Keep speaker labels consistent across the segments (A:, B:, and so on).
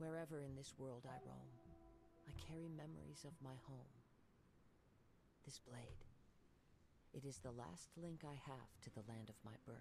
A: Wherever in this world I roam, I carry memories of my home. This blade, it is the last link I have to the land of my birth.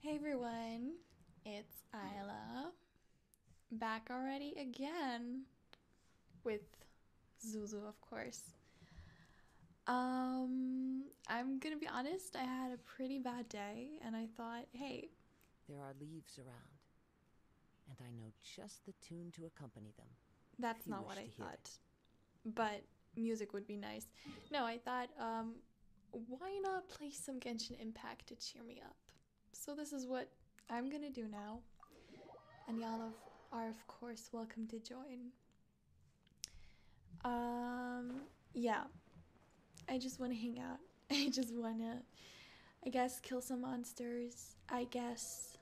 B: Hey everyone, it's Isla, back already again with Zuzu, of course. I'm gonna be honest, I had a pretty bad day and I thought, hey,
A: There are leaves around, and I know just the tune to accompany them.
B: that's not what I thought, but music would be nice. No, I thought, why not play some Genshin Impact to cheer me up? So this is what I'm gonna do now, and y'all are of course welcome to join. Yeah, I just want to hang out. I just want to, I guess, kill some monsters. I guess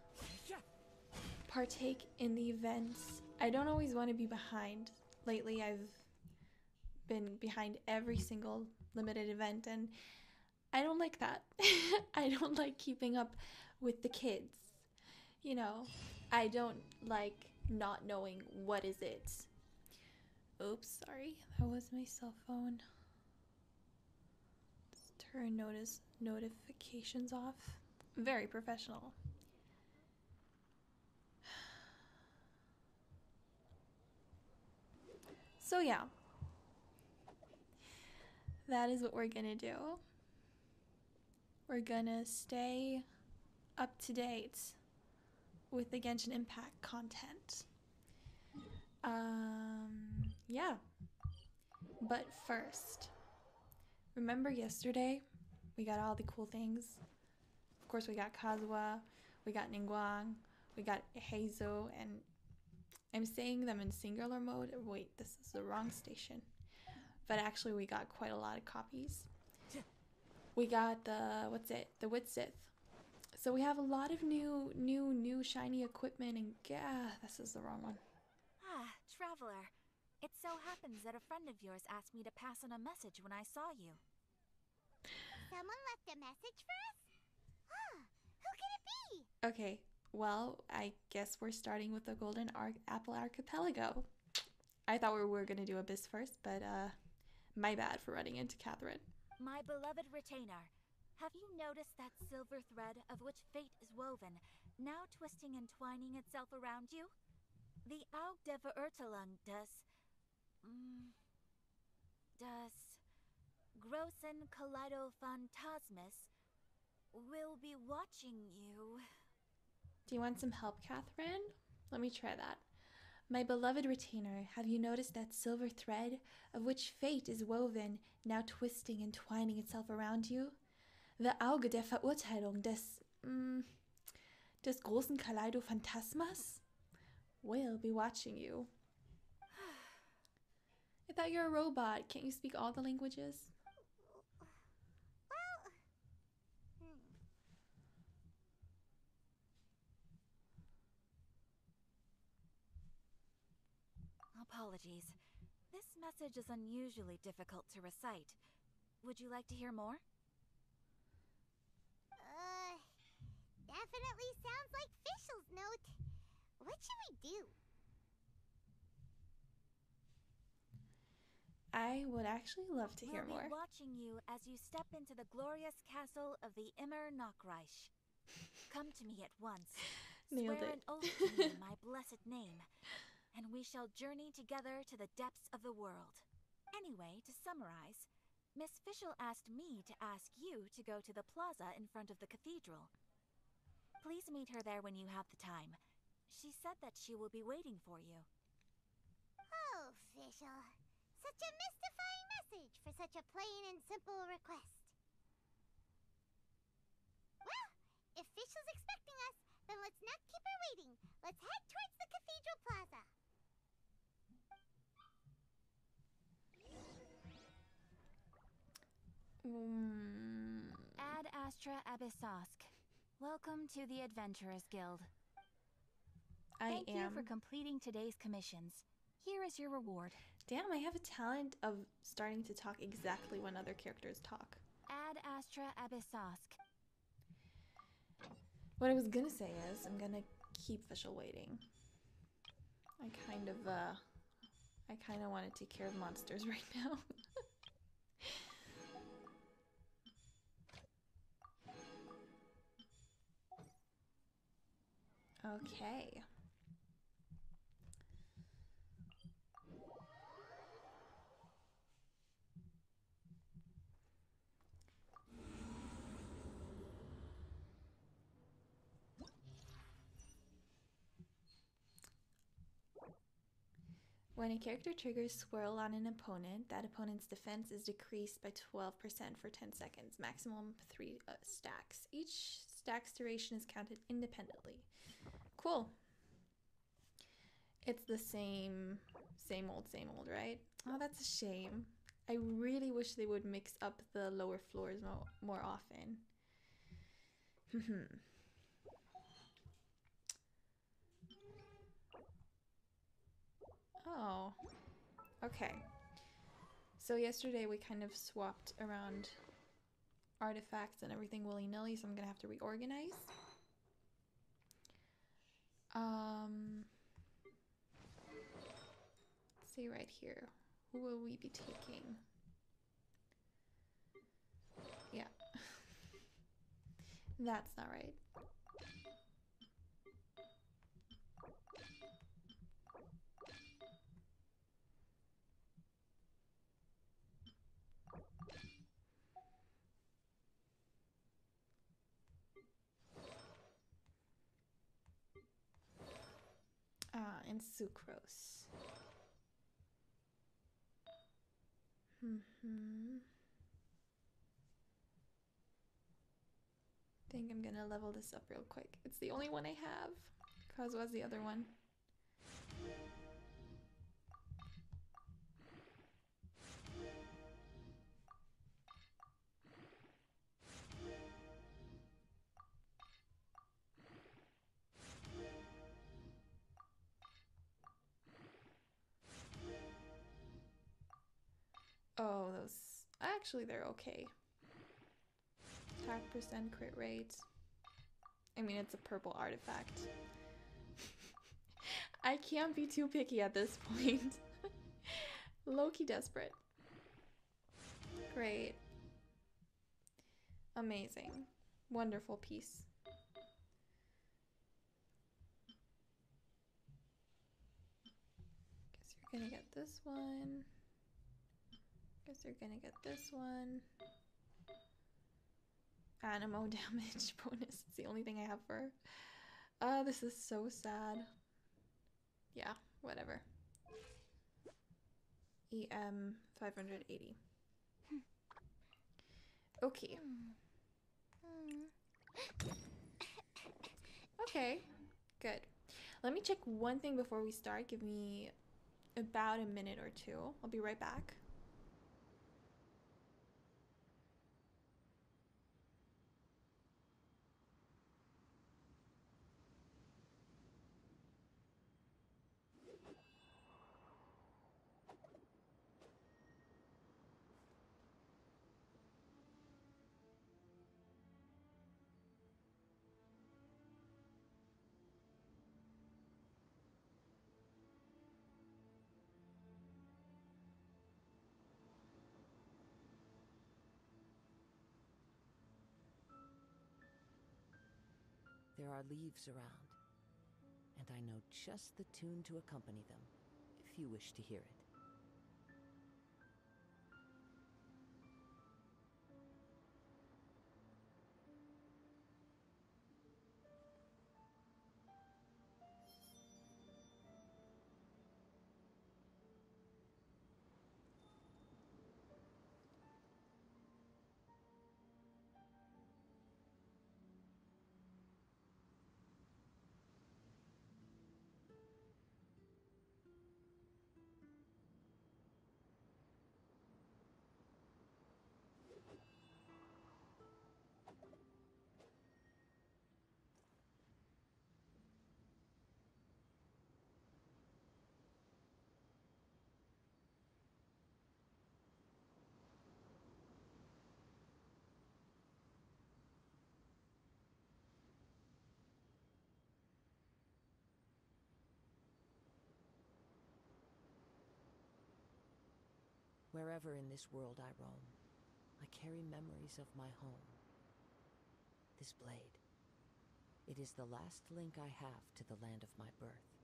B: partake in the events. I don't always want to be behind. Lately, I've been behind every single limited event, and I don't like that. I don't like keeping up with the kids. You know, I don't like not knowing what is it. Oops, sorry. That was my cell phone. Let's turn notifications off. Very professional. So yeah. That is what we're gonna do. We're gonna stay up to date with the Genshin Impact content. Yeah. But first, remember yesterday? We got all the cool things. Of course, we got Kazuha, we got Ningguang, we got Heizo, and I'm saying them in singular mode. Wait, this is the wrong station. But actually, we got quite a lot of copies. We got the Witsith. So we have a lot of new shiny equipment, and this is the wrong one.
C: Ah, Traveler. It so happens that a friend of yours asked me to pass on a message when I saw you.
D: Someone left a message for us? Huh, who can it be?
B: Okay, well, I guess we're starting with the Golden Apple Archipelago. I thought we were going to do Abyss first, but my bad for running into Catherine.
C: My beloved retainer, have you noticed that silver thread of which fate is woven, now twisting and twining itself around you? The Aug der Verurteilung das Großen Kaleido-Phantasmus will be watching you.
B: Do you want some help, Catherine? Let me try that. My beloved retainer, have you noticed that silver thread of which fate is woven, now twisting and twining itself around you? The Auge der Verurteilung des großen Kaleido-Phantasmas will be watching you. I thought you're a robot. Can't you speak all the languages?
C: Apologies. This message is unusually difficult to recite. Would you like to hear more?
D: Definitely sounds like Fischl's note. What should we do?
B: I would actually love to hear more.
C: We'll be watching you as you step into the glorious castle of the Immer Nachreich. Come to me at once.
B: Nailed
C: Swear
B: it.
C: an oath to me in my blessed name, and we shall journey together to the depths of the world. Anyway, to summarize, Miss Fischl asked me to ask you to go to the plaza in front of the cathedral. Please meet her there when you have the time. She said that she will be waiting for you.
D: Oh, Fischl. Such a mystifying message for such a plain and simple request. Well, if Fischl's expecting us, then let's not keep her waiting. Let's head towards the Cathedral Plaza.
C: Ad Astra Abyssosk. Welcome to the Adventurers Guild. Thank you for completing today's commissions. Here is your reward.
B: Damn, I have a talent of starting to talk exactly when other characters talk.
C: Ad Astra Abyssosk.
B: What I was gonna say is, I'm gonna keep Fischl waiting. I kind of want to take care of monsters right now. Okay. When a character triggers Swirl on an opponent, that opponent's defense is decreased by 12% for 10 seconds, maximum 3 stacks. Each stack's duration is counted independently. Cool. It's the same old, right? Oh, that's a shame. I really wish they would mix up the lower floors more often. Oh, okay. So yesterday we kind of swapped around artifacts and everything willy-nilly, so I'm gonna have to reorganize. Let's see right here. Who will we be taking? Yeah. That's not right. And sucrose. Think I'm gonna level this up real quick. It's the only one I have. Kazua's the other one. Oh, those... Actually, they're okay. Attack percent, crit rate. I mean, it's a purple artifact. I can't be too picky at this point. Low-key desperate. Great. Amazing. Wonderful piece. Guess you're gonna get this one. Guess you're gonna get this one. Animo damage bonus. It's the only thing I have for her. This is so sad. Yeah, whatever. EM 580. Okay. Okay, good. Let me check one thing before we start. Give me about a minute or two. I'll be right back.
A: There are leaves around, and I know just the tune to accompany them, if you wish to hear it. Wherever in this world I roam, I carry memories of my home. This blade, it is the last link I have to the land of my birth.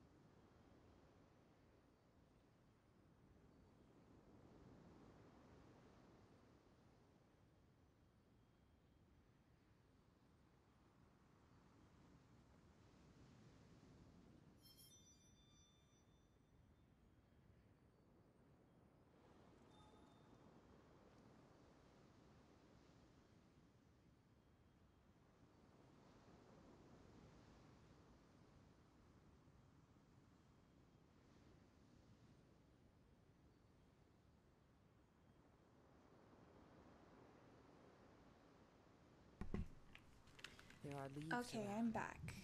A: There are leaves
B: Okay,
A: around,
B: I'm back.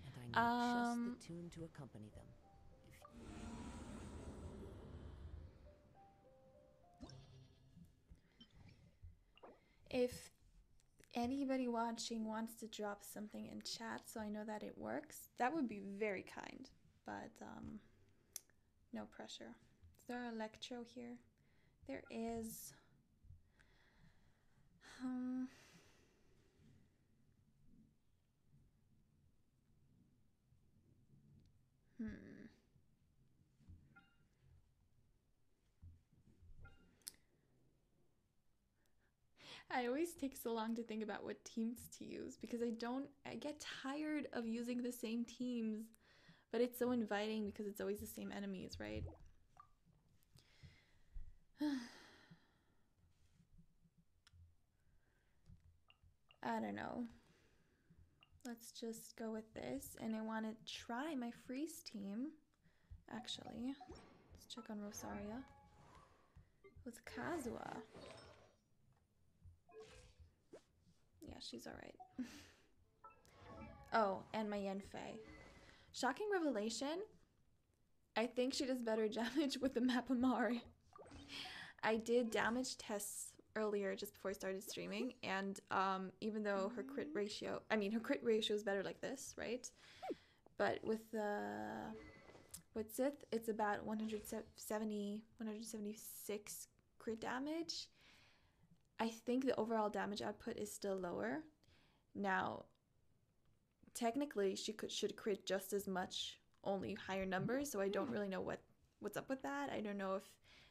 A: and I need just the tune to accompany them.
B: If anybody watching wants to drop something in chat so I know that it works, that would be very kind. But no pressure. Is there an electro here? There is. I always take so long to think about what teams to use because I get tired of using the same teams, but it's so inviting because it's always the same enemies, right? I don't know. Let's just go with this, and I want to try my freeze team. Actually, let's check on Rosaria with Kazuha. Yeah, she's alright. Oh, and my Yanfei. Shocking revelation. I think she does better damage with the map Amari. I did damage tests earlier just before I started streaming, and even though her crit ratio is better like this, right? But with Sith, it's about 176 crit damage. I think the overall damage output is still lower. Now, technically, she should crit just as much, only higher numbers, so I don't really know what's up with that. I don't know if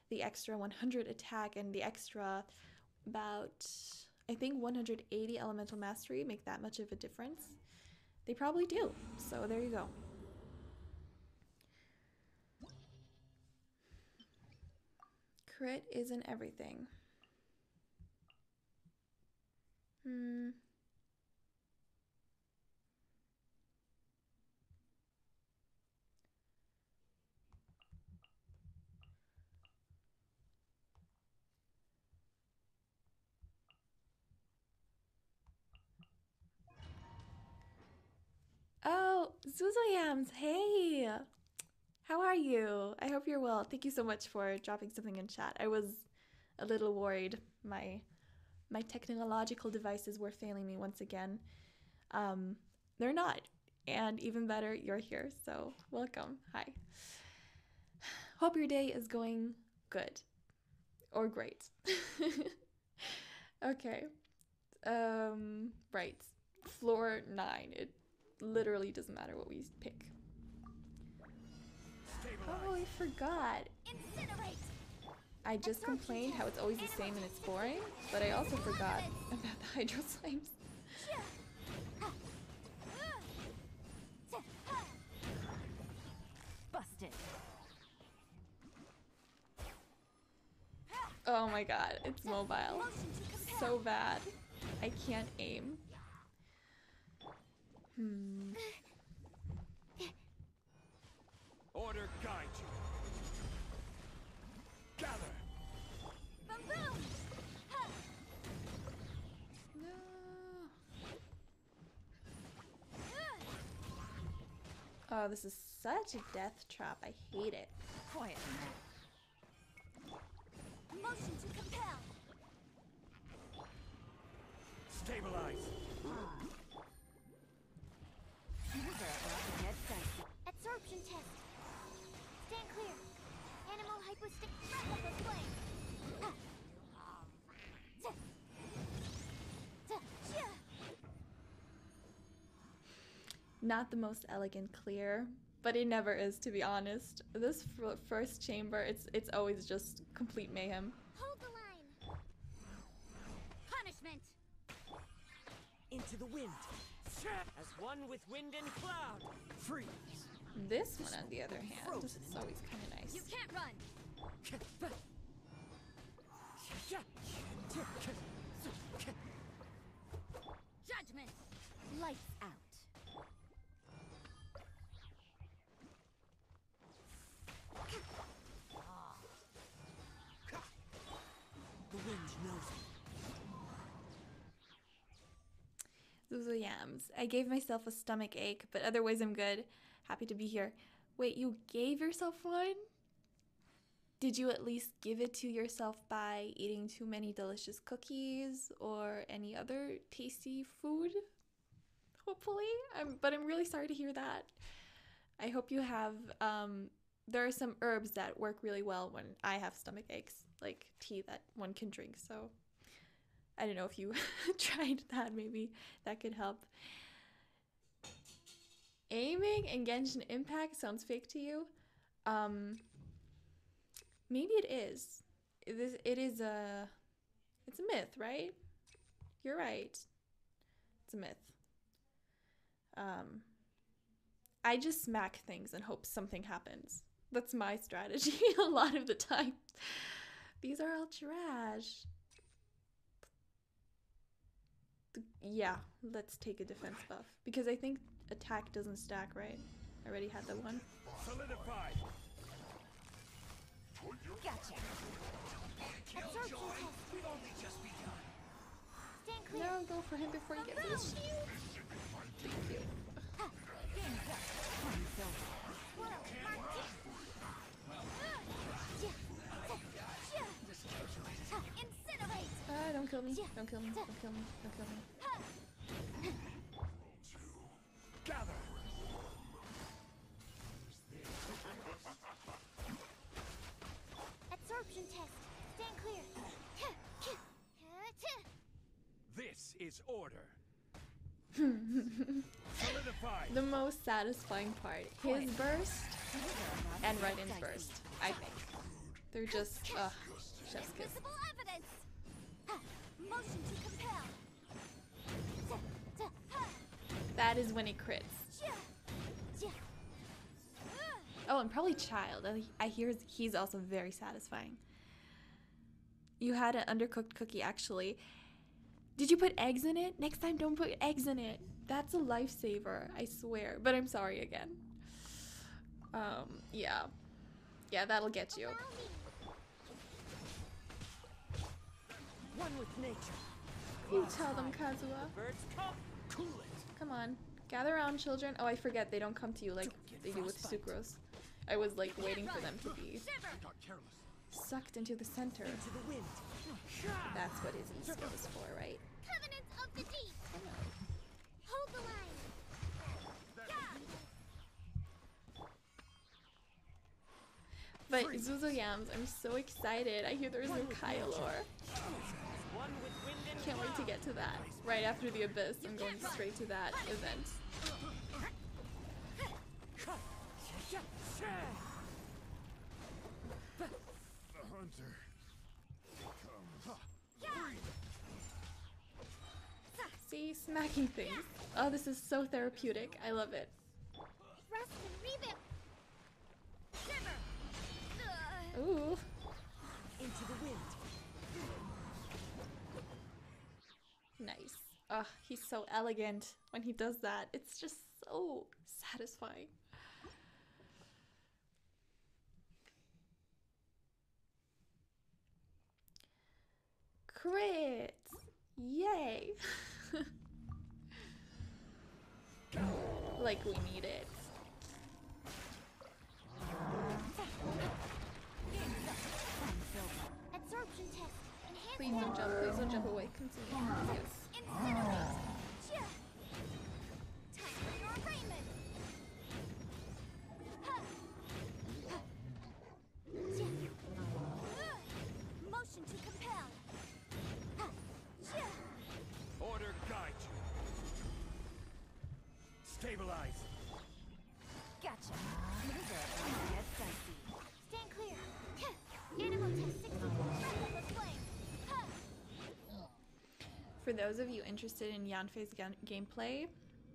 B: the extra 100 attack and the extra about, I think, 180 elemental mastery make that much of a difference. They probably do, so there you go. Crit isn't everything. Oh, Zuzayams, hey! How are you? I hope you're well. Thank you so much for dropping something in chat. I was a little worried. My technological devices were failing me once again. They're not. And even better, you're here. So welcome. Hi. Hope your day is going good. Or great. Okay. Right. Floor 9. It literally doesn't matter what we pick. Oh, I forgot.
C: Incinerate!
B: I just complained how it's always the same and it's boring, but I also forgot about the hydro slimes.
C: Busted.
B: Oh my god, it's mobile. So bad. I can't aim.
E: Order guide you. Gather.
C: Boom!
B: No. Oh, this is such a death trap. I hate it.
C: Quiet. Motion to compel.
E: Stabilize.
D: Absorption test. Stand clear. Animal hypostick flame.
B: Not the most elegant clear, but it never is, to be honest. This first chamber, it's always just complete mayhem.
D: Hold the line. Punishment.
E: Into the wind. As one with wind and cloud. Freeze.
B: This one, on the other hand, is always kind of nice.
C: You can't run. Judgment. Lights out.
E: The wind knows it.
B: Zuzu yams. I gave myself a stomach ache, but otherwise I'm good. Happy to be here. Wait, you gave yourself one? Did you at least give it to yourself by eating too many delicious cookies or any other tasty food? Hopefully. But I'm really sorry to hear that. I hope you have, there are some herbs that work really well when I have stomach aches, like tea that one can drink. So I don't know if you tried that, maybe that could help. Aiming in Genshin Impact sounds fake to you. Maybe it is. It's a myth, right? You're right. It's a myth. I just smack things and hope something happens. That's my strategy a lot of the time. These are all trash. Yeah, let's take a defense buff. Because I think attack doesn't stack, right? I already had that one.
E: Solidified.
C: Gotcha.
D: Absorption test.
E: We've only just begun.
D: Stand clear.
B: No, go for him before you get this. Thank you.
D: Incinerate.
B: Don't kill me. Don't kill me. Don't kill me. Don't kill me.
E: Gather.
D: Absorption test. Stand clear.
E: This is order. Solidified.
B: The most satisfying part. His burst and Raidens' burst, I think. They're just, chef's kiss.
D: Visible evidence. Motion to compel.
B: That is when it crits. Oh, and probably Child. I hear he's also very satisfying. You had an undercooked cookie, actually. Did you put eggs in it? Next time, don't put eggs in it. That's a lifesaver, I swear. But I'm sorry again. Yeah. Yeah, that'll get you.
E: One with nature.
B: You tell them, Kazuha.
E: Birds come. Cool it.
B: Come on. Gather around, children. Oh, I forget. They don't come to you like they do with Sucrose. I was like waiting for them to be sucked into the center.
E: Into the wind.
B: That's what his East goes for, right?
D: Covenants of the deep. Hold the line.
B: But Zuzu Yams, I'm so excited. I hear there's new Kaeya lore.
E: One with wind and
B: Can't wait to get to that. Right after the Abyss, I'm going straight to that event.
E: The hunter.
B: See, smacking things. Oh, this is so therapeutic. I love it.
D: Rust and revamp.
B: Ooh.
E: Into the wind.
B: Nice. Ugh, he's so elegant when he does that. It's just so satisfying. Crits! Yay! Like we need it.
D: Absorption test.
B: Please don't jump. Please don't jump away. Continue. Yes.
D: Incinerate. Time for your arraignment. Motion to compel.
E: Order guide you. Stabilize.
C: Gotcha. These are about to get dicey.
D: Stand clear. Animal test 60. Breath of the flame. Huh.
B: For those of you interested in Yanfei's gameplay,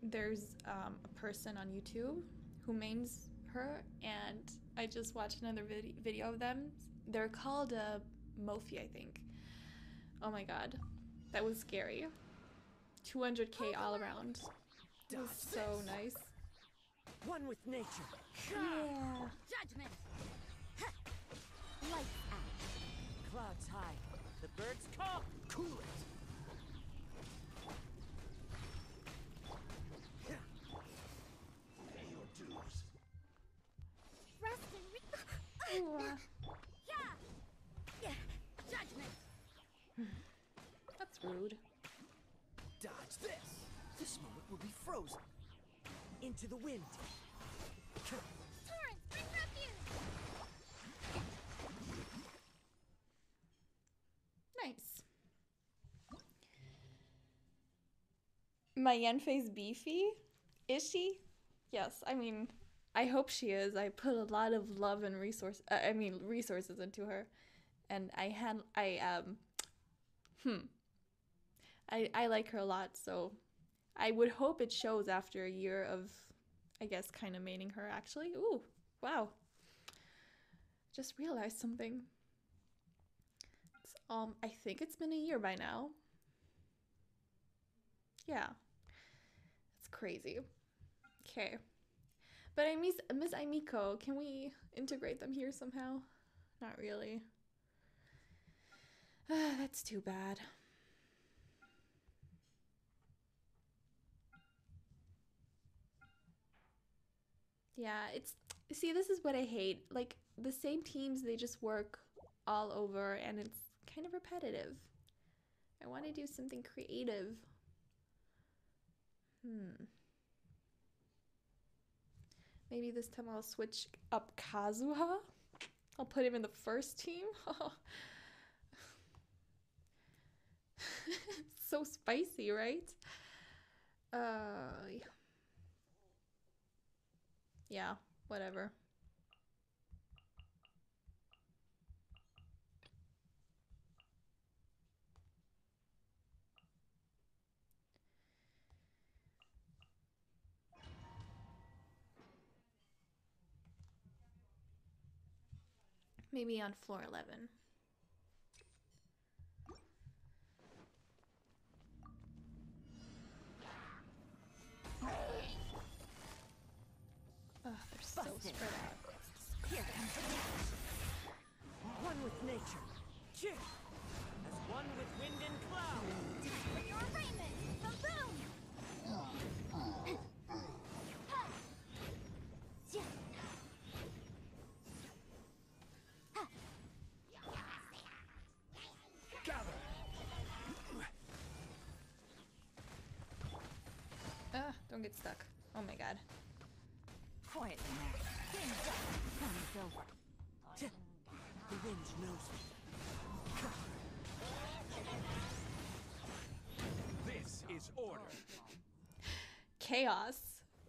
B: there's a person on YouTube who mains her, and I just watched another video of them. They're called Mofi, I think. Oh my god, that was scary. 200k all around. It was so nice.
E: One with nature.
B: Yeah.
C: Judgment. Lights out.
E: Clouds high. The birds call. Cool it. Pay your dues.
D: Rest and
B: Ooh,
C: Yeah. Judgment.
B: that's rude.
E: Dodge this. This moment will be frozen. Into the wind.
D: Torrents, bring refuge.
B: Nice. My Yanfei's beefy? Is she? Yes, I mean, I hope she is. I put a lot of love and resources into her. And I like her a lot, so I would hope it shows after a year of, I guess, kind of maining her, actually. Ooh, wow. Just realized something. It's, I think it's been a year by now. Yeah. It's crazy. Okay. But I miss Aimiko. Can we integrate them here somehow? Not really. That's too bad. Yeah, see, this is what I hate. Like, the same teams, they just work all over, and it's kind of repetitive. I want to do something creative. Maybe this time I'll switch up Kazuha. I'll put him in the first team. So spicy, right? Yeah, whatever. Maybe on floor 11. Oh, they're so
C: Busted.
B: spread out.
C: Here comes the catch.
E: One with nature. As one with wind and cloud.
D: For your arraignment. The boom.
E: Gather.
B: Don't get stuck. Oh my god.
C: Quietly now. Game's up. Fun is over.
E: The wind knows me. This is order.
B: Chaos,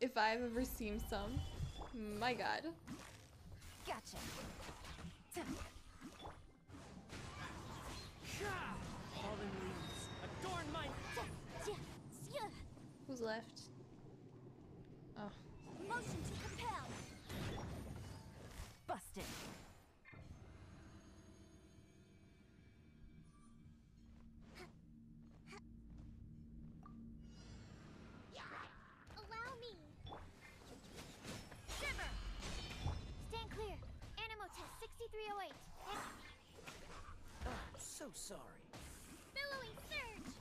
B: if I've ever seen some. My god.
C: Gotcha.
E: Fallen leaves. Adorn my...
B: Who's left? Oh.
D: Motion to compel.
C: Busted.
D: Allow me. Shiver. Stand clear. Animal test 6308.
E: I'm so sorry.
D: Billowing surge.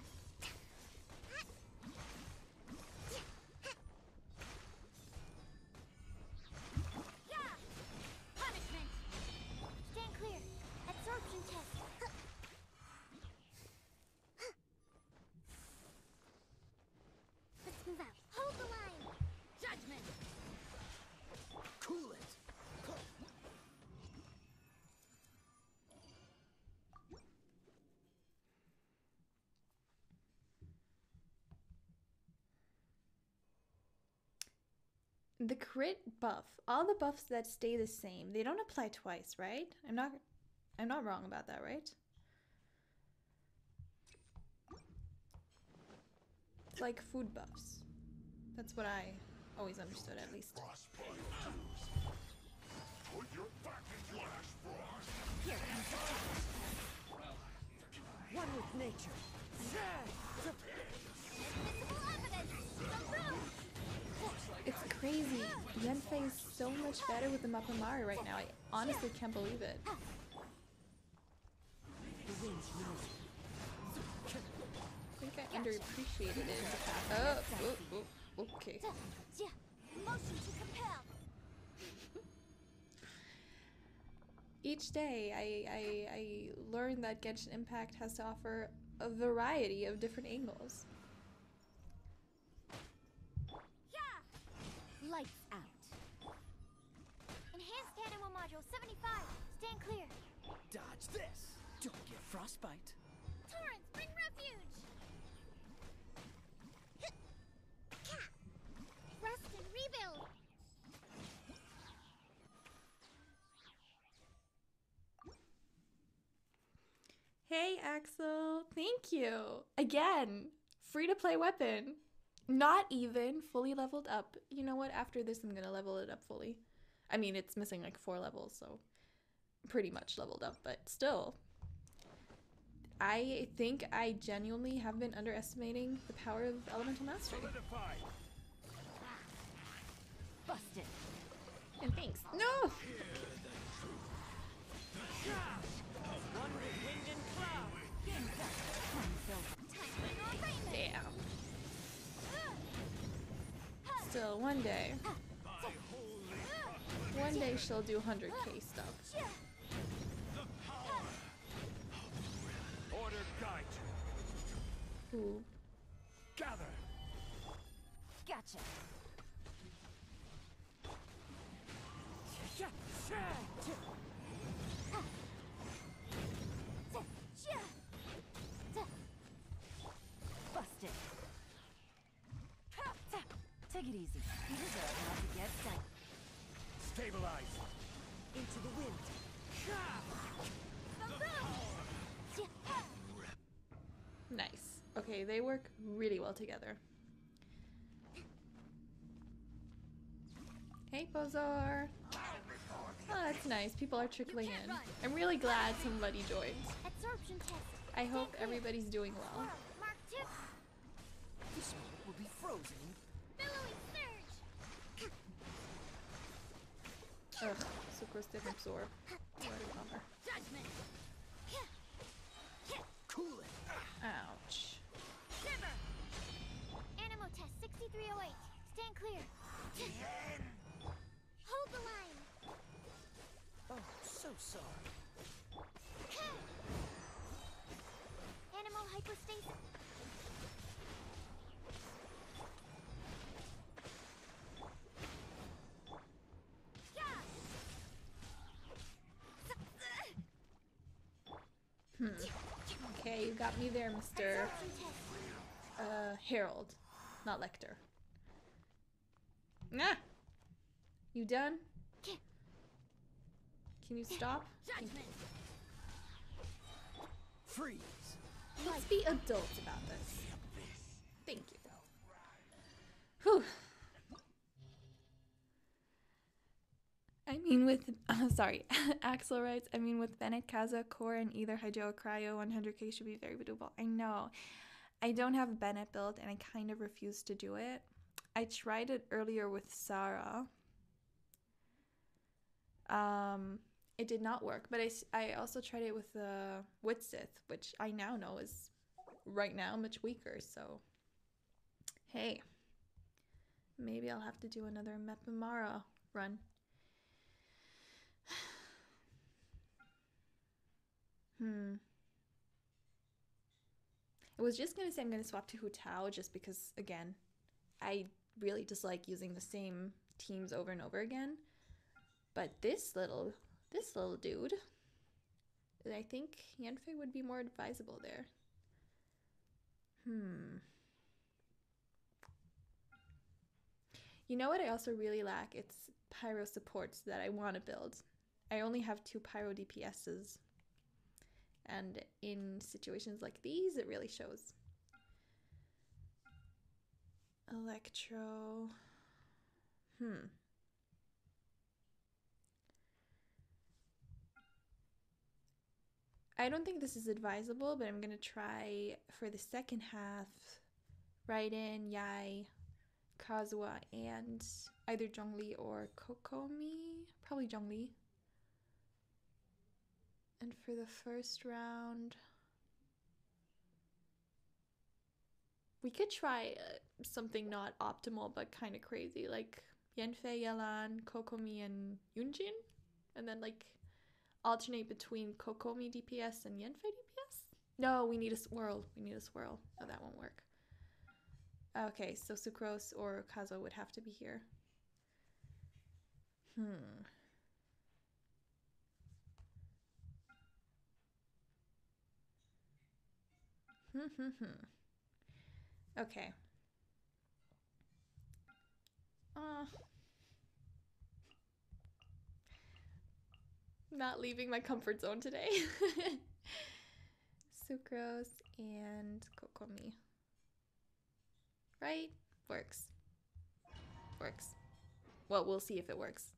D: Yeah. Punishment. Stand clear. Absorption test. Let's move out. Hold the line.
C: Judgment.
E: Cool it.
B: The crit buff, all the buffs that stay the same, they don't apply twice, right? I'm not wrong about that, right? It's like food buffs. That's what I always understood, at least.
E: Here comes the test. One with nature.
D: Invisible evidence! The room!
B: It's crazy. Yanfei is so much better with the Mappamari right now. I honestly can't believe it.
E: The wind's moving.
B: I think I underappreciated it in the past. Oh, okay.
D: Motion to compel!
B: Each day, I learn that Genshin Impact has to offer a variety of different angles.
D: Lights out. Enhanced animal module 75. Stand clear.
E: Dodge this. Don't get frostbite.
D: Torrents, bring refuge! Rest and rebuild!
B: Hey, Axel. Thank you. Again, free to play weapon. Not even fully leveled up. You know what? After this, I'm going to level it up fully. I mean, it's missing like 4 levels, so pretty much leveled up, but still. I think I genuinely have been underestimating the power of Elemental Mastery.
C: Busted.
B: And thanks. No!
E: One with wind and cloud.
C: Game's up.
D: Time for your arraignment!
B: Damn. Still, one day she'll do 100k stuff.
F: Order guide you.
B: Ooh.
F: Gather.
C: Gotcha. Busted. Take it easy. You deserve not to get sight.
F: Stabilize.
E: Into the wind.
B: Nice. Okay, they work really well together. Hey, Bozor. Oh, that's nice. People are trickling in. I'm really glad somebody joined.
D: Absorption test.
B: I hope everybody's doing well.
D: Mark 2.
E: This one will be frozen.
D: Billowing surge.
B: Ugh, Sucrose didn't absorb. What a bummer.
D: Judgment.
E: Cool it.
B: Ouch.
D: Shiver. Animo test 6308. Stand clear. Hold the line.
E: Oh, so sorry.
D: Animal hypostasis.
B: Okay, you got me there, Mr. Harold. Not Lecter. Ah! You done? Can you stop?
D: Judgment.
E: Freeze.
B: Let's be adults about this. Thank you. Whew. I mean with, sorry, Axel writes, I mean with Bennett, Kaza, Core, and either Hydro or Cryo, 100k should be very doable. I know. I don't have Bennett built and I kind of refuse to do it. I tried it earlier with Sarah. It did not work, but I also tried it with Witsith, which I now know is right now much weaker, so hey. Maybe I'll have to do another Mepamara run. I was just gonna say I'm gonna swap to Hu Tao just because, again, I really dislike using the same teams over and over again. But this little dude, I think Yanfei would be more advisable there. You know what I also really lack? It's pyro supports that I want to build. I only have 2 pyro DPSs. And in situations like these, it really shows. Electro. I don't think this is advisable, but I'm going to try for the second half Raiden, Yai, Kazuha, and either Zhongli or Kokomi. Probably Zhongli. And for the first round, we could try something not optimal but kind of crazy, like Yanfei, Yelan, Kokomi, and Yunjin, and then like alternate between Kokomi DPS and Yanfei DPS? No, we need a swirl. We need a swirl. Oh, that won't work. Okay, so Sucrose or Kazuha would have to be here. Okay. Not leaving my comfort zone today. Sucrose and Kokomi. Right? Works. Works. Well, we'll see if it works.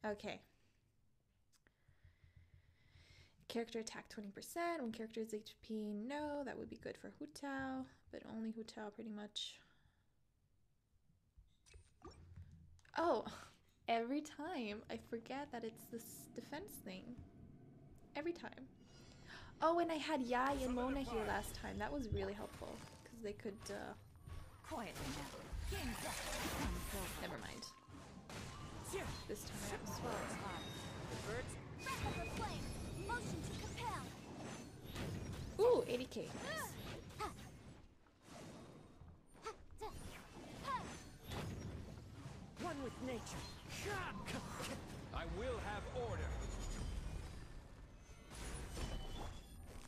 B: Okay. Character attack 20%. When character is HP, no. That would be good for Hu Tao, but only Hu Tao pretty much. Oh, every time I forget that it's this defense thing. Every time. Oh, and I had Yai and Mona here last time. That was really helpful because they could.
C: Quiet now.
B: Never mind. This time I have a swirl.
C: Wrap up the flame. Motion to compel.
B: Ooh, 80k.
E: One with nature.
F: I will have order.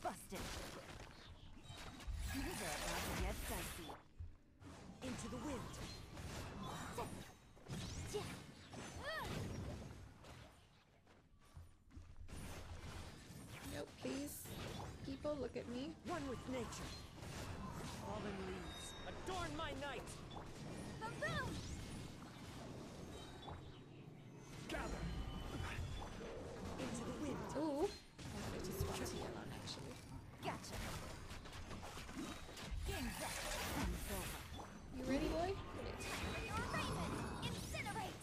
C: Busted. These are about to get dicey.
E: Into the wind.
B: Nope, please. People, look at me.
E: One with nature. Fallen leaves, adorn my night.
C: Boom!
F: Gather.
E: Into the wind.
B: Ooh. I wanted to swap to Yelan, actually.
C: Gotcha. Game back. Time's over.
B: You ready, boy?
C: Time for your raven. Incinerate.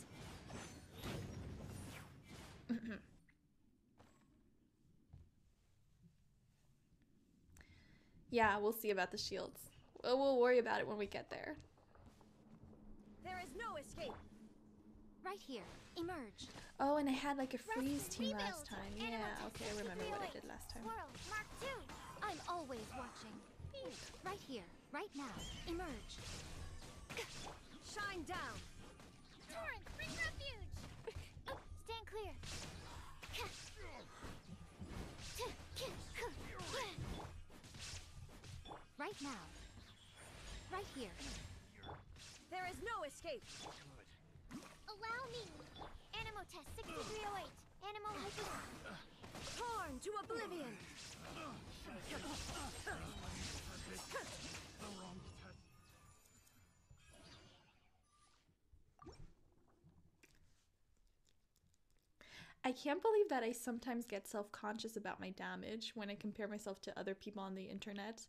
B: Yeah, we'll see about the shields. We'll worry about it when we get there.
C: There is no escape. Right here. Emerge.
B: Oh, and I had like a freeze team
D: rebuild.
B: last time. Yeah, okay, I remember what I did last time.
D: Swirl, Mark 2. I'm always watching. Right here, right now. Emerge.
C: Shine down.
D: Torrent, bring refuge. Stand clear. Right now. Right here.
C: There is no escape.
D: Allow me. Animo test 6308. Animo hyper.
C: Torn to oblivion.
B: I can't believe that I sometimes get self-conscious about my damage when I compare myself to other people on the internet.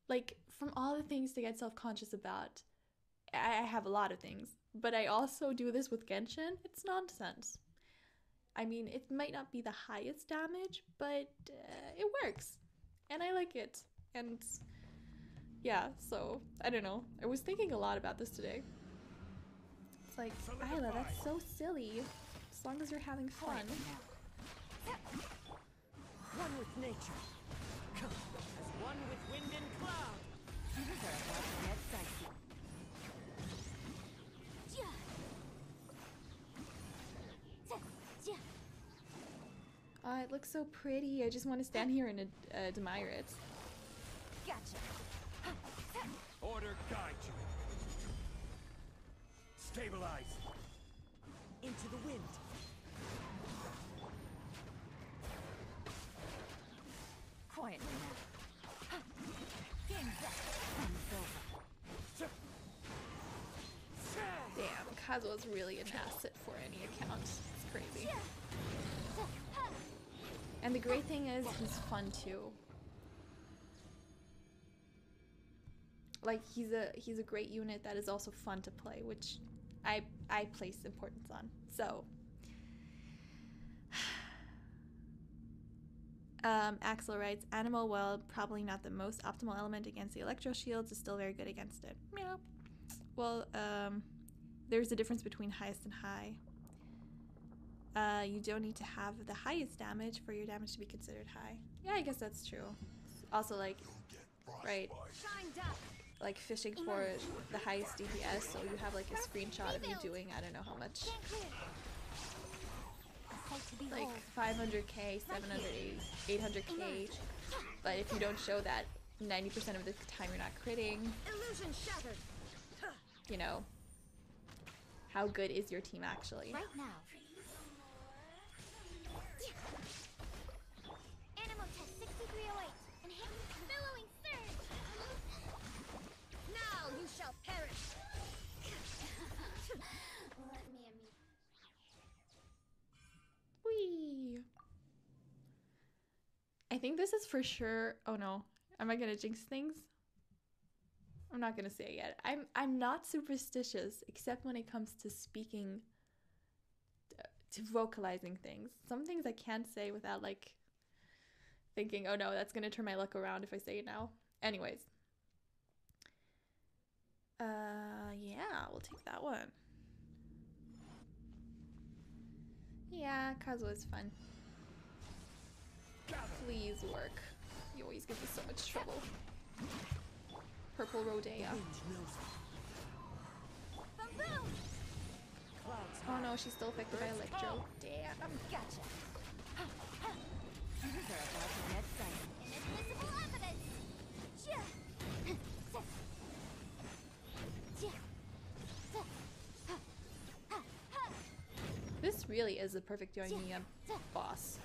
B: Like, from all the things to get self-conscious about, I have a lot of things. But I also do this with Genshin. It's nonsense. I mean, it might not be the highest damage, but it works. And I like it. And yeah, so, I don't know. I was thinking a lot about this today. It's like, Isla, that's so silly. As long as you're having fun.
E: One with nature. As one with wind and cloud.
C: These are about to get dicey.
B: It looks so pretty. I just want to stand here and admire it.
C: Gotcha.
F: Stabilize.
E: Into the wind.
C: Quietly now. Game's up. Time's over.
B: Damn, Kazuha's really an asset for any account. It's crazy. And the great thing is, he's fun too. Like, he's a great unit that is also fun to play, which I place importance on. So, Axel writes, Animal, well, probably not the most optimal element against the Electro Shields, is still very good against it. Yeah. Well, there's a difference between highest and high. You don't need to have the highest damage for your damage to be considered high. Yeah, I guess that's true. Also, like, right, like fishing for the highest DPS, so you have like a screenshot of you doing, I don't know how much, like 500k, 700, 800k, but if you don't show that 90% of the time you're not critting, you know, how good is your team actually?
C: Right now.
D: Animal test 6308 and hit billowing surge.
C: Now you shall perish.
D: Let me amuse.
B: Whee! I think this is for sure. Oh no, am I gonna jinx things? I'm not gonna say it yet. I'm not superstitious, except when it comes to speaking, to vocalizing things. Some things I can't say without like thinking, oh no, that's gonna turn my luck around if I say it now. Anyways. Yeah, we'll take that one. Yeah, Kazuha is fun. Please work. You always give me so much trouble. Purple Rodea. Oh no, she's still affected by Electro. Damn.
C: Gotcha. These are about to get sighted.
D: Inadmissible evidence.
B: This really is the perfect Yoimiya boss.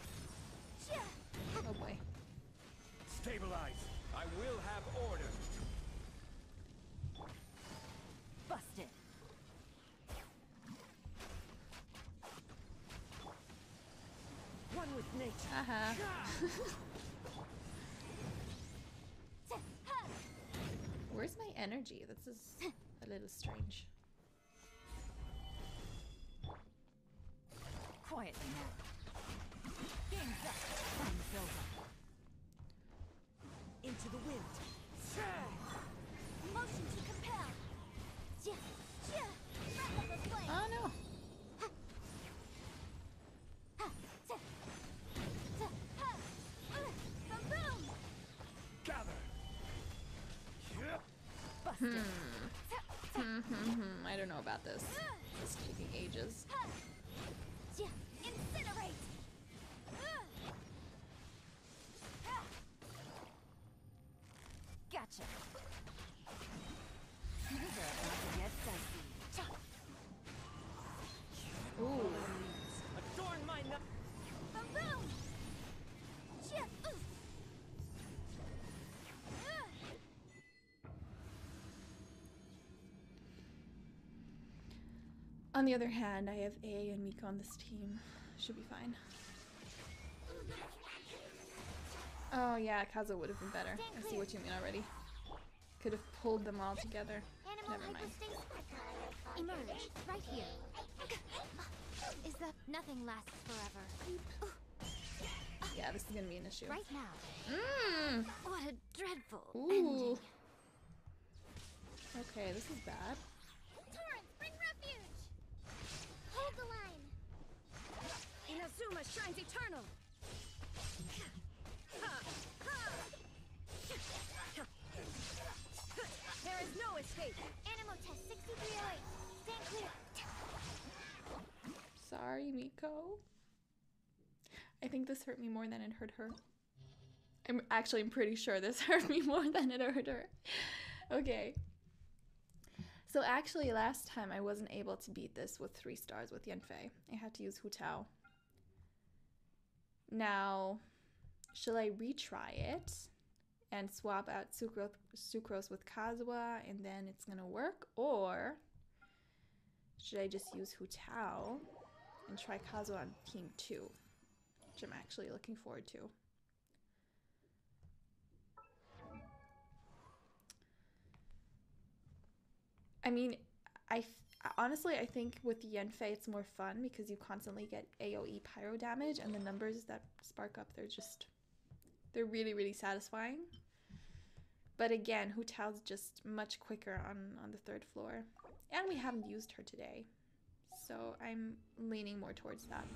B: Oh boy.
F: Stabilize. I will have order.
C: Busted.
E: One with nature.
B: Haha. Where's my energy? This is a little strange.
C: Quietly now. Game's up. Time's over.
E: Into the wind.
D: Motion to compel. Breath of the flame.
B: Oh no.
D: Boom!
F: Gather.
C: Busted.
B: I don't know about this. This is taking ages.
D: Incinerate!
C: Gotcha. These are about to get dicey.
B: Ooh.
E: Adorn my nut.
D: Boom!
B: On the other hand, I have A and Mika on this team. Should be fine. Oh yeah, Kazuha would have been better. I see what you mean already. Could have pulled them all together.
D: Animal
B: Never mind.
D: hyperspace. Emerge right here. Is that nothing lasts forever?
B: Yeah, this is gonna be an issue.
D: Right now.
B: Mmm.
D: What a dreadful
B: Ooh.
D: ending.
B: Okay, this is bad.
D: Torrents, bring refuge. Hold the line.
C: Inazuma shines eternal. There is no escape.
D: Animal test 6308. Stand clear.
B: Sorry, Miko. I think this hurt me more than it hurt her. I'm pretty sure this hurt me more than it hurt her. Okay. So actually, last time I wasn't able to beat this with 3 stars with Yanfei. I had to use Hu Tao. Now, shall I retry it and swap out Sucrose with Kazuha and then it's gonna work? Or should I just use Hu Tao and try Kazuha on Team 2? Which I'm actually looking forward to. I mean, honestly, I think with Yanfei it's more fun because you constantly get AoE pyro damage and the numbers that spark up, they're really, really satisfying. But again, Hu Tao's just much quicker on the 3rd floor. And we haven't used her today. So I'm leaning more towards that.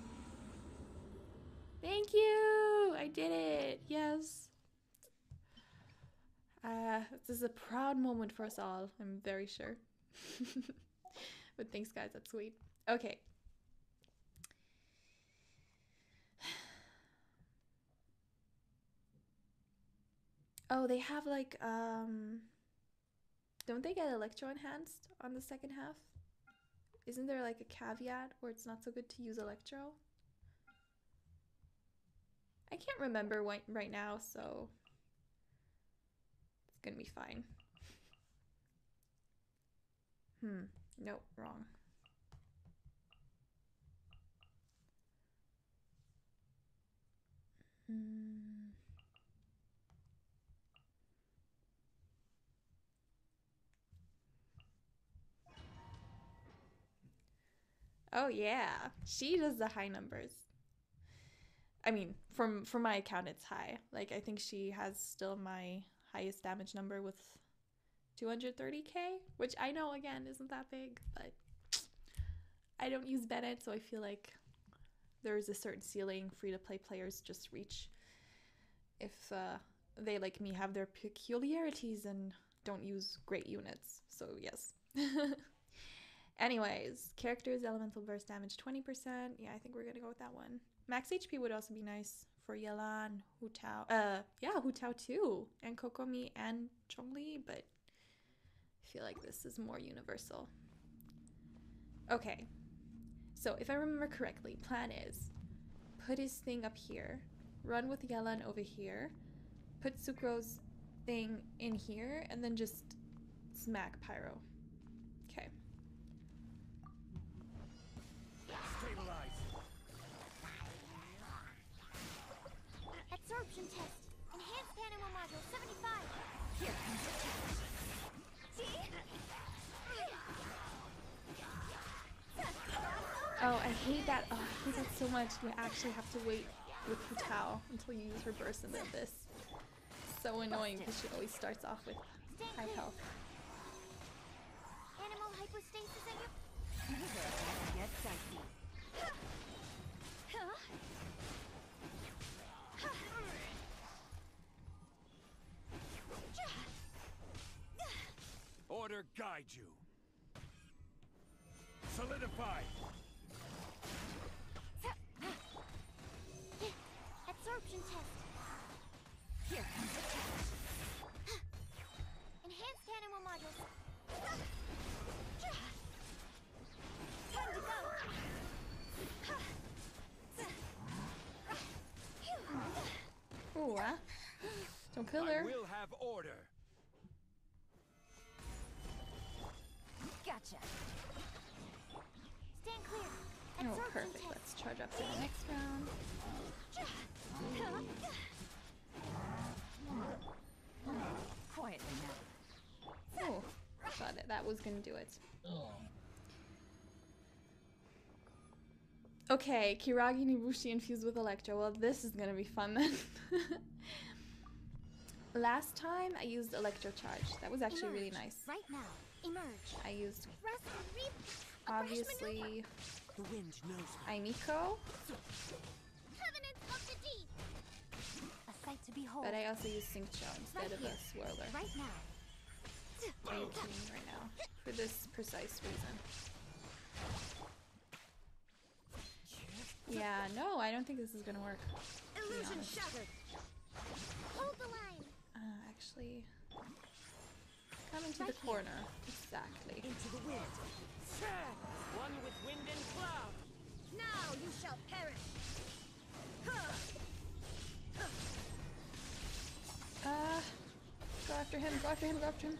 B: Thank you! I did it! Yes! This is a proud moment for us all, I'm very sure. But thanks guys, that's sweet. Okay. Oh, they have like, don't they get Electro Enhanced on the 2nd half? Isn't there like a caveat where it's not so good to use Electro? I can't remember right now, so it's gonna be fine. Nope, wrong. Oh yeah, she does the high numbers. I mean, from my account, it's high. Like, I think she has still my highest damage number with 230k, which I know, again, isn't that big, but I don't use Bennett, so I feel like there's a certain ceiling free-to-play players just reach if they, like me, have their peculiarities and don't use great units, so yes. Anyways, characters, elemental burst damage 20%. Yeah, I think we're gonna go with that one. Max HP would also be nice for Yelan, Hu Tao. Yeah, Hu Tao too, and Kokomi and Chongli, but I feel like this is more universal. Okay, so if I remember correctly, plan is put his thing up here, run with Yelan over here, put Sucro's thing in here, and then just smack Pyro. Okay.
F: Stabilize.
D: Absorption test. Enhanced animal module 75.
C: Here comes the challenge.
B: Oh, I hate that. Oh, I hate that so much. You actually have to wait with Hu Tao until you use her burst and then this. So annoying because she always starts off with high health.
D: Animal hypostasis at your...
C: Get dicey.
F: Order guide you. Solidify.
D: Absorption test.
C: Here comes the challenge.
D: Enhanced animal modules. Time to go.
B: Ooh, don't kill
F: I
B: her.
F: will have order.
C: Gotcha.
D: Stand clear.
B: Oh,
D: Absorption
B: perfect.
D: test.
B: Let's charge up for the next round.
C: Quietly now.
B: Oh, thought that was gonna do it. Okay, Kiragi Nibushi infused with Electro. Well, this is gonna be fun then. Last time I used Electro Charge. That was actually really nice.
D: Right now. Emerge.
B: I used,
D: Rest and reap.
B: obviously,
E: The wind knows me.
B: Aimiko,
D: Covenant of the deep.
C: A sight to behold.
B: but I also used Synccho instead of a Swirler.
D: Right now.
B: I'm using right now for this precise reason. Yeah, no, I don't think this is gonna work. To be
D: Illusion
B: honest.
D: shattered. Hold the line.
B: Actually, come into to the corner. Exactly.
E: Into the wind. One with wind and cloud.
C: Now you shall perish.
B: Go after him, go after him, go after him.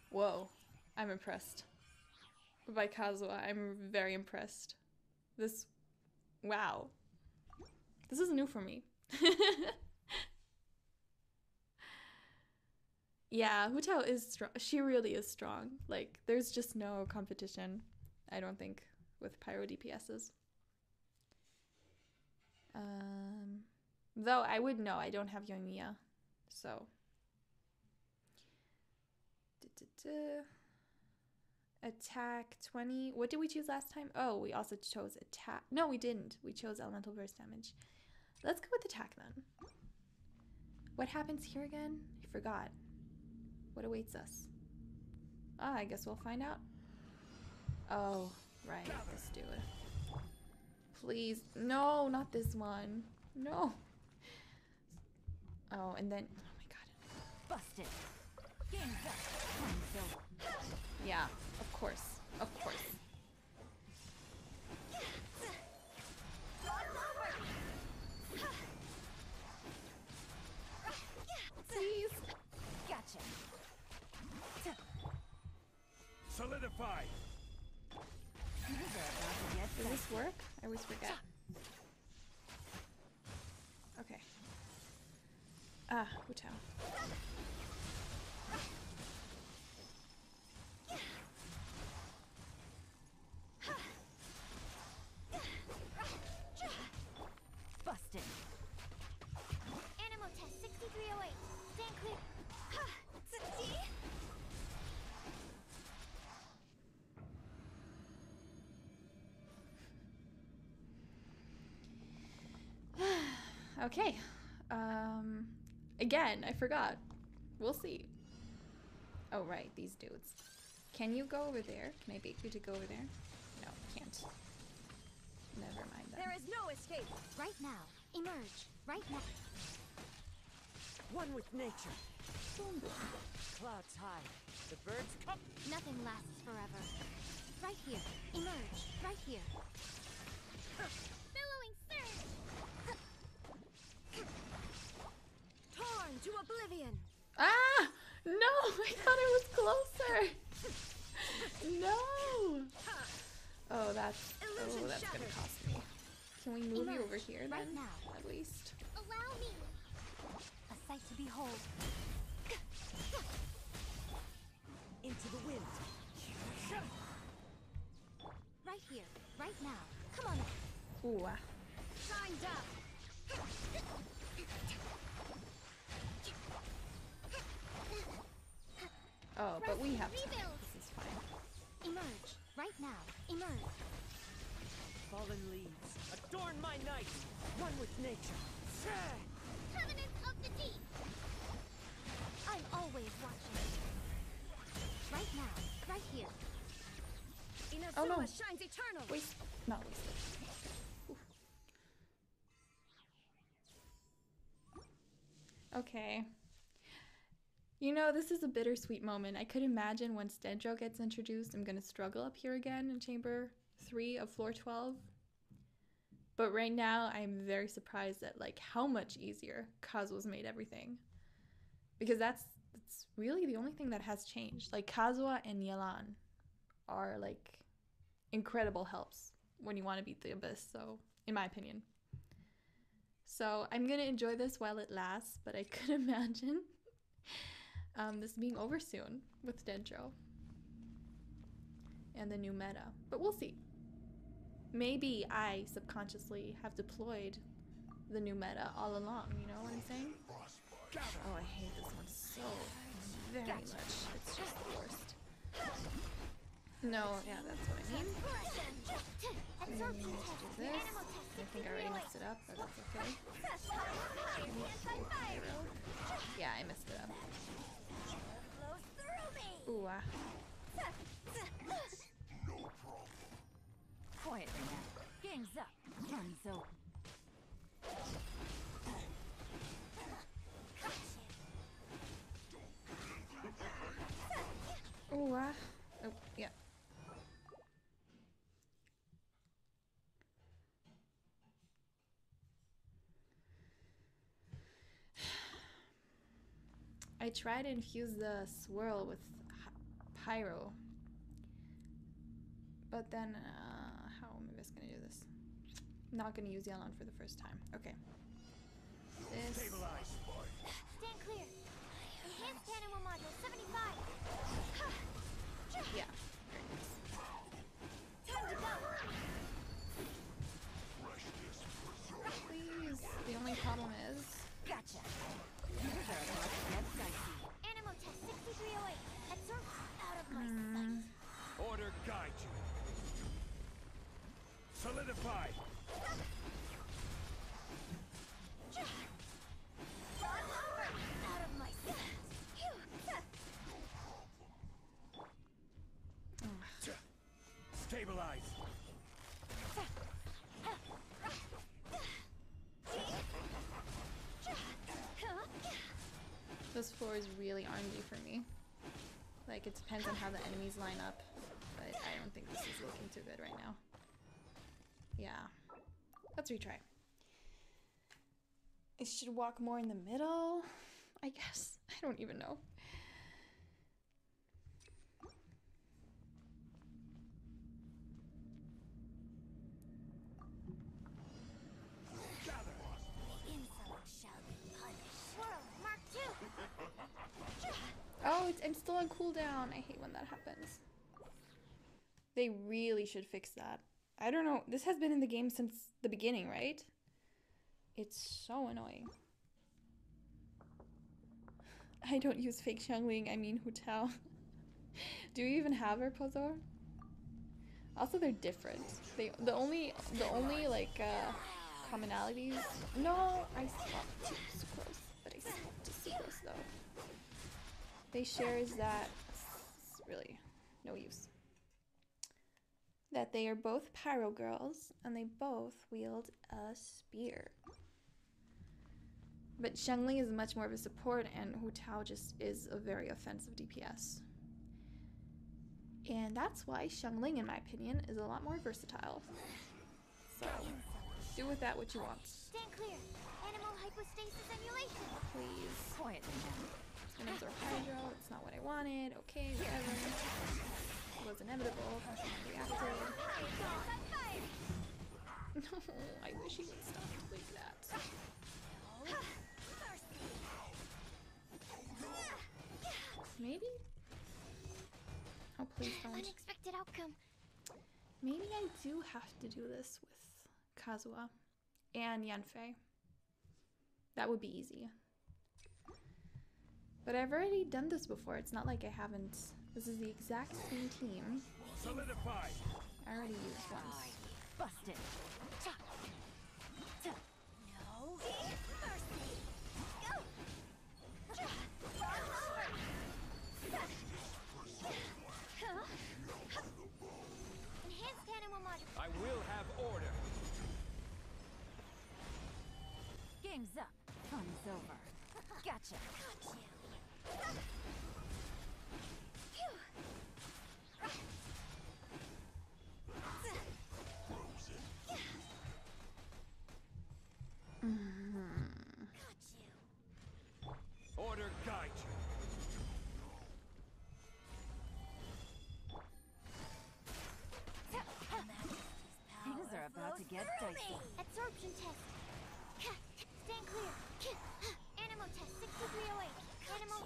B: Whoa. I'm impressed. By Kazuha, I'm very impressed. This... Wow. This is new for me. Yeah, Hu Tao is strong. She really is strong. Like, there's just no competition, I don't think, with pyro DPSs. Though I would know, I don't have Yoimiya, so. Attack 20. What did we choose last time? Oh, we also chose attack. No, we didn't. We chose elemental burst damage. Let's go with attack then. What happens here again? I forgot. What awaits us? Ah, I guess we'll find out. Oh, right. This dude. Please. No, not this one. No. Oh, and then... Oh my god.
C: Busted.
B: Yeah, of course. Of course. Please.
C: Gotcha.
F: Solidify.
B: Does this work? I always forget. Okay. Ah, Hu Tao.
C: Busted.
D: Animal test 6308. Stand clear.
B: Okay. Again, I forgot. We'll see. Oh, right, these dudes. Can you go over there? Can I bait you to go over there? No, can't. Never mind that.
C: There is no escape.
D: Right now. Emerge. Right now.
E: One with nature.
B: Boom, boom.
E: Clouds high. The birds come.
D: Nothing lasts forever. Right here. Emerge. Right here. Billowing surge.
C: Torn to oblivion.
B: Ah! No! I thought it was closer! No! Oh, that's gonna cost me. Can we move you over here then?
D: Right now.
B: At least.
D: Allow me. A sight to behold.
E: Into the wind.
D: Right here. Right now. Come on.
B: Ooh.
C: Signed up.
B: Oh, but we have time.
D: Rebuild.
B: This is fine.
D: Emerge. Right now. Emerge.
E: Fallen leaves. Adorn my night. One with nature.
D: Covenants of the deep. I'm always watching. Right now. Right here.
B: Oh, no.
C: Inazuma shines eternal.
B: Waste. Not wasted. Oof. Okay. You know, this is a bittersweet moment. I could imagine once Dendro gets introduced, I'm going to struggle up here again in Chamber 3 of Floor 12. But right now, I'm very surprised at, like, how much easier Kazuha's made everything. Because that's really the only thing that has changed. Like, Kazuha and Yelan are, like, incredible helps when you want to beat the Abyss, so, in my opinion. So, I'm going to enjoy this while it lasts, but I could imagine this being over soon with Dendro and the new meta. But we'll see. Maybe I subconsciously have deployed the new meta all along, you know what I'm saying? Oh, I hate this one so very much. It's just the worst. No, yeah, that's what I mean. I need to do this. I think I already messed it up, but that's okay. Yeah, I messed it up. Ooh,
C: Quietly now. Gang's up. Guns open.
B: I try to infuse the swirl with pyro. But then, how am I just gonna do this? I'm not gonna use Yelan for the first time. Okay. This.
F: Stabilize.
D: Stand clear. Enhanced animal module 75.
B: Yeah.
D: Time to go.
B: Please. The only problem is.
C: Gotcha.
D: Animal test 6308. Absorb out of my sight.
F: Order guide you. Solidify.
D: Out of my sight.
F: Stabilize.
B: This floor is really RNG for me. Like, it depends on how the enemies line up. But I don't think this is looking too good right now. Yeah. Let's retry. I should walk more in the middle, I guess. I don't even know. Oh, I'm still on cooldown. I hate when that happens. They really should fix that. I don't know. This has been in the game since the beginning, right? It's so annoying. I don't use fake Xiangling, I mean Hu Tao. Do you even have her, Pozor? Also, they're different. The only like commonalities. No, I swapped to Sucrose, but I swapped to Sucrose though. They share is that it's really no use. That they are both pyro girls and they both wield a spear. But Xiangling is much more of a support and Hu Tao just is a very offensive DPS. And that's why Xiangling, in my opinion, is a lot more versatile. So, do with that what you want.
D: Stand clear. Animal hypostasis emulation.
B: Please.
C: Quietly now.
B: It's gonna absorb Hydro. It's not what I wanted. Okay, whatever. It was inevitable. Reacted. No, I wish he would stop like that. Maybe? Oh, please don't.
D: Unexpected outcome.
B: Maybe I do have to do this with Kazuha and Yanfei. That would be easy. But I've already done this before. It's not like I haven't. This is the exact same team.
F: Solidify.
B: I already used once.
C: Busted.
D: No. Enhanced animal module.
F: I will have order.
C: Game's up. Fun's over. Gotcha.
F: Order guide you.
C: Things are about to get dicey.
D: Absorption test. Stand clear. Animal test 6308. Animal.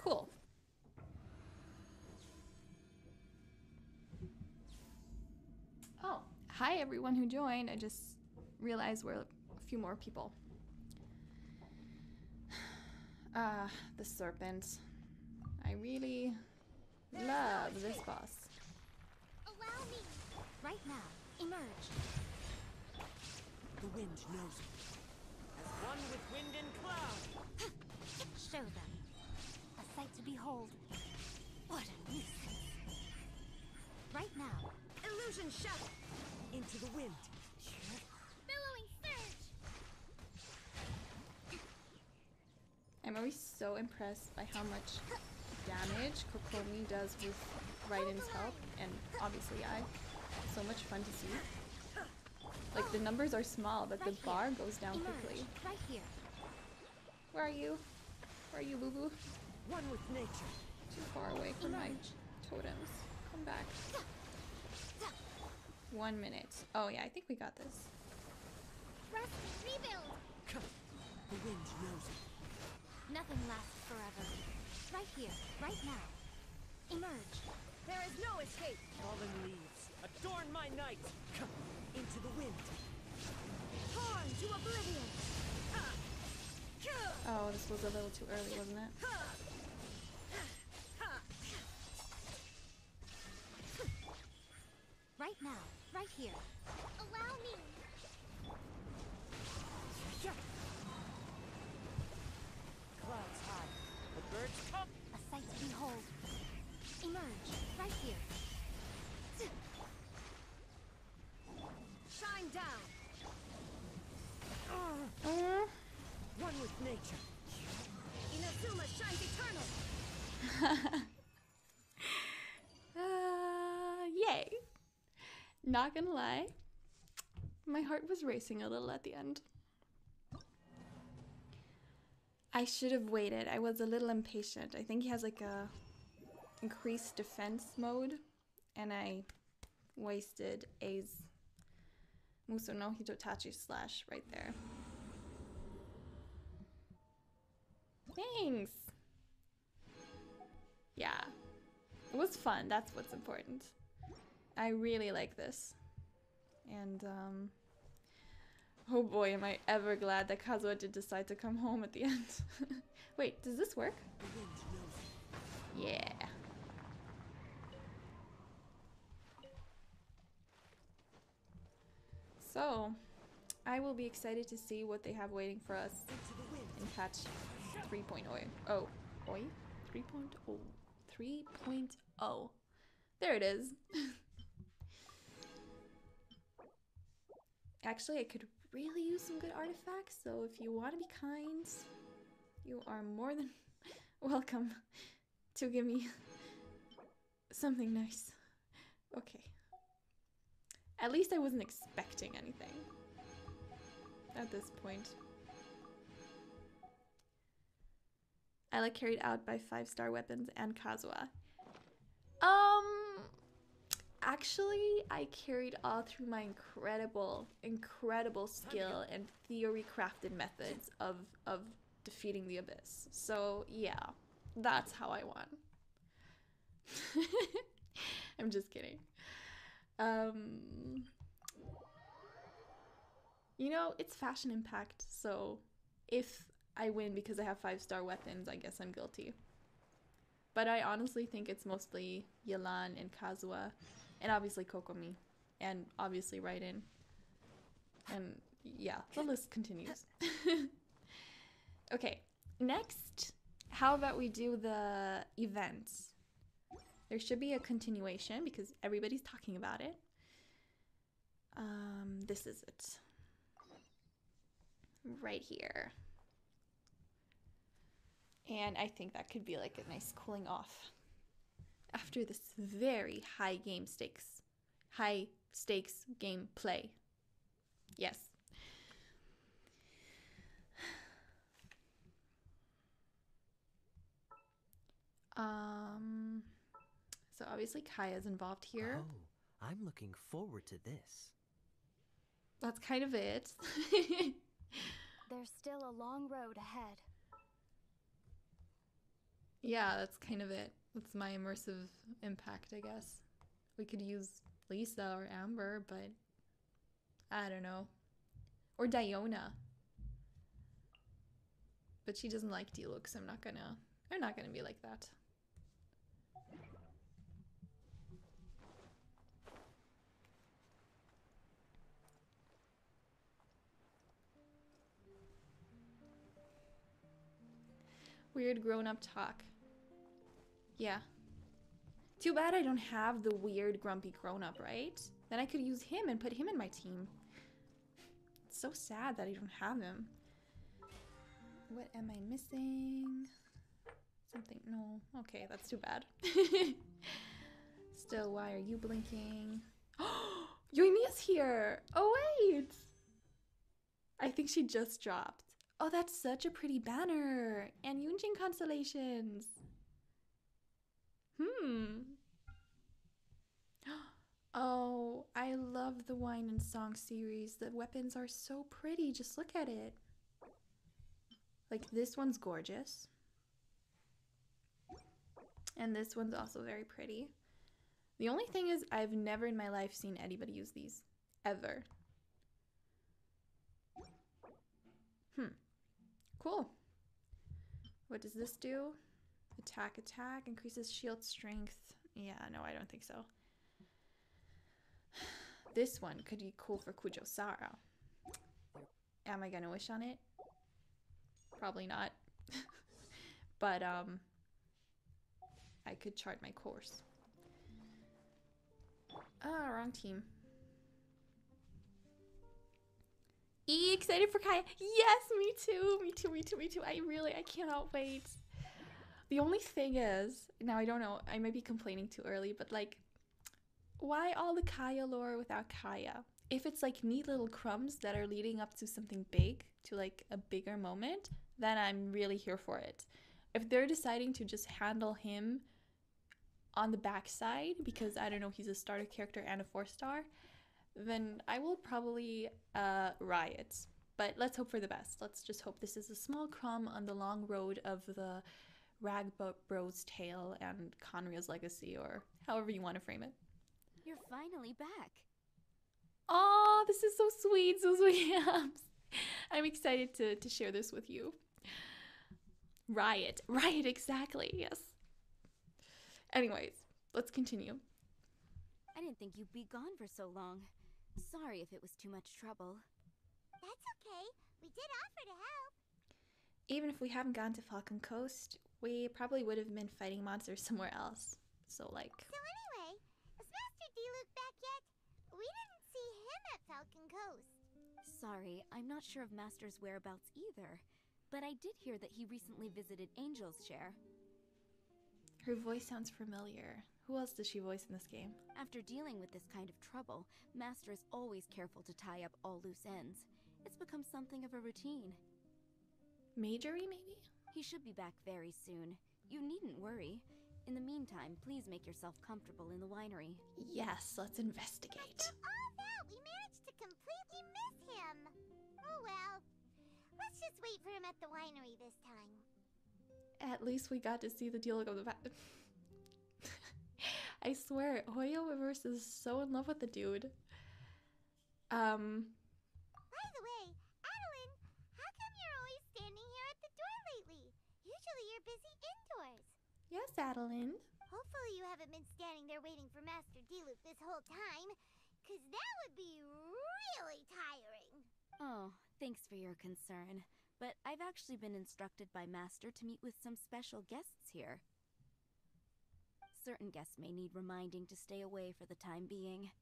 B: Cool. Oh, hi everyone who joined. I just realized we're a few more people. The serpent. I really love this boss.
D: Allow me. Right now. Emerge.
E: The wind knows me. As one with wind and cloud.
D: Show them. A sight to behold. What a nuisance. Right now.
E: Illusion shadow. Into the wind.
D: Billowing surge.
B: I'm always so impressed by how much damage Kokomi does with Raiden's help, and obviously I. So much fun to see. Like the numbers are small, but the
D: Right
B: bar
D: here.
B: goes down
D: Emerge.
B: quickly.
D: Right here.
B: Where are you? Where are you, Boo Boo?
E: One with nature.
B: Too far away from my
D: Emerge.
B: totems. Come back. 1 minute. Oh yeah, I think we got this.
D: Rest. Rebuild.
E: The wind knows it.
D: Nothing lasts forever. Right here. Right now. Emerge.
C: There is no escape.
E: Fallen leaves, adorn my night. Into the wind.
C: Torn to oblivion.
B: Oh, this was a little too early, wasn't it?
D: Right now. Right here. Allow me.
E: Clouds high. The birds come.
D: A sight to behold. Emerge. Right here.
C: Shine down.
E: One with nature.
C: Inazuma shines eternal.
B: Yay! Not gonna lie, my heart was racing a little at the end. I should have waited. I was a little impatient. I think he has like a increased defense mode, and I wasted A's Muso no Hitotachi slash right there. Thanks! Yeah. It was fun, that's what's important. I really like this. And, oh boy, am I ever glad that Kazuha did decide to come home at the end. Wait, does this work?
E: The wind knows it.
B: Yeah. So, I will be excited to see what they have waiting for us
E: Into the wind.
B: in patch 3.0. Oh, oi? 3.0. 3.0. There it is. Actually, I could really use some good artifacts, so if you want to be kind, you are more than welcome to give me something nice. Okay. At least I wasn't expecting anything at this point. I like carried out by 5-star weapons and Kazuha. Actually, I carried all through my incredible skill and theory crafted methods of defeating the abyss. So yeah, that's how I won. I'm just kidding. You know, it's Fashion Impact, so if I win because I have 5-star weapons, I guess I'm guilty. But I honestly think it's mostly Yelan and Kazuha, and obviously Kokomi, and obviously Raiden. And yeah, the list continues. Okay, next, how about we do the events? There should be a continuation because everybody's talking about it. This is it. Right here. And I think that could be like a nice cooling off after this very high stakes game play. Yes. So obviously Kaeya's involved here.
E: Oh, I'm looking forward to this.
B: That's kind of it.
D: There's still a long road ahead.
B: Yeah, that's kind of it. That's my immersive impact, I guess. We could use Lisa or Amber, but I don't know. Or Diona. But she doesn't like Diluc, so I'm not gonna be like that. Weird grown-up talk. Yeah. Too bad I don't have the weird grumpy grown-up, right? Then I could use him and put him in my team. It's so sad that I don't have him. What am I missing? Something, no. Okay, that's too bad. Still, why are you blinking? Yoimiya's here. Oh, wait. I think she just dropped. Oh, that's such a pretty banner. And Yunjin constellations. Oh, I love the Wine and Song series. The weapons are so pretty. Just look at it. Like, this one's gorgeous. And this one's also very pretty. The only thing is, I've never in my life seen anybody use these. Ever. Cool. What does this do? Attack, attack. Increases shield strength. Yeah, no, I don't think so. This one could be cool for Kujosara. Am I gonna wish on it? Probably not. But, I could chart my course. Ah, wrong team. Excited for Kaeya. Yes, me too. Me too, me too, me too. I cannot wait. The only thing is, now I don't know, I might be complaining too early, but like, why all the Kaeya lore without Kaeya? If it's like neat little crumbs that are leading up to something big, to like a bigger moment, then I'm really here for it. If they're deciding to just handle him on the backside, because I don't know, he's a starter character and a 4-star, then I will probably riot. But let's hope for the best. Let's just hope this is a small crumb on the long road of the Rag Bro's tale and Conria's legacy, or however you want to frame it.
D: You're finally back.
B: Oh, this is so sweet, so sweet. I'm excited to share this with you. Riot, exactly, yes. Anyways, let's continue.
D: I didn't think you'd be gone for so long. Sorry if it was too much trouble.
C: That's okay. We did offer to help.
B: Even if we haven't gone to Falcon Coast, we probably would have been fighting monsters somewhere else. So, like...
C: So anyway, is Master Diluc back yet? We didn't see him at Falcon Coast.
D: Sorry, I'm not sure of Master's whereabouts either. But I did hear that he recently visited Angel's Share.
B: Her voice sounds familiar. Who else does she voice in this game?
D: After dealing with this kind of trouble, Master is always careful to tie up all loose ends. It's become something of a routine.
B: Majorie, maybe?
D: He should be back very soon. You needn't worry. In the meantime, please make yourself comfortable in the winery.
B: Yes, let's investigate.
C: After all that, we managed to completely miss him. Oh well. Let's just wait for him at the winery this time.
B: At least we got to see the Diluc of the I swear, Hoyo Reverse is so in love with the dude.
C: By the way, Adeline, how come you're always standing here at the door lately? Usually you're busy indoors.
B: Yes, Adeline.
C: Hopefully you haven't been standing there waiting for Master Diluc this whole time, 'cause that would be really tiring.
D: Oh, thanks for your concern. But I've actually been instructed by Master to meet with some special guests here. Certain guests may need reminding to stay away for the time being.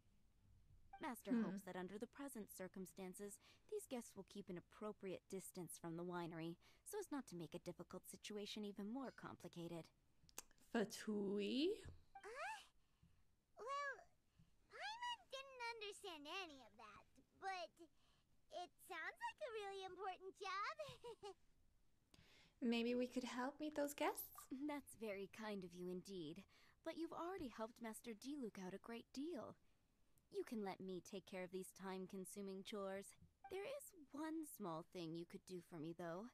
D: Master hopes that under the present circumstances, these guests will keep an appropriate distance from the winery, so as not to make a difficult situation even more complicated.
B: Fatui?
C: Well, Paimon didn't understand any of that, but it sounds like a really important job.
B: Maybe we could help meet those guests?
D: That's very kind of you indeed, but you've already helped Master Diluc out a great deal. You can let me take care of these time-consuming chores. There is one small thing you could do for me, though.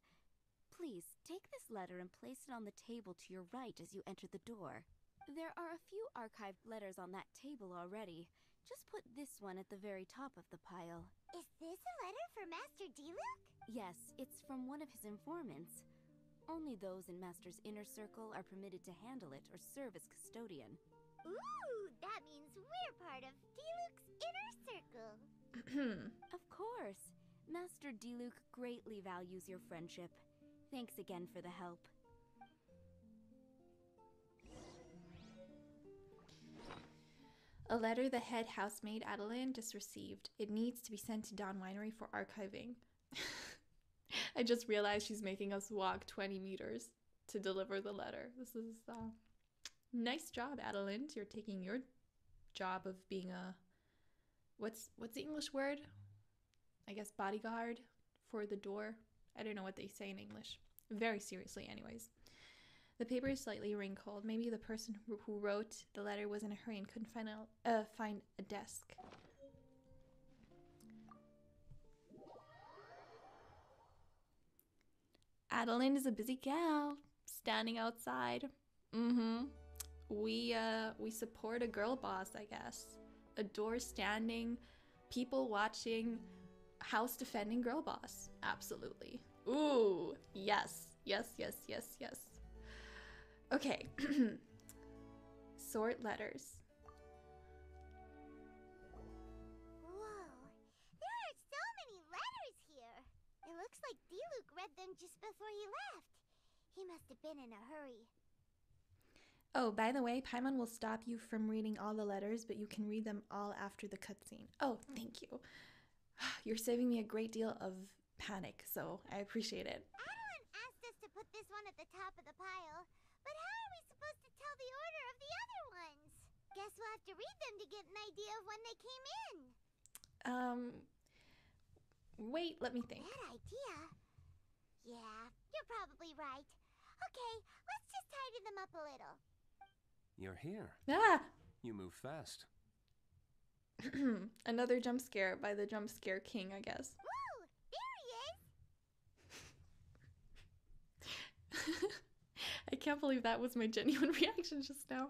D: Please, take this letter and place it on the table to your right as you enter the door. There are a few archived letters on that table already. Just put this one at the very top of the pile.
C: Is this a letter for Master Diluc?
D: Yes, it's from one of his informants. Only those in Master's inner circle are permitted to handle it or serve as custodian.
C: Ooh, that means we're part of Diluc's inner circle.
D: Of course. Master Diluc greatly values your friendship. Thanks again for the help.
B: A letter the head housemaid Adeline just received. It needs to be sent to Dawn Winery for archiving. I just realized she's making us walk 20 meters to deliver the letter. This is nice job, Adeline. You're taking your job of being a what's the English word? I guess bodyguard for the door. I don't know what they say in English. Very seriously, anyways. The paper is slightly wrinkled. Maybe the person who wrote the letter was in a hurry and couldn't find a desk. Adeline is a busy gal, standing outside. We support a girl boss, I guess. A door standing, people watching, house defending girl boss. Absolutely. Ooh, yes. Okay. Sort letters.
G: Whoa, there are so many letters here. It looks like Diluc read them just before he left. He must have been in a hurry.
B: Oh, by the way, Paimon will stop you from reading all the letters, but you can read them all after the cutscene. Oh, thank you. You're saving me a great deal of panic, so I appreciate it.
G: Adeline asked us to put this one at the top of the pile, but how are we supposed to tell the order of the other ones? Guess we'll have to read them to get an idea of when they came in.
B: Wait, let me think.
G: Bad idea. Yeah, you're probably right. Okay, let's just tidy them up a little.
F: You're here.
B: Ah!
F: You move fast.
B: Another jump scare by the jump scare king, I guess.
G: Woo! There he is!
B: I can't believe that was my genuine reaction just now.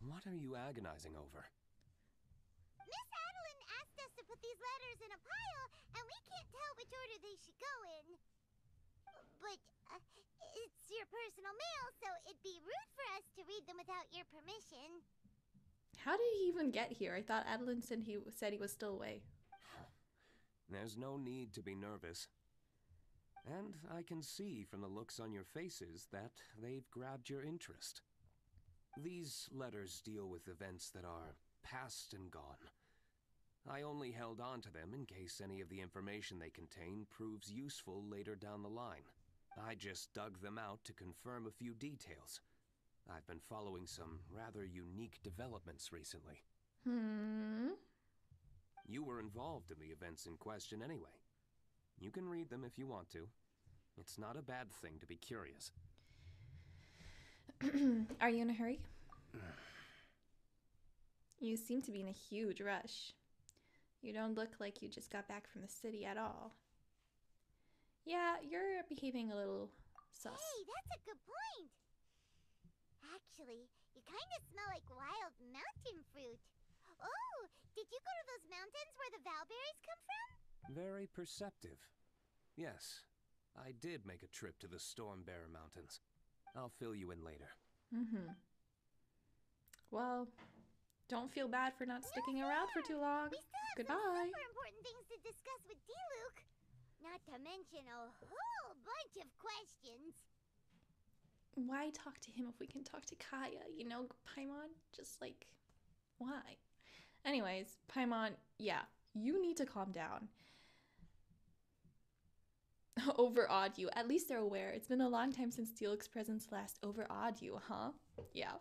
F: What are you agonizing over?
G: Miss Adeline asked us to put these letters in a pile, and we can't tell which order they should go in. But it's your personal mail, so it'd be rude for us to read them without your permission.
B: How did he even get here? I thought Adeline said he was still away.
F: There's no need to be nervous. And I can see from the looks on your faces that they've grabbed your interest. These letters deal with events that are past and gone. I only held on to them in case any of the information they contain proves useful later down the line. I just dug them out to confirm a few details. I've been following some rather unique developments recently. You were involved in the events in question anyway. You can read them if you want to. It's not a bad thing to be curious.
B: Are you in a hurry? You seem to be in a huge rush. You don't look like you just got back from the city at all. Yeah, you're behaving a little sus.
G: Hey, that's a good point. Actually, you kind of smell like wild mountain fruit. Oh, did you go to those mountains where the valberries come from?
F: Very perceptive. Yes, I did make a trip to the Stormbearer Mountains. I'll fill you in later.
B: Well, don't feel bad for not sticking around for too long.
G: We still have
B: Goodbye.
G: some super important things to discuss with Diluc. Not to mention a whole bunch of questions.
B: Why talk to him if we can talk to Kaeya? You know, Paimon? Just like, why? Anyways, Paimon, yeah, you need to calm down. Overawed you. At least they're aware. It's been a long time since Diluc's presence last overawed you, huh? Yeah.
G: All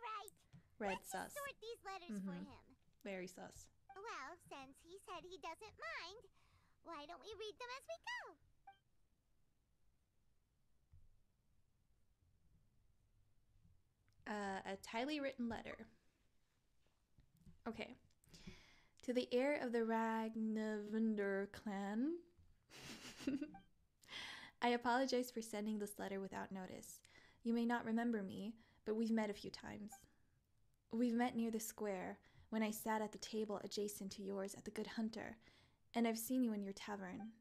G: right.
B: Red
G: Let's
B: sus.
G: sort these letters for him.
B: Very sus.
G: Well, since he said he doesn't mind, why don't we read them as we go?
B: A tightly written letter. Okay. To the heir of the Ragnavunder clan, I apologize for sending this letter without notice. You may not remember me, but we've met a few times. We've met near the square, when I sat at the table adjacent to yours at the Good Hunter, and I've seen you in your tavern, ...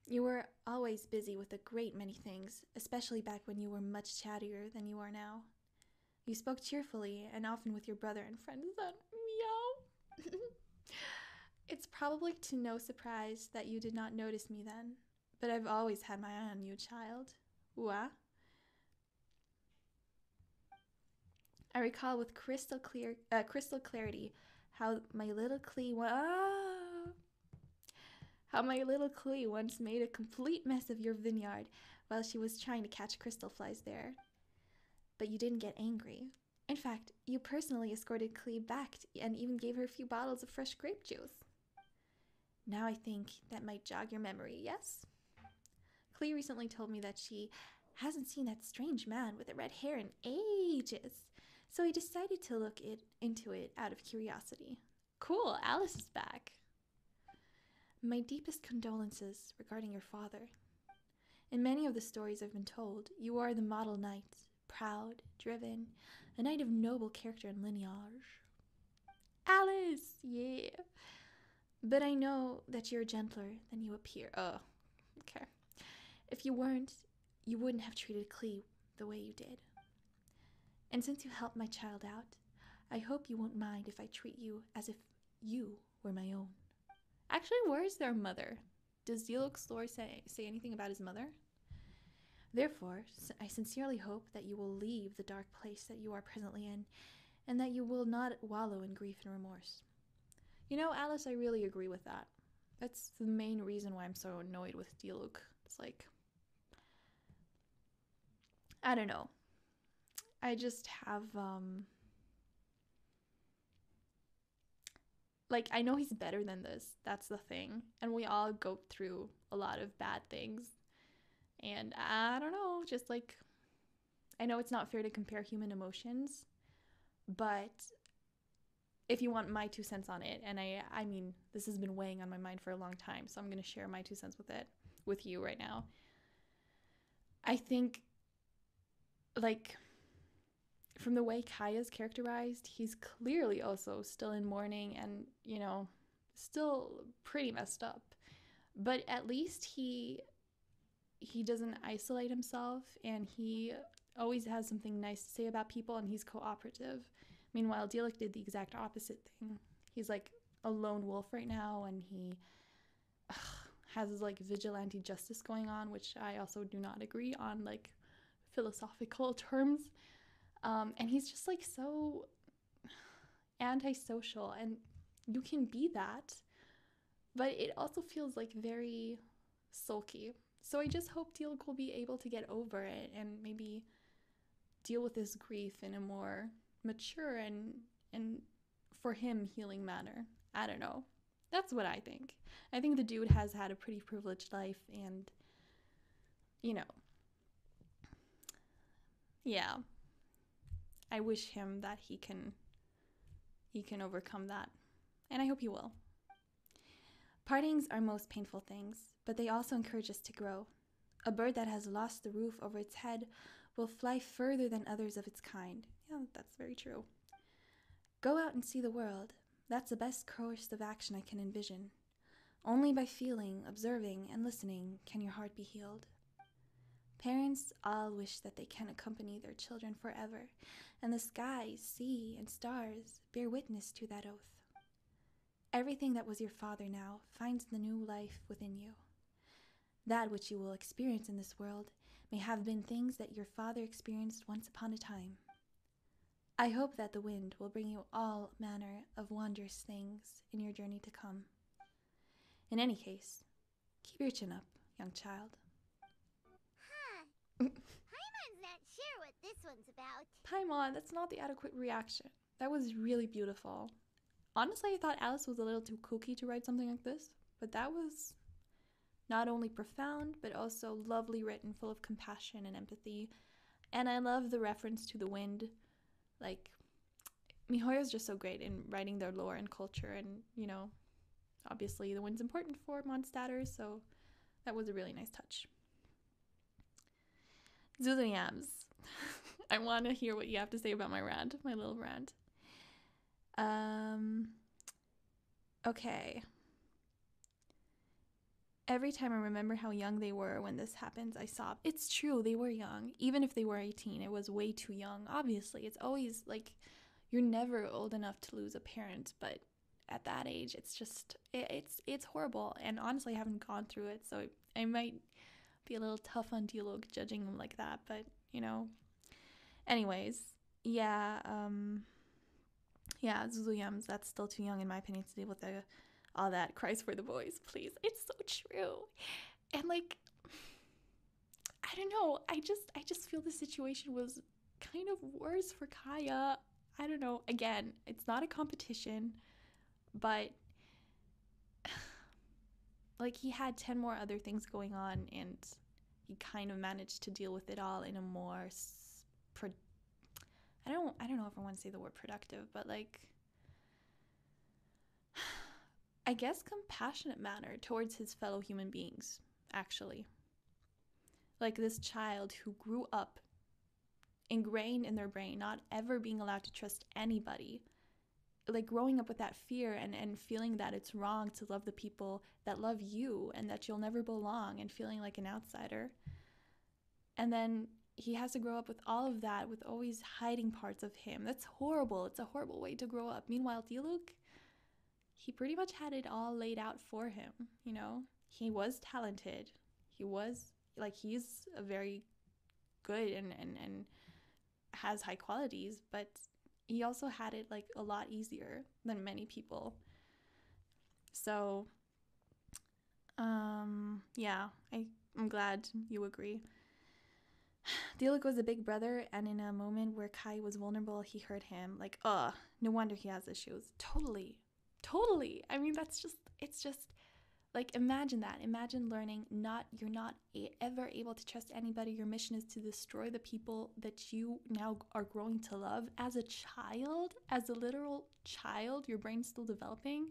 B: You were always busy with a great many things, especially back when you were much chattier than you are now. You spoke cheerfully and often with your brother and friend Zun. Meow. It's probably to no surprise that you did not notice me then, but I've always had my eye on you, child. What? I recall with crystal clarity how my little Clee once made a complete mess of your vineyard while she was trying to catch crystal flies there. But you didn't get angry. In fact, you personally escorted Klee back and even gave her a few bottles of fresh grape juice. Now I think that might jog your memory, yes? Klee recently told me that she hasn't seen that strange man with the red hair in ages, so I decided to look into it out of curiosity. Cool, Alice is back. My deepest condolences regarding your father. In many of the stories I've been told, you are the model knight, proud, driven, a knight of noble character and lineage. Alice, yeah. But I know that you're gentler than you appear. Oh, okay. If you weren't, you wouldn't have treated Klee the way you did. And since you helped my child out, I hope you won't mind if I treat you as if you were my own. Actually, where's their mother? Does Diluc's lore say anything about his mother? Therefore, I sincerely hope that you will leave the dark place that you are presently in, and that you will not wallow in grief and remorse. You know, Alice, I really agree with that. That's the main reason why I'm so annoyed with Diluc. It's like, I don't know. I just have, like, I know he's better than this. That's the thing. And we all go through a lot of bad things. And I don't know, just like, I know it's not fair to compare human emotions, but if you want my 2 cents on it, and I mean, this has been weighing on my mind for a long time, so I'm going to share my 2 cents with you right now. I think, like, from the way Kaeya's characterized, he's clearly also still in mourning and, you know, still pretty messed up. But at least he doesn't isolate himself, and he always has something nice to say about people, and he's cooperative. Meanwhile, Diluc did the exact opposite thing. He's like a lone wolf right now, and he has his like vigilante justice going on, which I also do not agree on, like philosophical terms. And he's just like so antisocial, and you can be that, but it also feels like very sulky. So I just hope Diluc will be able to get over it and maybe deal with his grief in a more mature and for him healing manner. I don't know. That's what I think. I think the dude has had a pretty privileged life, and you know, yeah. I wish him that he can overcome that, and I hope he will. Partings are most painful things, but they also encourage us to grow. A bird that has lost the roof over its head will fly further than others of its kind. Yeah, that's very true. Go out and see the world. That's the best course of action I can envision. Only by feeling, observing, and listening can your heart be healed. Parents all wish that they can accompany their children forever, and the sky, sea, and stars bear witness to that oath. Everything that was your father now finds the new life within you. That which you will experience in this world may have been things that your father experienced once upon a time. I hope that the wind will bring you all manner of wondrous things in your journey to come. In any case, keep your chin up, young child.
G: Paimon's not sure what this one's about.
B: Paimon, that's not the adequate reaction. That was really beautiful. Honestly, I thought Alice was a little too kooky to write something like this, but that was not only profound, but also lovely written, full of compassion and empathy. And I love the reference to the wind. Like, MiHoYo's just so great in writing their lore and culture, and, you know, obviously the wind's important for Mondstadters, so that was a really nice touch. Zuluyams. I want to hear what you have to say about my rant, my little rant. Okay. Every time I remember how young they were when this happens, I sob. It's true, they were young. Even if they were 18, it was way too young. Obviously, it's always like you're never old enough to lose a parent, but at that age, it's just it's horrible. And honestly, I haven't gone through it, so I might be a little tough on Diluc judging him like that, but you know. Anyways, yeah, Zuluyams, that's still too young in my opinion to deal with all that cries for the boys, please. It's so true. And like, I don't know, I just feel the situation was kind of worse for Kaeya. I don't know. Again, it's not a competition, but like he had 10 more other things going on, and he kind of managed to deal with it all in a more I don't know if I want to say the word productive, but like I guess compassionate manner towards his fellow human beings, actually. Like this child who grew up ingrained in their brain not ever being allowed to trust anybody, like growing up with that fear and feeling that it's wrong to love the people that love you and that you'll never belong, and feeling like an outsider. And then he has to grow up with all of that, with always hiding parts of him. That's horrible. It's a horrible way to grow up. Meanwhile, Diluc, he pretty much had it all laid out for him, you know? He was talented. He was, like, he's a very good and has high qualities, but he also had it, like, a lot easier than many people. So, yeah, I'm glad you agree. Diluc was a big brother, and in a moment where Kai was vulnerable, he hurt him. Like, no wonder he has issues. Totally. I mean, it's just, like, imagine that. Imagine learning you're not ever able to trust anybody. Your mission is to destroy the people that you now are growing to love as a child, as a literal child, your brain's still developing.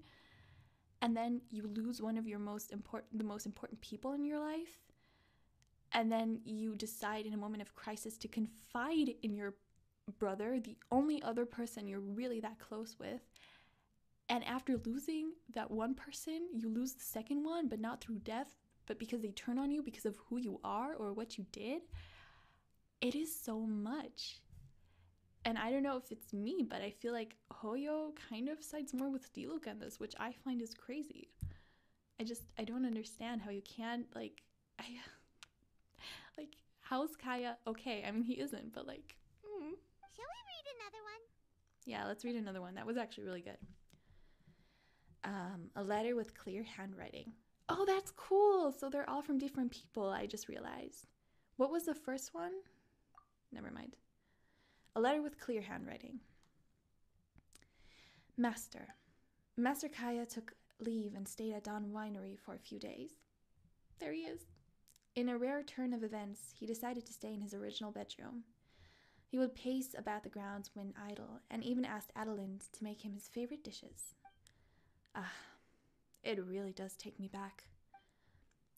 B: And then you lose one of the most important people in your life. And then you decide in a moment of crisis to confide in your brother, the only other person you're really that close with. And after losing that one person, you lose the second one, but not through death, but because they turn on you because of who you are or what you did. It is so much. And I don't know if it's me, but I feel like Hoyo kind of sides more with Diluc on this, which I find is crazy. I don't understand how you can't, like, how's Kaeya okay? I mean, he isn't, but like,
G: Shall we read another one?
B: Yeah, let's read another one. That was actually really good. A letter with clear handwriting. Oh, that's cool. So they're all from different people, I just realized. What was the first one? Never mind. A letter with clear handwriting. Master Kaeya took leave and stayed at Dawn Winery for a few days. There he is. In a rare turn of events, he decided to stay in his original bedroom. He would pace about the grounds when idle, and even asked Adeline to make him his favorite dishes. It really does take me back.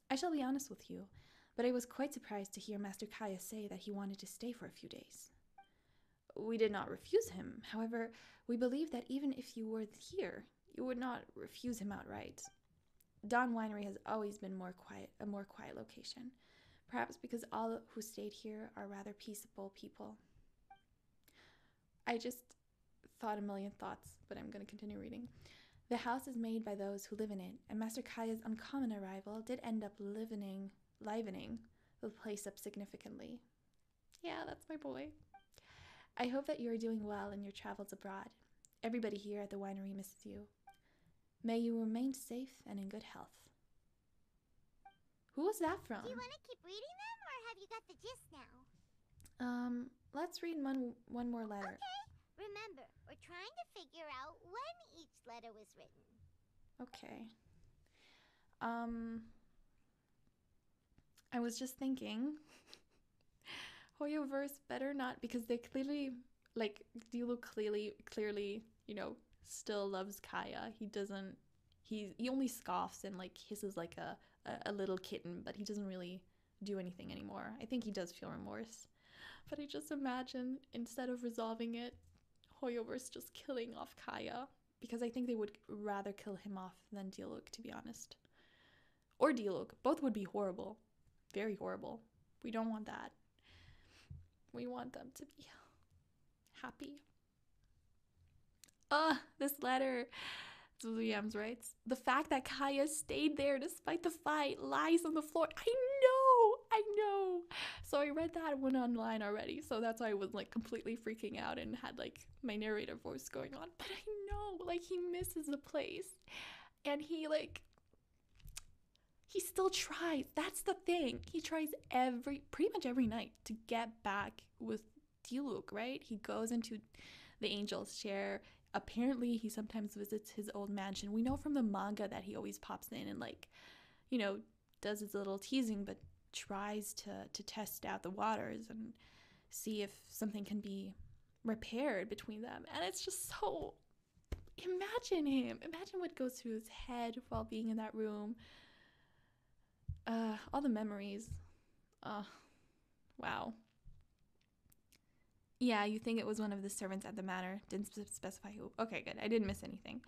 B: I shall be honest with you, but I was quite surprised to hear Master Kaeya say that he wanted to stay for a few days. We did not refuse him. However, we believe that even if you were here, you would not refuse him outright. Dawn Winery has always been a more quiet location, perhaps because all who stayed here are rather peaceable people. I just thought a million thoughts, but I'm going to continue reading. The house is made by those who live in it, and Master Kaeya's uncommon arrival did end up livening the place up significantly. Yeah, that's my boy. I hope that you are doing well in your travels abroad. Everybody here at the winery misses you. May you remain safe and in good health. Who was that from?
G: Do you want to keep reading them, or have you got the gist now?
B: Let's read one more letter.
G: Okay. Remember, we're trying to figure out when each letter was written.
B: Okay. I was just thinking, Hoyoverse better not, because they clearly, like, Diluc clearly, you know, still loves Kaeya. He only scoffs and, like, hisses like a little kitten, but he doesn't really do anything anymore. I think he does feel remorse. But I just imagine, instead of resolving it, Hoyoverse just killing off Kaeya, because I think they would rather kill him off than Diluc, to be honest. Or Diluc. Both would be horrible. Very horrible. We don't want that. We want them to be happy. This letter. Williams writes, the fact that Kaeya stayed there despite the fight lies on the floor. I know. So I read that one online already, so that's why I was like completely freaking out and had like my narrator voice going on. But I know, like, he misses the place, and he still tries. That's the thing. He tries pretty much every night to get back with Diluc, right? He goes into the angel's chair. Apparently, he sometimes visits his old mansion. We know from the manga that he always pops in and, like, you know, does his little teasing, but tries to test out the waters and see if something can be repaired between them. And it's just so... Imagine him. Imagine what goes through his head while being in that room. All the memories. Wow. Yeah, you think it was one of the servants at the manor. Didn't specify who. Okay, good. I didn't miss anything.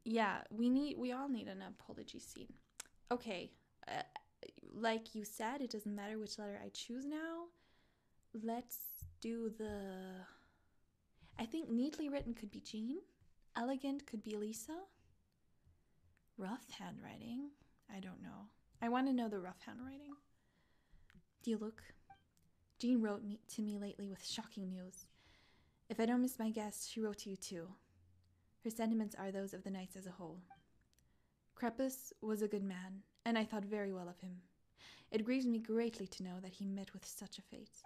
B: Yeah, we all need an apology scene. Okay, like you said, it doesn't matter which letter I choose now. Let's do the... I think neatly written could be Jean. Elegant could be Lisa. Rough handwriting? I don't know. I want to know the rough handwriting. Diluc, Jean wrote to me lately with shocking news. If I don't miss my guess, she wrote to you too. Her sentiments are those of the knights as a whole. Crepus was a good man, and I thought very well of him. It grieves me greatly to know that he met with such a fate.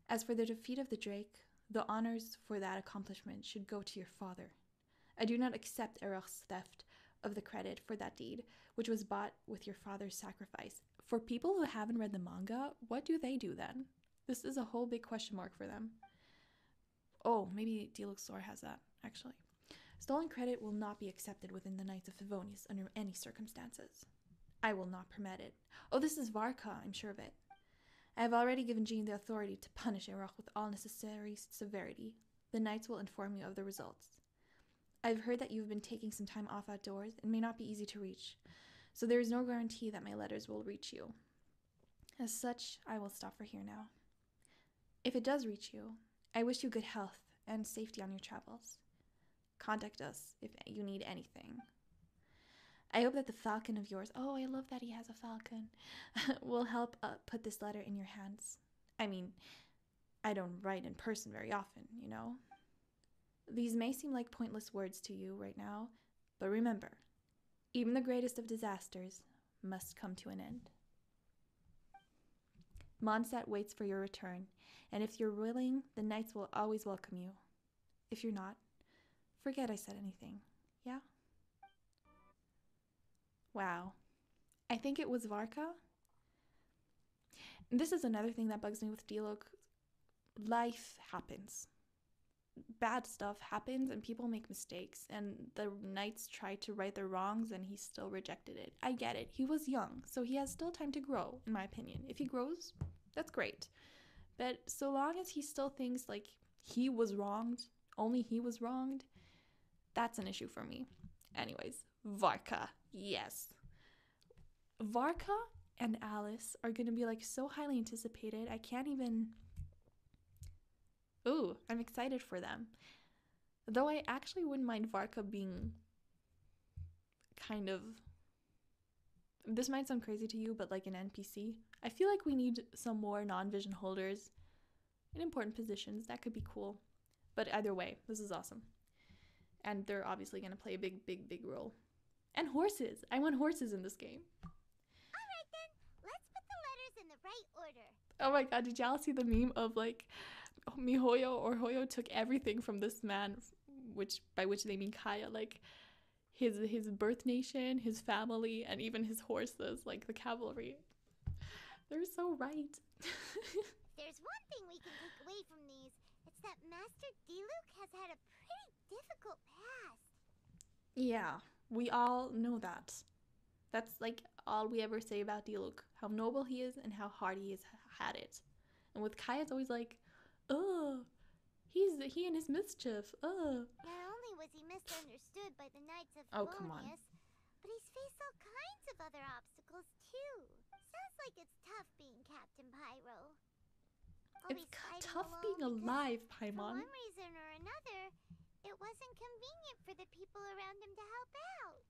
B: As for the defeat of the Drake, the honors for that accomplishment should go to your father. I do not accept Erach's theft of the credit for that deed, which was bought with your father's sacrifice. For people who haven't read the manga, what do they do then? This is a whole big question mark for them. Oh, maybe Diluc's lore has that, actually. Stolen credit will not be accepted within the Knights of Favonius under any circumstances. I will not permit it. Oh, this is Varka, I'm sure of it. I have already given Jean the authority to punish Erach with all necessary severity. The Knights will inform you of the results. I've heard that you've been taking some time off outdoors and may not be easy to reach, so there is no guarantee that my letters will reach you. As such, I will stop for here now. If it does reach you, I wish you good health and safety on your travels. Contact us if you need anything. I hope that the falcon of yours, oh, I love that he has a falcon, will help put this letter in your hands. I mean, I don't write in person very often, you know? These may seem like pointless words to you right now, but remember, even the greatest of disasters must come to an end. Mondstadt waits for your return, and if you're willing, the knights will always welcome you. If you're not, forget I said anything, yeah? Wow. I think it was Varka. And this is another thing that bugs me with Diluc. Life happens. Bad stuff happens and people make mistakes, and the knights tried to right their wrongs and he still rejected it. I get it. He was young, so he has still time to grow, in my opinion. If he grows, that's great. But so long as he still thinks like he was wronged, only he was wronged, that's an issue for me. Anyways, Varka. Yes. Varka and Alice are going to be like so highly anticipated. I can't even... Ooh, I'm excited for them. Though I actually wouldn't mind Varka being kind of... This might sound crazy to you, but like an NPC. I feel like we need some more non-vision holders in important positions. That could be cool. But either way, this is awesome. And they're obviously going to play a big role. And horses. I want horses in this game.
G: Alright then, let's put the letters in the right order.
B: Oh my god, did y'all see the meme of like Mihoyo or Hoyo took everything from this man, by which they mean Kaeya, like his birth nation, his family, and even his horses, like the cavalry. They're so right.
G: There's one thing we can take away from these. It's that Master Diluc has had a pretty difficult past.
B: Yeah, we all know that. That's like all we ever say about Diluc. How noble he is and how hard he has had it. And with Kaeya, it's always like, oh, he and his mischief, oh.
G: Not only was he misunderstood by the Knights of
B: Oh, come on.
G: Favonius, but he's faced all kinds of other obstacles too. Sounds like it's tough being Captain Pyro.
B: It's
G: Always fighting
B: tough
G: alone
B: being
G: because
B: alive,
G: for
B: Paimon.
G: one reason or another, it wasn't convenient for the people around him to help out.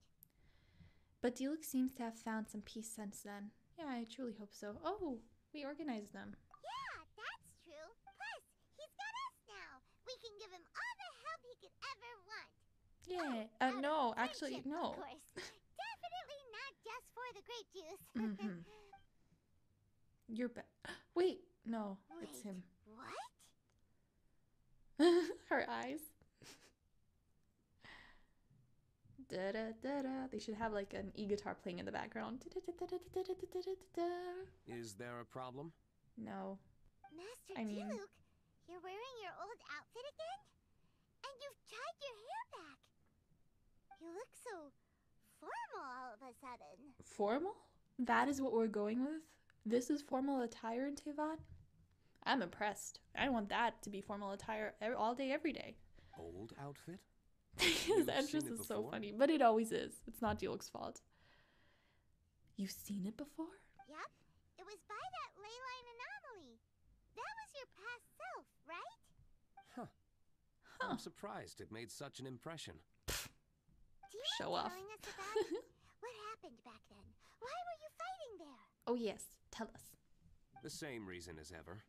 B: But Diluc seems to have found some peace since then. Yeah, I truly hope so. Oh, we organized them.
G: Yeah, that's true. Plus, he's got us now. We can give him all the help he could ever want.
B: Yeah.
G: Out of
B: No, actually,
G: friendship,
B: no.
G: Of course. Definitely not just for the grape juice.
B: Mhm. You're Wait, no, it's him.
G: What?
B: Her eyes. Da da da da. They should have like an e-guitar playing in the background.
F: Is there a problem?
B: No.
G: Master
B: I mean-
G: Diluc, you're wearing your old outfit again? And you've tied your hair back. You look so formal all of a sudden.
B: Formal? That is what we're going with? This is formal attire in Teyvat? I'm impressed. I want that to be formal attire all day, every day.
F: Old outfit?
B: His
F: You've
B: entrance
F: seen it
B: is so
F: before?
B: funny, but it always is. It's not Diluc's fault. You've seen it before?
G: Yep, it was by that ley line anomaly. That was your past self, right?
F: Huh.
B: Huh.
F: I'm surprised it made such an impression.
G: Do you
B: Show
G: mind
B: off.
G: telling us about it? What happened back then? Why were you fighting there?
B: Oh yes, tell us.
F: The same reason as ever.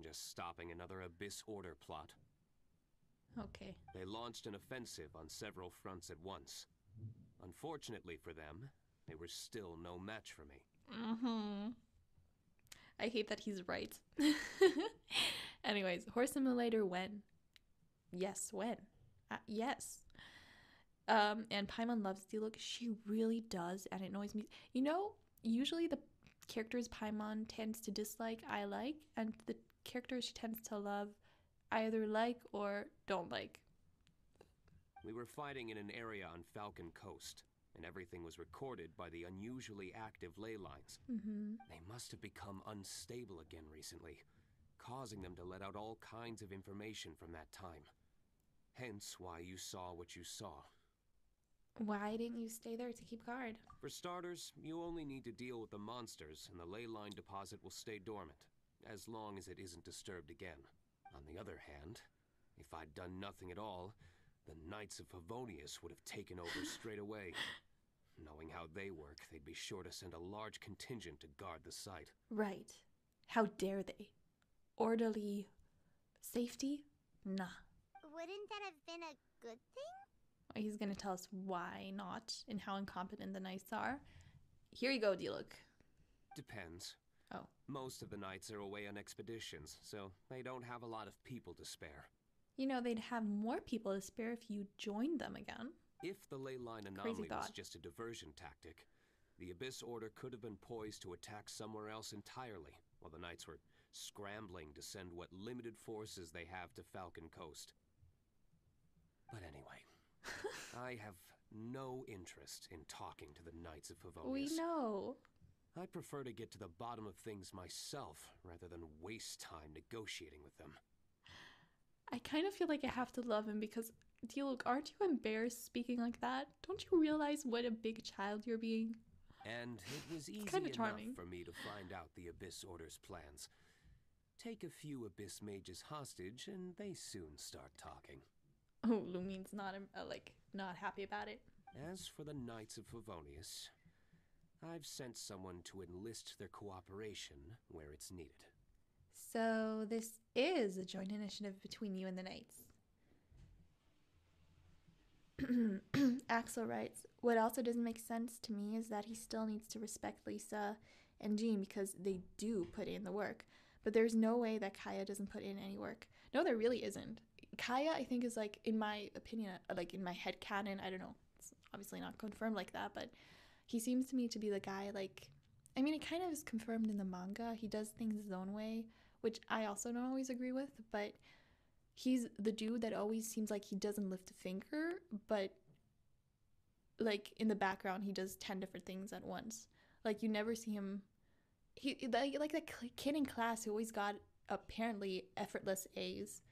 F: Just stopping another Abyss Order plot.
B: Okay.
F: They launched an offensive on several fronts at once. Unfortunately for them, they were still no match for me.
B: Mm-hmm. I hate that he's right. Anyways, Horse Simulator when? Yes, when? Yes. And Paimon loves Diluc. She really does, and it annoys me. You know, usually the characters Paimon tends to dislike, I like, and the characters she tends to love, I either like or don't like.
F: We were fighting in an area on Falcon Coast, and everything was recorded by the unusually active ley lines.
B: Mm-hmm.
F: They must have become unstable again recently, causing them to let out all kinds of information from that time. Hence why you saw what you saw.
B: Why didn't you stay there to keep guard?
F: For starters, you only need to deal with the monsters, and the ley line deposit will stay dormant, as long as it isn't disturbed again. On the other hand, if I'd done nothing at all, the Knights of Favonius would have taken over straight away. Knowing how they work, they'd be sure to send a large contingent to guard the site.
B: Right. How dare they? Orderly safety? Nah.
G: Wouldn't that have been a good thing?
B: He's gonna tell us why not and how incompetent the Knights are. Here you go, Diluc.
F: Depends.
B: Oh.
F: Most of the Knights are away on expeditions, so they don't have a lot of people to spare.
B: You know, they'd have more people to spare if you joined them again.
F: If the ley line
B: Crazy
F: anomaly was
B: thought.
F: just a diversion tactic, the Abyss Order could have been poised to attack somewhere else entirely, while the Knights were scrambling to send what limited forces they have to Falcon Coast. But anyway, I have no interest in talking to the Knights of Favonius.
B: We know.
F: I prefer to get to the bottom of things myself, rather than waste time negotiating with them.
B: I kind of feel like I have to love him because, Diluc, aren't you embarrassed speaking like that? Don't you realize what a big child you're being?
F: And it was easy
B: kinda
F: enough
B: charming.
F: for me to find out the Abyss Order's plans. Take a few Abyss mages hostage, and they soon start talking.
B: Oh, Lumine's not not happy about it.
F: As for the Knights of Favonius, I've sent someone to enlist their cooperation where it's needed.
B: So this is a joint initiative between you and the Knights. Axel writes, what also doesn't make sense to me is that he still needs to respect Lisa and Jean because they do put in the work. But there's no way that Kaeya doesn't put in any work. No, there really isn't. Kaeya, I think, is like, in my opinion, like in my head canon, I don't know. It's obviously not confirmed like that, but he seems to me to be the guy, like, I mean, it kind of is confirmed in the manga. He does things his own way, which I also don't always agree with, but he's the dude that always seems like he doesn't lift a finger, but like in the background he does 10 different things at once. Like you never see him, he like that kid in class who always got apparently effortless A's,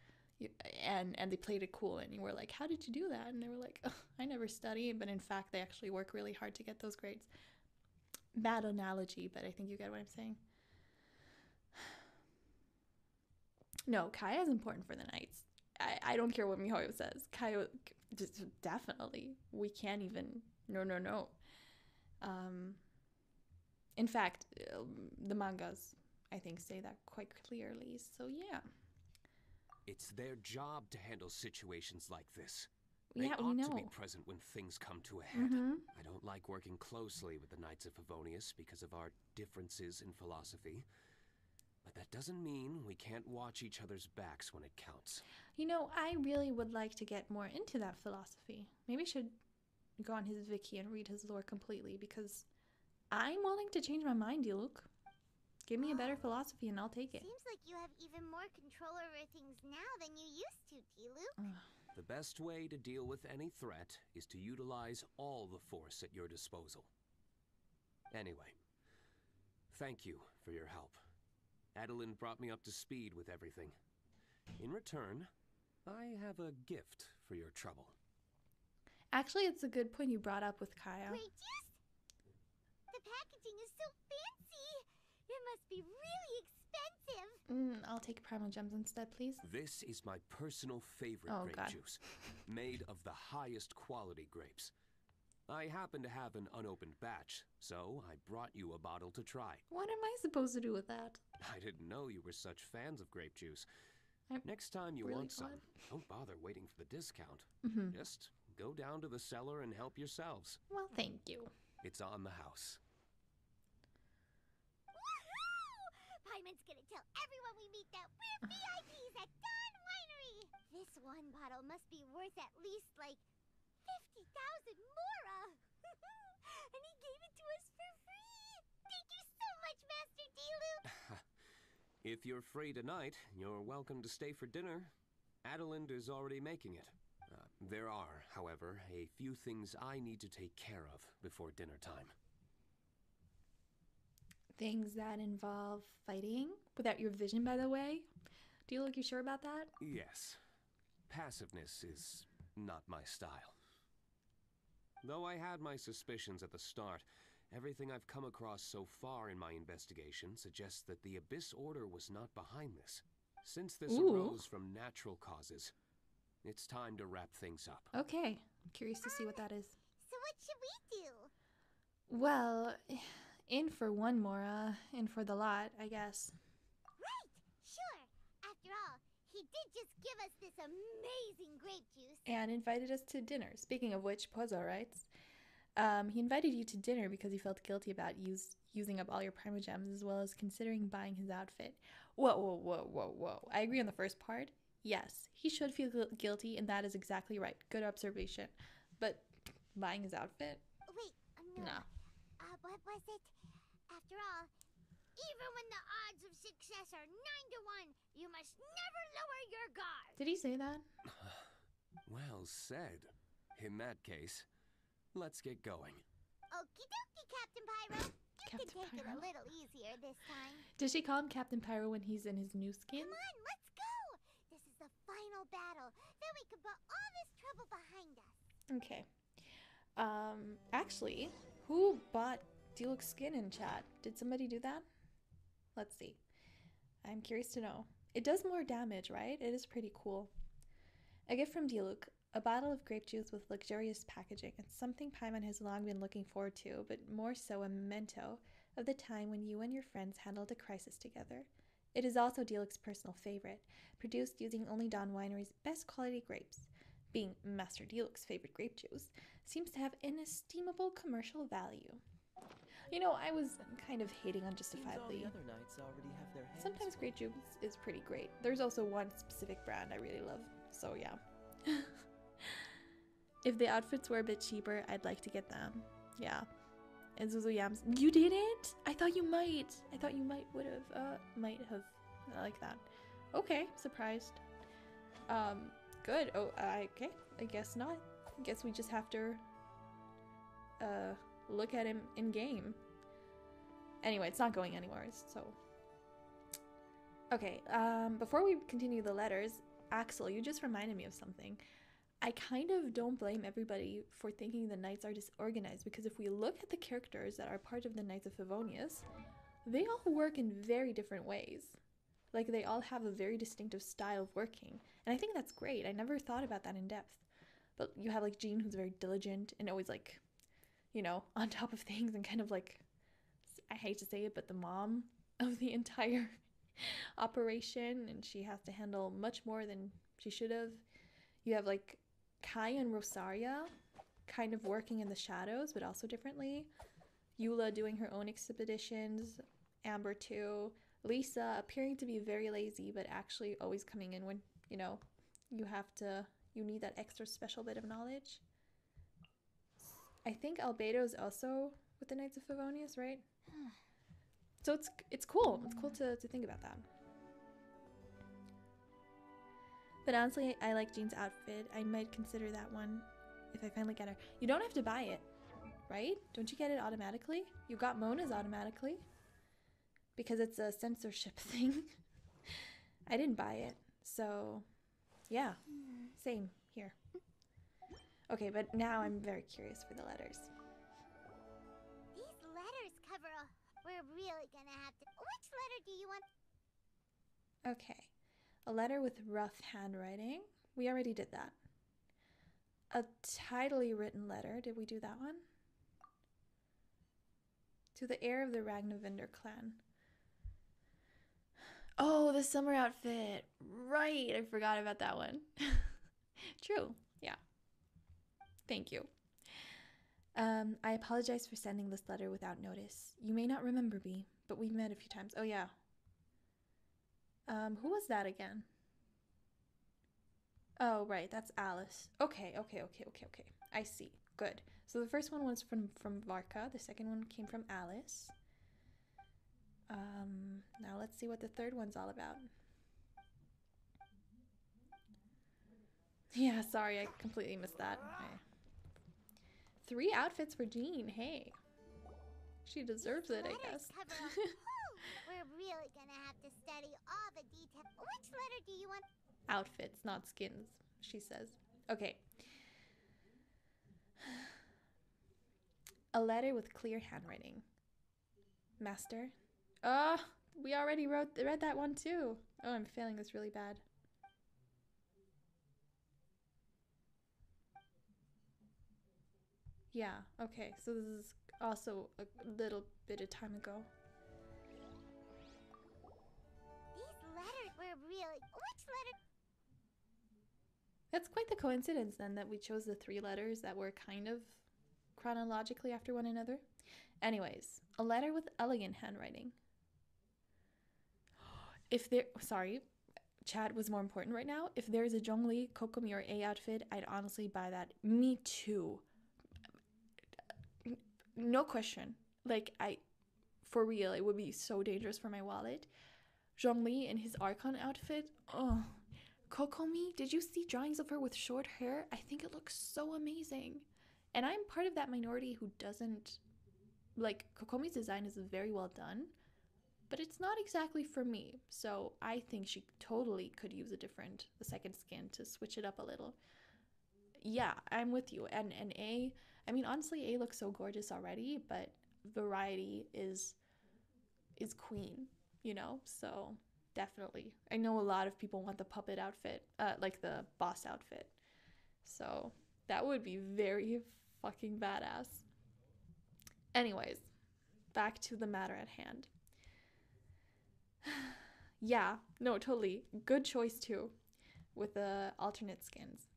B: and they played it cool, and you were like, how did you do that? And they were like, oh, I never study, but in fact they actually work really hard to get those grades. Bad analogy, but I think you get what I'm saying. No, Kaeya is important for the Knights. I don't care what Mihoyo says. Kaeya, just definitely. We can't even. No. In fact, the mangas, I think, say that quite clearly. So yeah.
F: It's their job to handle situations like this.
B: Yeah,
F: they
B: we
F: ought
B: know.
F: to be present when things come to a head.
B: Mm-hmm.
F: I don't like working closely with the Knights of Favonius because of our differences in philosophy, that doesn't mean we can't watch each other's backs when it counts.
B: You know, I really would like to get more into that philosophy. Maybe I should go on his wiki and read his lore completely, because I'm willing to change my mind, Diluc. Give me a better philosophy and I'll take it.
G: Seems like you have even more control over things now than you used to, Diluc.
F: The best way to deal with any threat is to utilize all the force at your disposal. Anyway, thank you for your help. Adeline brought me up to speed with everything. In return, I have a gift for your trouble.
B: Actually, it's a good point you brought up with Kaeya.
G: Grape juice? The packaging is so fancy. It must be really expensive.
B: I'll take Primal Gems instead, please.
F: This is my personal favorite
B: Oh,
F: grape
B: God.
F: juice, made of the highest quality grapes. I happen to have an unopened batch, so I brought you a bottle to try.
B: What am I supposed to do with that?
F: I didn't know you were such fans of grape juice.
B: I'm
F: Next time you
B: really
F: want some,
B: glad.
F: don't bother waiting for the discount.
B: Mm-hmm.
F: Just go down to the cellar and help yourselves.
B: Well, thank you.
F: It's on the house.
G: Woohoo! Paimon's gonna tell everyone we meet that we're VIPs at Dawn Winery. This one bottle must be worth at least, like, 50,000 mora. And he gave it to us for free. Thank you so much, Master Diluc.
F: If you're free tonight, you're welcome to stay for dinner. Adeline is already making it. There are, however, a few things I need to take care of before dinner time.
B: Things that involve fighting without your vision, by the way. Do you look you sure about that?
F: Yes. Passiveness is not my style. Though I had my suspicions at the start, everything I've come across so far in my investigation suggests that the Abyss Order was not behind this. Since this
B: Ooh.
F: arose from natural causes, it's time to wrap things up.
B: Okay. I'm curious to see what that is.
G: So what should we do?
B: Well, in for one Mora, in for the lot, I guess.
G: Right, sure. After all, he did just give us this amazing grape juice.
B: And invited us to dinner. Speaking of which, Pozo writes, he invited you to dinner because he felt guilty about using up all your Primogems, as well as considering buying his outfit. Whoa. I agree on the first part. Yes, he should feel guilty, and that is exactly right. Good observation. But buying his outfit?
G: Wait,
B: No.
G: What was it? After all, even when the odds of success are 9 to 1, you must never lower your guard.
B: Did he say that?
F: Well said. In that case, let's get going.
G: Okie dokie, Captain Pyro. You
B: Captain
G: can take it a
B: Pyro?
G: little easier this time.
B: Does she call him Captain Pyro when he's in his new skin?
G: Come on, let's go. This is the final battle. Then we can put all this trouble behind us.
B: Okay. Actually, who bought Diluc's skin in chat? Did somebody do that? Let's see. I'm curious to know. It does more damage, right? It is pretty cool. A gift from Diluc. A bottle of grape juice with luxurious packaging. It's something Paimon has long been looking forward to, but more so a memento of the time when you and your friends handled a crisis together. It is also Diluc's personal favorite, produced using only Dawn Winery's best quality grapes. Being Master Diluc's favorite grape juice, seems to have inestimable commercial value. You know, I was kind of hating on
E: Seems all
B: Justifiably.
E: the other knights already have their hands
B: Sometimes
E: full.
B: grape juice is pretty great. There's also one specific brand I really love, so yeah. If the outfits were a bit cheaper, I'd like to get them. Yeah. And Zuzu Yams, you didn't? I thought you might. I thought you might have. I like that. Okay, surprised. Good. Oh, okay. I guess not. I guess we just have to look at him in game. Anyway, it's not going anywhere, so. Okay, before we continue the letters, Axel, you just reminded me of something. I kind of don't blame everybody for thinking the Knights are disorganized, because if we look at the characters that are part of the Knights of Favonius, they all work in very different ways. Like, they all have a very distinctive style of working, and I think that's great. I never thought about that in depth. But you have, like, Jean, who's very diligent and always, like, you know, on top of things, and kind of, like, I hate to say it, but the mom of the entire operation, and she has to handle much more than she should have. You have, like, Kaeya and Rosaria kind of working in the shadows, but also differently. Eula doing her own expeditions, Amber too, Lisa appearing to be very lazy, but actually always coming in when, you know, you need that extra special bit of knowledge. I think Albedo is also with the Knights of Favonius, right? So it's cool. It's cool to think about that. But honestly, I like Jean's outfit. I might consider that one if I finally get her. You don't have to buy it, right? Don't you get it automatically? You got Mona's automatically. Because it's a censorship thing. I didn't buy it. So, yeah. Same here. Okay, but now I'm very curious for the letters.
G: These letters cover a... We're really gonna have to... Which letter do you want?
B: Okay. A letter with rough handwriting. We already did that. A tidily written letter. Did we do that one? To the heir of the Ragnavinder clan. Oh, the summer outfit. Right. I forgot about that one. True. Yeah. Thank you. I apologize for sending this letter without notice. You may not remember me, but we've met a few times. Oh, yeah. Who was that again? Oh, right. That's Alice. Okay. I see. Good. So the first one was from Varka. The second one came from Alice. Now let's see what the third one's all about. Yeah, sorry, I completely missed that. Okay. 3 outfits for Jean. Hey. She deserves it, I guess.
G: We're really gonna have to study all the details. Which letter do you want?
B: Outfits, not skins, she says. Okay. A letter with clear handwriting. Master. We already read that one too. Oh, I'm failing this really bad. Yeah, okay. So this is also a little bit of time ago.
G: These letters were really... Which letter?
B: That's quite the coincidence then that we chose the 3 letters that were kind of chronologically after one another. Anyways, a letter with elegant handwriting. Sorry, chat was more important right now. If there's a Zhongli, Kokomi, or A outfit, I'd honestly buy that. Me too. No question. Like, for real, it would be so dangerous for my wallet. Zhongli in his Archon outfit. Oh. Kokomi, did you see drawings of her with short hair? I think it looks so amazing. And I'm part of that minority who doesn't... Like, Kokomi's design is very well done, but it's not exactly for me. So I think she totally could use a second skin to switch it up a little. Yeah, I'm with you. And A, I mean, honestly, A looks so gorgeous already, but variety is queen, you know? So definitely. I know a lot of people want the puppet outfit, like the boss outfit. So that would be very fucking badass. Anyways, back to the matter at hand. Yeah, no, totally. Good choice too, with the alternate skins.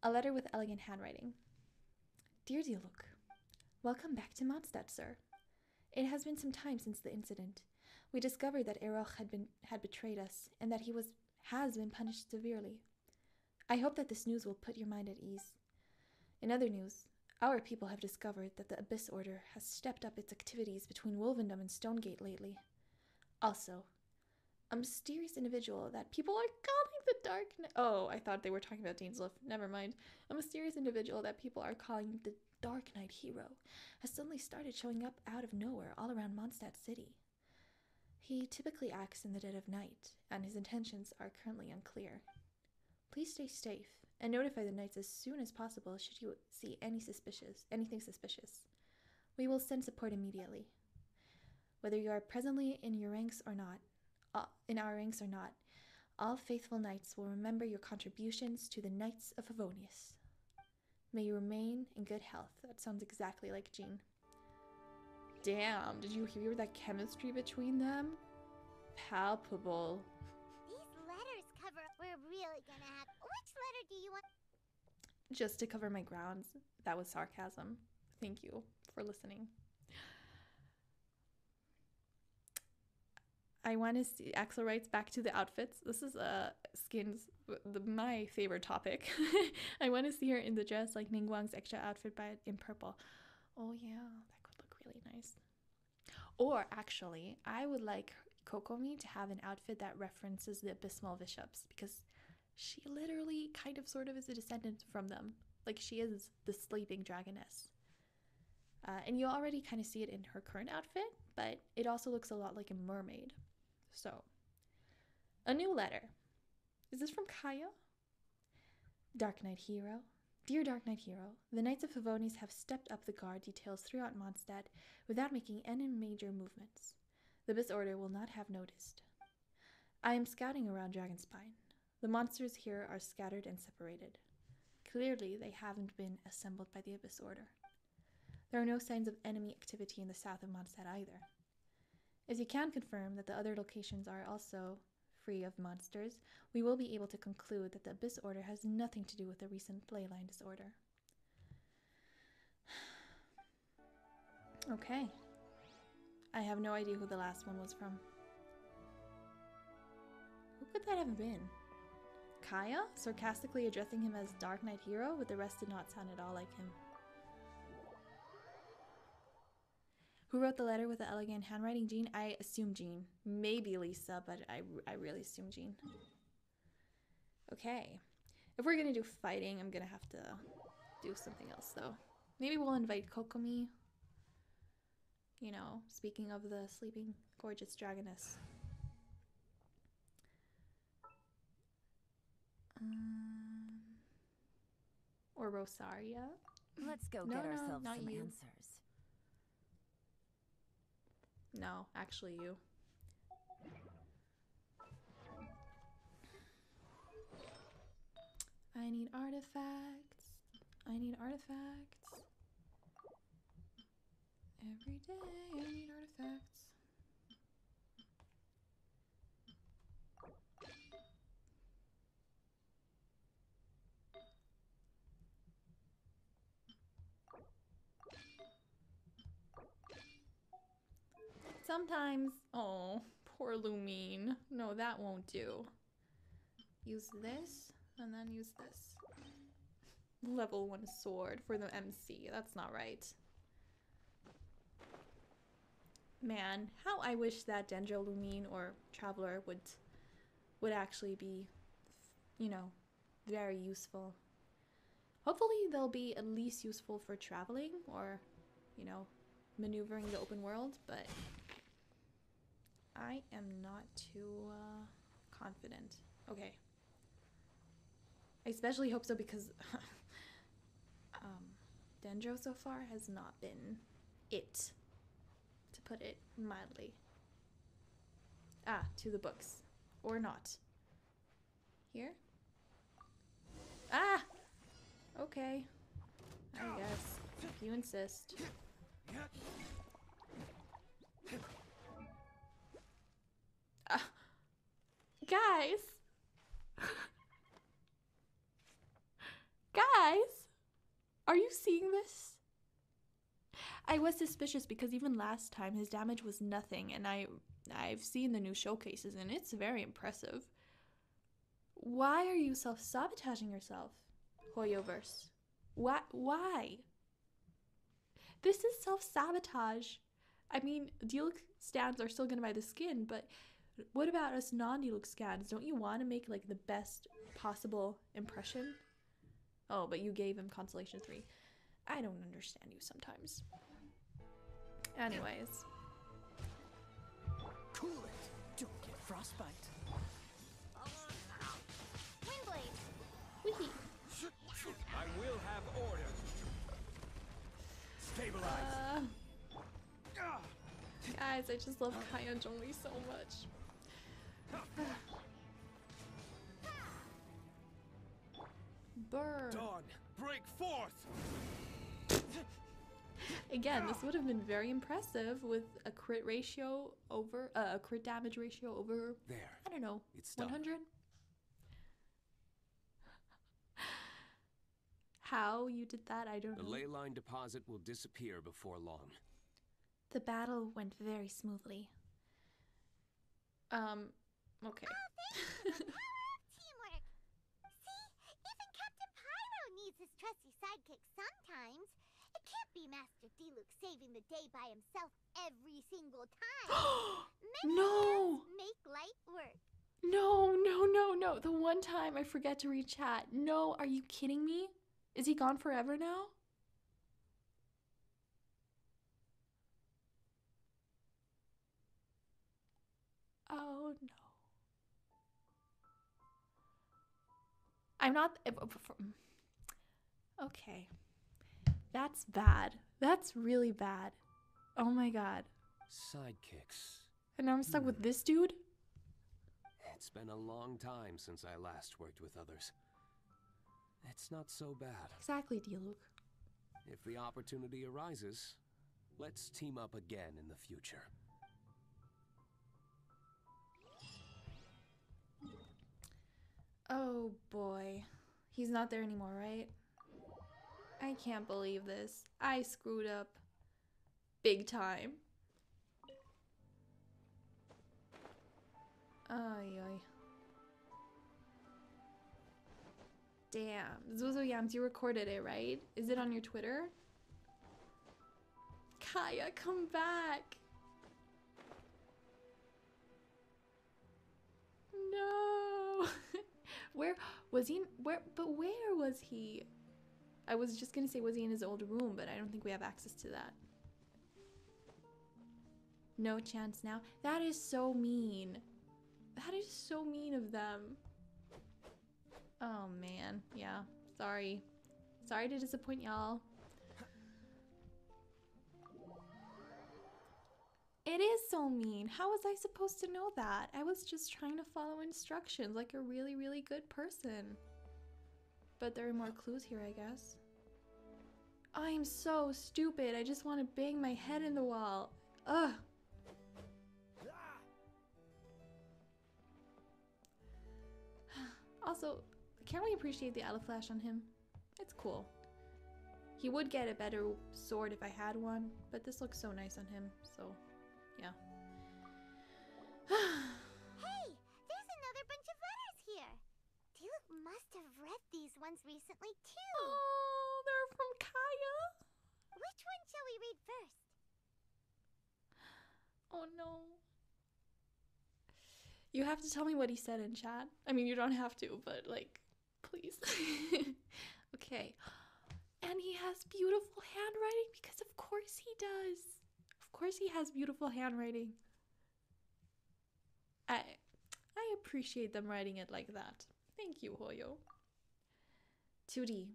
B: A letter with elegant handwriting. Dear Diluc, welcome back to Mondstadt, sir. It has been some time since the incident. We discovered that Eroch had betrayed us, and that he has been punished severely. I hope that this news will put your mind at ease. In other news, our people have discovered that the Abyss Order has stepped up its activities between Wolvendom and Stonegate lately. Also, a mysterious individual that people are calling the Dark Knight... Oh, I thought they were talking about Dainsleif. Never mind. A mysterious individual that people are calling the Dark Knight hero has suddenly started showing up out of nowhere all around Mondstadt City. He typically acts in the dead of night, and his intentions are currently unclear. Please stay safe and notify the Knights as soon as possible should you see anything suspicious. We will send support immediately. Whether you are presently in our ranks or not, all faithful knights will remember your contributions to the Knights of Favonius. May you remain in good health. That sounds exactly like Jean. Damn, did you hear that chemistry between them? Palpable.
G: These letters cover... We're really gonna have... Which letter do you want?
B: Just to cover my grounds, that was sarcasm. Thank you for listening. I want to see, Axel writes, back to the outfits. This is skins, my favorite topic. I want to see her in the dress like Ningguang's extra outfit, but in purple. Oh yeah, that could look really nice. Or actually, I would like Kokomi to have an outfit that references the Abysmal Bishops, because she literally kind of sort of is a descendant from them. Like, she is the sleeping dragoness. And you already kind of see it in her current outfit, but it also looks a lot like a mermaid. So, a new letter. Is this from Kaeya? Dark Knight Hero. Dear Dark Knight Hero, the Knights of Favonius have stepped up the guard details throughout Mondstadt without making any major movements. The Abyss Order will not have noticed. I am scouting around Dragonspine. The monsters here are scattered and separated. Clearly, they haven't been assembled by the Abyss Order. There are no signs of enemy activity in the south of Mondstadt either. If you can confirm that the other locations are also free of monsters, we will be able to conclude that the Abyss Order has nothing to do with the recent leyline disorder. Okay. I have no idea who the last one was from. Who could that have been? Kaeya, sarcastically addressing him as Dark Knight Hero, but the rest did not sound at all like him. Who wrote the letter with the elegant handwriting? Jean? I assume Jean. Maybe Lisa, but I really assume Jean. Okay. If we're gonna do fighting, I'm gonna have to do something else, though. Maybe we'll invite Kokomi. You know, speaking of the sleeping gorgeous dragoness. Or Rosaria.
C: Let's go get ourselves some answers.
B: No, actually you. I need artifacts. I need artifacts. Every day I need artifacts. Sometimes, oh, poor Lumine. No, that won't do. Use this, and then use this. Level 1 sword for the MC. That's not right. Man, how I wish that Dendro Lumine or Traveler would actually be, you know, very useful. Hopefully they'll be at least useful for traveling or, you know, maneuvering the open world, but I am not too confident. Okay. I especially hope so because Dendro so far has not been it, to put it mildly. Ah, to the books. Or not. Here? Ah! Okay. I guess. If you insist. Guys! Guys! Are you seeing this? I was suspicious because even last time his damage was nothing, and I've seen the new showcases and it's very impressive. Why are you self-sabotaging yourself, Hoyoverse? Why? This is self-sabotage. I mean, Diluc stands are still gonna buy the skin, but what about us non-Diluc scans? Don't you want to make like the best possible impression? Oh, but you gave him Constellation 3. I don't understand you sometimes. Anyways.
E: Cool it. Don't get frostbite.
G: Windblade!
B: Wee.
E: I will have order. Stabilize.
B: Guys, I just love Kaeya Jongli so much. Burn.
E: Dawn, break forth.
B: Again, this would have been very impressive with a crit ratio over a crit damage ratio over
F: There.
B: I don't know,
F: It's done.
B: 100. How you did that, I don't
F: The
B: know.
F: ley line deposit will disappear before long.
B: The battle went very smoothly. Okay.
G: Oh, thank you. The power of teamwork. See, even Captain Pyro needs his trusty sidekick sometimes. It can't be Master Diluc saving the day by himself every single time. Many
B: No!
G: hands make light work.
B: No, no, no, no. The one time I forget to read chat. No, are you kidding me? Is he gone forever now? Oh no. I'm not. Okay. That's bad. That's really bad. Oh my god.
F: Sidekicks.
B: And now I'm stuck with this dude?
F: It's been a long time since I last worked with others. It's not so bad.
B: Exactly, Diluc.
F: If the opportunity arises, let's team up again in the future.
B: Oh boy. He's not there anymore, right? I can't believe this. I screwed up. Big time. Ay, ay. Damn. Zuzu Yams, you recorded it, right? Is it on your Twitter? Kaeya, come back. No. Where was he? Where was he? I was just gonna say, was he in his old room, but I don't think we have access to that. No chance now. That is so mean. That is so mean of them. Oh man, yeah. Sorry. Sorry to disappoint y'all. It is so mean. How was I supposed to know that? I was just trying to follow instructions like a really, really good person. But there are more clues here, I guess. I'm so stupid. I just want to bang my head in the wall. Ugh. Also, can't we appreciate the Aloe Flash on him? It's cool. He would get a better sword if I had one, but this looks so nice on him, so yeah.
G: Hey, there's another bunch of letters here. Diluc must have read these ones recently too.
B: Oh, they're from Kaeya.
G: Which one shall we read first?
B: Oh no. You have to tell me what he said in chat. I mean, you don't have to, but like, please. Okay. And he has beautiful handwriting because of course he does. Of course he has beautiful handwriting. I appreciate them writing it like that. Thank you, Hoyo. 2D.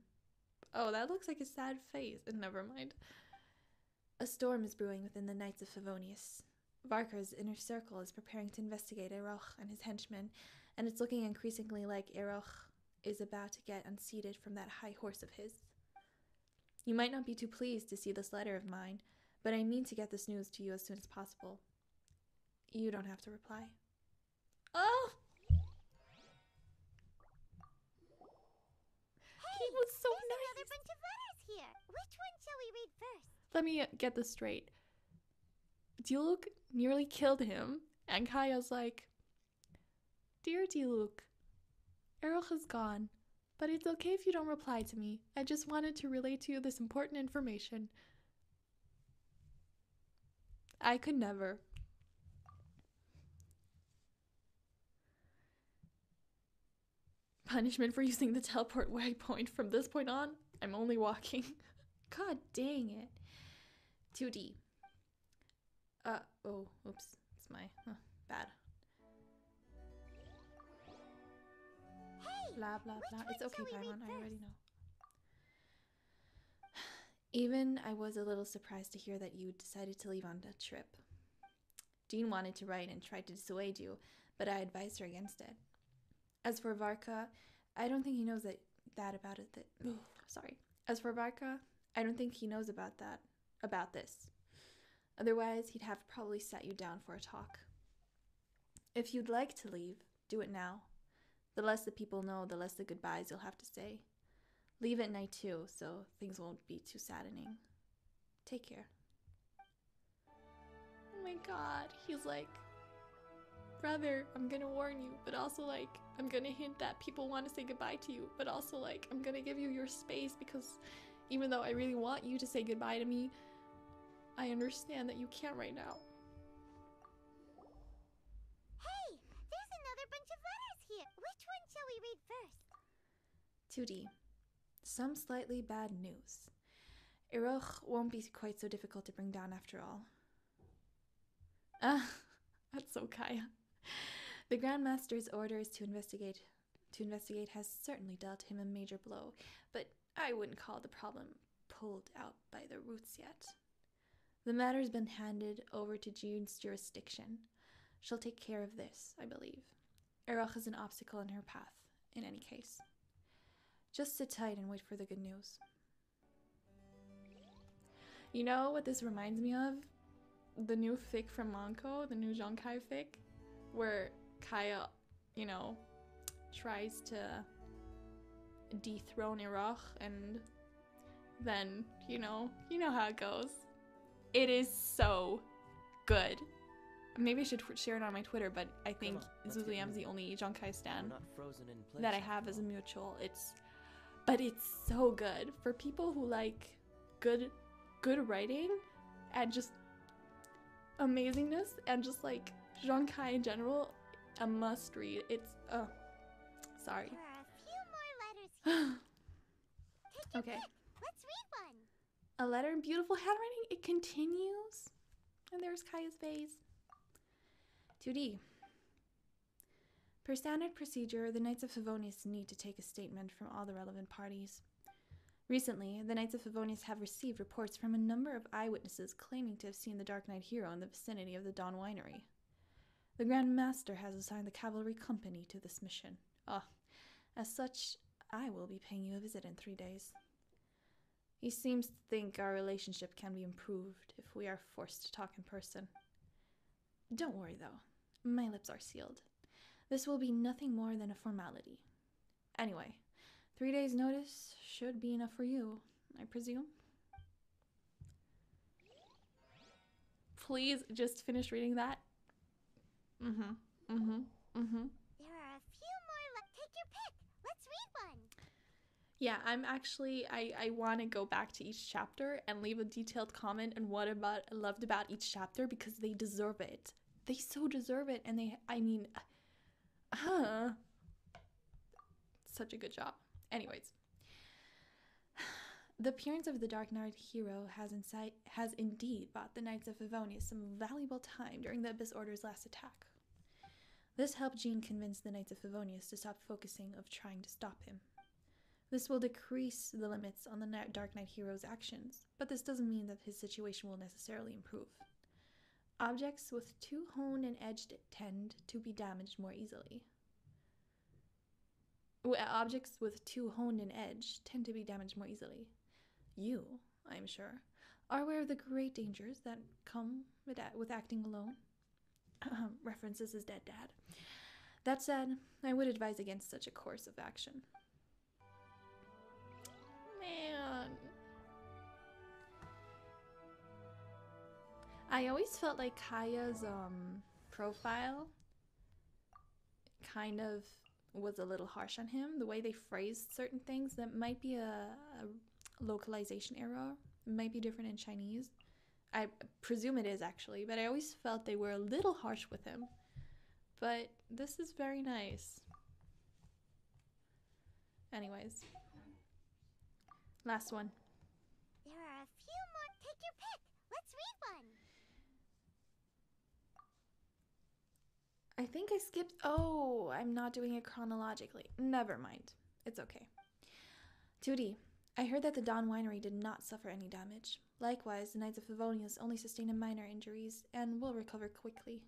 B: Oh, that looks like a sad face. Never mind. A storm is brewing within the Knights of Favonius. Varkar's inner circle is preparing to investigate Eroch and his henchmen, and it's looking increasingly like Eroch is about to get unseated from that high horse of his. You might not be too pleased to see this letter of mine, but I mean to get this news to you as soon as possible. You don't have to reply. Oh!
G: Hey,
B: he was so
G: there's
B: nice!
G: another bunch of letters here. Which one shall we read first?
B: Let me get this straight. Diluc nearly killed him, and Kaeya's like, Dear Diluc, Eroch is gone, but it's okay if you don't reply to me. I just wanted to relay to you this important information. I could never. Punishment for using the teleport waypoint. From this point on, I'm only walking. God dang it. 2D. Oh, oops. It's my, bad.
G: Hey,
B: Blah, blah, blah. It's okay,
G: shall we
B: Paimon.
G: read
B: I already
G: first?
B: know. Even I was a little surprised to hear that you decided to leave on the trip. Dean wanted to write and tried to dissuade you, but I advised her against it. As for Varka, I don't think he knows about it. Sorry. As for Varka, I don't think he knows about this. Otherwise, he'd have probably sat you down for a talk. If you'd like to leave, do it now. The less the people know, the less the goodbyes you'll have to say. Leave at night too, so things won't be too saddening. Take care. Oh my god, he's like brother, I'm gonna warn you, but also like I'm gonna hint that people want to say goodbye to you, but also like I'm gonna give you your space because even though I really want you to say goodbye to me, I understand that you can't right now.
G: Hey, there's another bunch of letters here. Which one shall we read first?
B: 2D. Some slightly bad news. Iroch won't be quite so difficult to bring down after all. Ah, that's so Kaeya. The Grand Master's orders to investigate has certainly dealt him a major blow, but I wouldn't call the problem pulled out by the roots yet. The matter's been handed over to June's jurisdiction. She'll take care of this, I believe. Iroch is an obstacle in her path, in any case. Just sit tight and wait for the good news. You know what this reminds me of? The new fic from Manko, the new Jonkai fic, where Kaeya, you know, tries to dethrone Iroch, and then, you know how it goes. It is so good. Maybe I should share it on my Twitter, but I think Zuzuyam's the only Jonkai stan that I have as a mutual. But it's so good for people who like good writing and just amazingness and just like Jonkai in general. A must read. It's sorry.
G: There are a few more letters here. Take your
B: Okay.
G: pick. Let's read one.
B: A letter in beautiful handwriting. It continues. And there's Kaeya's face. 2D. Per standard procedure, the Knights of Favonius need to take a statement from all the relevant parties. Recently, the Knights of Favonius have received reports from a number of eyewitnesses claiming to have seen the Dark Knight hero in the vicinity of the Dawn Winery. The Grand Master has assigned the cavalry company to this mission. As such, I will be paying you a visit in 3 days. He seems to think our relationship can be improved if we are forced to talk in person. Don't worry, though. My lips are sealed. This will be nothing more than a formality. Anyway, 3 days' notice should be enough for you, I presume. Please just finish reading that.
G: There are a few more. Take your pick. Let's read one.
B: Yeah, I'm actually, I want to go back to each chapter and leave a detailed comment on what I loved about each chapter because they deserve it. They so deserve it, and such a good job. Anyways, the appearance of the Dark Knight hero has indeed bought the Knights of Favonius some valuable time during the Abyss Order's last attack. This helped Jean convince the Knights of Favonius to stop focusing of trying to stop him. This will decrease the limits on the Dark Knight hero's actions, but this doesn't mean that his situation will necessarily improve. Objects with too honed and edged tend to be damaged more easily. Objects with too honed and edged tend to be damaged more easily. You, I am sure, are aware of the great dangers that come with acting alone. References his dead dad. That said, I would advise against such a course of action. Man. I always felt like Kaeya's profile kind of was a little harsh on him. The way they phrased certain things, that might be a localization error. It might be different in Chinese. I presume it is actually, but I always felt they were a little harsh with him. But this is very nice. Anyways. Last one.
G: There are a few more. Take your pick. Let's read one.
B: I think I skipped. Oh, I'm not doing it chronologically. Never mind. It's okay. 2D. I heard that the Dawn Winery did not suffer any damage. Likewise, the Knights of Favonius only sustained minor injuries and will recover quickly.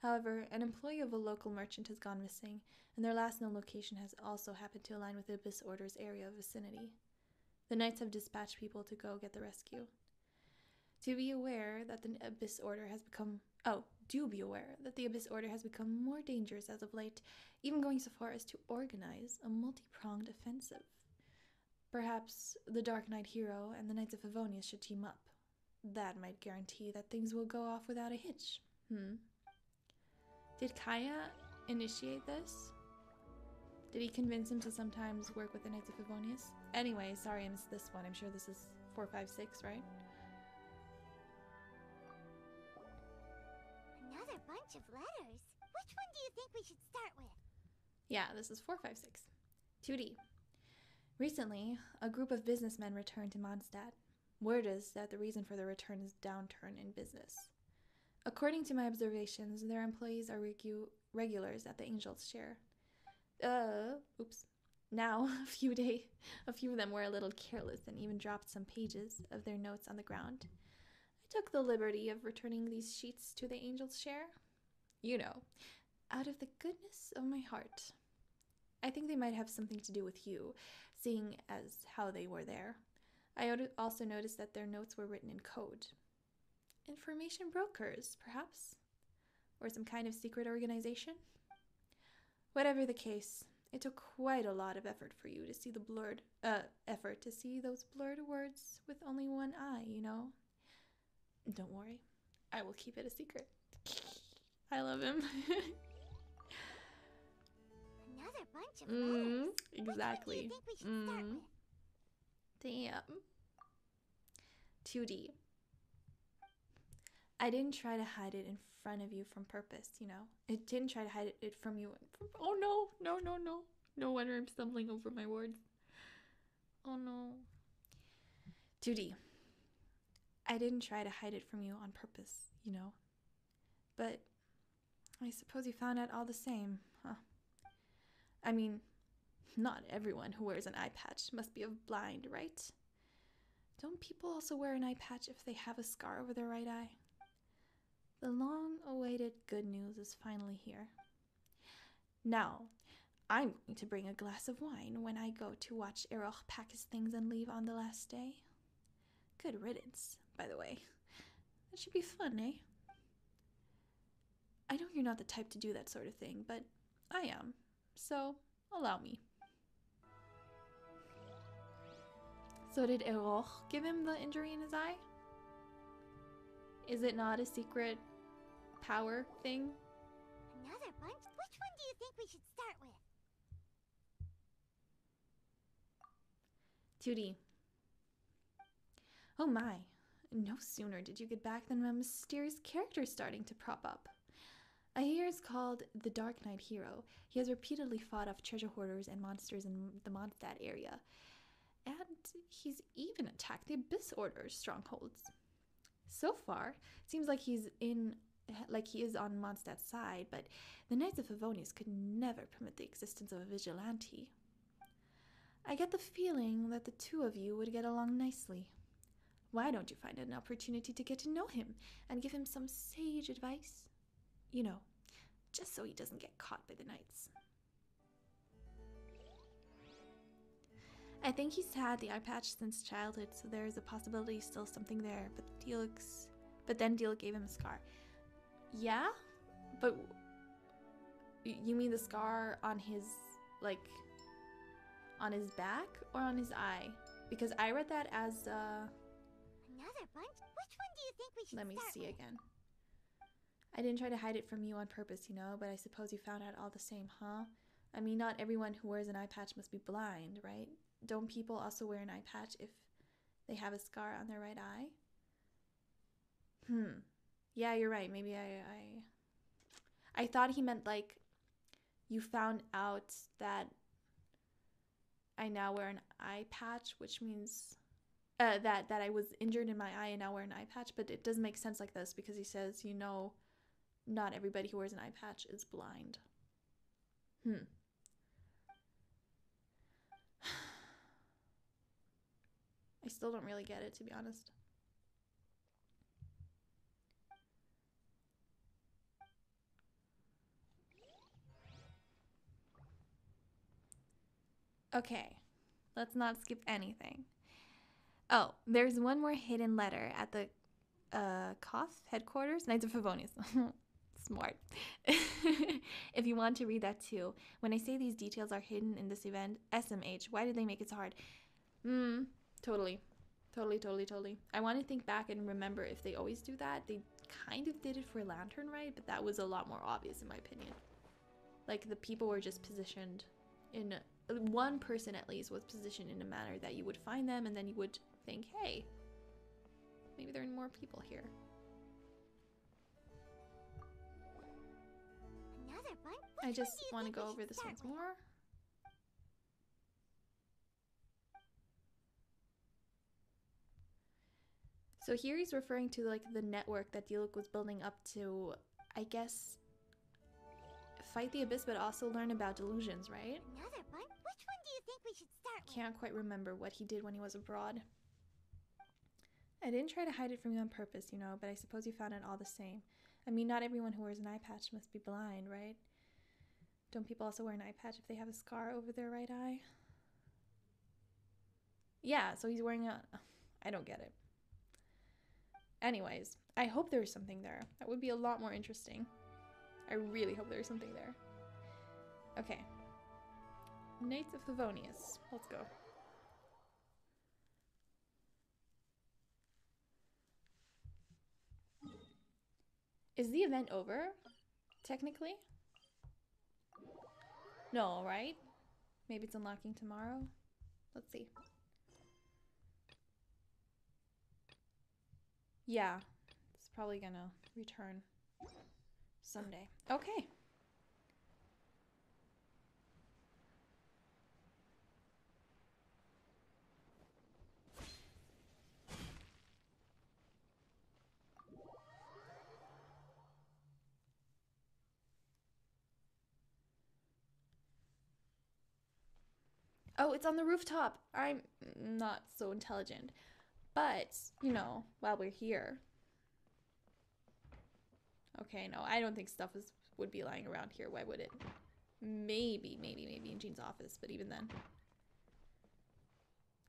B: However, an employee of a local merchant has gone missing, and their last known location has also happened to align with the Abyss Order's area of vicinity. The Knights have dispatched people to go get the rescue. Do be aware that the Abyss Order has become more dangerous as of late, even going so far as to organize a multi-pronged offensive. Perhaps the Dark Knight hero and the Knights of Favonius should team up. That might guarantee that things will go off without a hitch. Did Kaeya initiate this? Did he convince him to sometimes work with the Knights of Favonius? Anyway, sorry I missed this one. I'm sure this is 4, 5, 6, right?
G: Another bunch of letters. Which one do you think we should start with?
B: Yeah, this is 4, 5, 6. 2D. Recently, a group of businessmen returned to Mondstadt. Word is that the reason for the return is downturn in business. According to my observations, their employees are regulars at the Angel's Share. Oops. Now, a few of them were a little careless and even dropped some pages of their notes on the ground. I took the liberty of returning these sheets to the Angel's Share. You know, out of the goodness of my heart. I think they might have something to do with you, seeing as how they were there. I also noticed that their notes were written in code. Information brokers, perhaps? Or some kind of secret organization? Whatever the case, it took quite a lot of effort for you to see to see those blurred words with only one eye, you know? Don't worry, I will keep it a secret. I love him.
G: Another bunch of letters.
B: Exactly.
G: Which one do you think we should start with?
B: Damn. 2D. I didn't try to hide it in front of you from purpose, you know? It didn't try to hide it from you. Oh no, no, no, no. No wonder I'm stumbling over my words. Oh no. 2D. I didn't try to hide it from you on purpose, you know? But I suppose you found out all the same, huh? I mean, not everyone who wears an eye patch must be blind, right? Don't people also wear an eye patch if they have a scar over their right eye? The long-awaited good news is finally here. Now, I'm going to bring a glass of wine when I go to watch Errol pack his things and leave on the last day. Good riddance, by the way. That should be fun, eh? I know you're not the type to do that sort of thing, but I am, so allow me. So did Errol give him the injury in his eye? Is it not a secret power thing?
G: Another bunch? Which one do you think we should start with?
B: 2D. Oh my. No sooner did you get back than a mysterious character is starting to prop up. A hero is called the Dark Knight Hero. He has repeatedly fought off treasure hoarders and monsters in the Mondstadt area. And he's even attacked the Abyss Order's strongholds. So far, it seems like he is on Mondstadt's side, but the Knights of Favonius could never permit the existence of a vigilante. I get the feeling that the two of you would get along nicely. Why don't you find an opportunity to get to know him and give him some sage advice? You know, just so he doesn't get caught by the Knights. I think he's had the eye patch since childhood, so there is a possibility still something there, but then Diluc gave him a scar. Yeah? But you mean the scar on his, on his back or on his eye? Because I read that as,
G: Another bunch? Which one do you think we should
B: let me
G: start
B: see
G: with?
B: again. I didn't try to hide it from you on purpose, you know, but I suppose you found out all the same, huh? I mean, not everyone who wears an eye patch must be blind, right? Don't people also wear an eye patch if they have a scar on their right eye? Yeah, you're right. Maybe I thought he meant like you found out that I now wear an eye patch, which means that I was injured in my eye and now wear an eye patch, but it doesn't make sense like this because he says, you know, not everybody who wears an eye patch is blind. I still don't really get it, to be honest. Okay, let's not skip anything. Oh, there's one more hidden letter at the Koth headquarters, Knights of Favonius. Smart. If you want to read that too. When I say these details are hidden in this event, SMH, why did they make it so hard? Totally. Totally, totally, totally. I want to think back and remember if they always do that. They kind of did it for Lantern Rite, but that was a lot more obvious in my opinion. Like the people were just positioned in one person at least was positioned in a manner that you would find them and then you would think, hey, maybe there are more people here.
G: Another one?
B: I
G: Which
B: just
G: one do you
B: want to
G: think
B: go
G: we
B: over
G: should
B: this
G: start
B: once
G: with?
B: more. So here he's referring to like the network that Diluc was building up to, I guess, fight the Abyss, but also learn about delusions, right?
G: Another one? Which one do you think we should start with?
B: Can't quite remember what he did when he was abroad. I didn't try to hide it from you on purpose, you know, but I suppose you found it all the same. I mean, not everyone who wears an eye patch must be blind, right? Don't people also wear an eye patch if they have a scar over their right eye? Yeah, so he's wearing a... I don't get it. Anyways, I hope there's something there. That would be a lot more interesting. I really hope there's something there. Okay. Knights of Favonius. Let's go. Is the event over? Technically? No, right? Maybe it's unlocking tomorrow? Let's see. Yeah, it's probably gonna return someday. Okay. Oh, it's on the rooftop. I'm not so intelligent. But, you know, while we're here. Okay, no, I don't think stuff would be lying around here. Why would it? Maybe in Jean's office, but even then.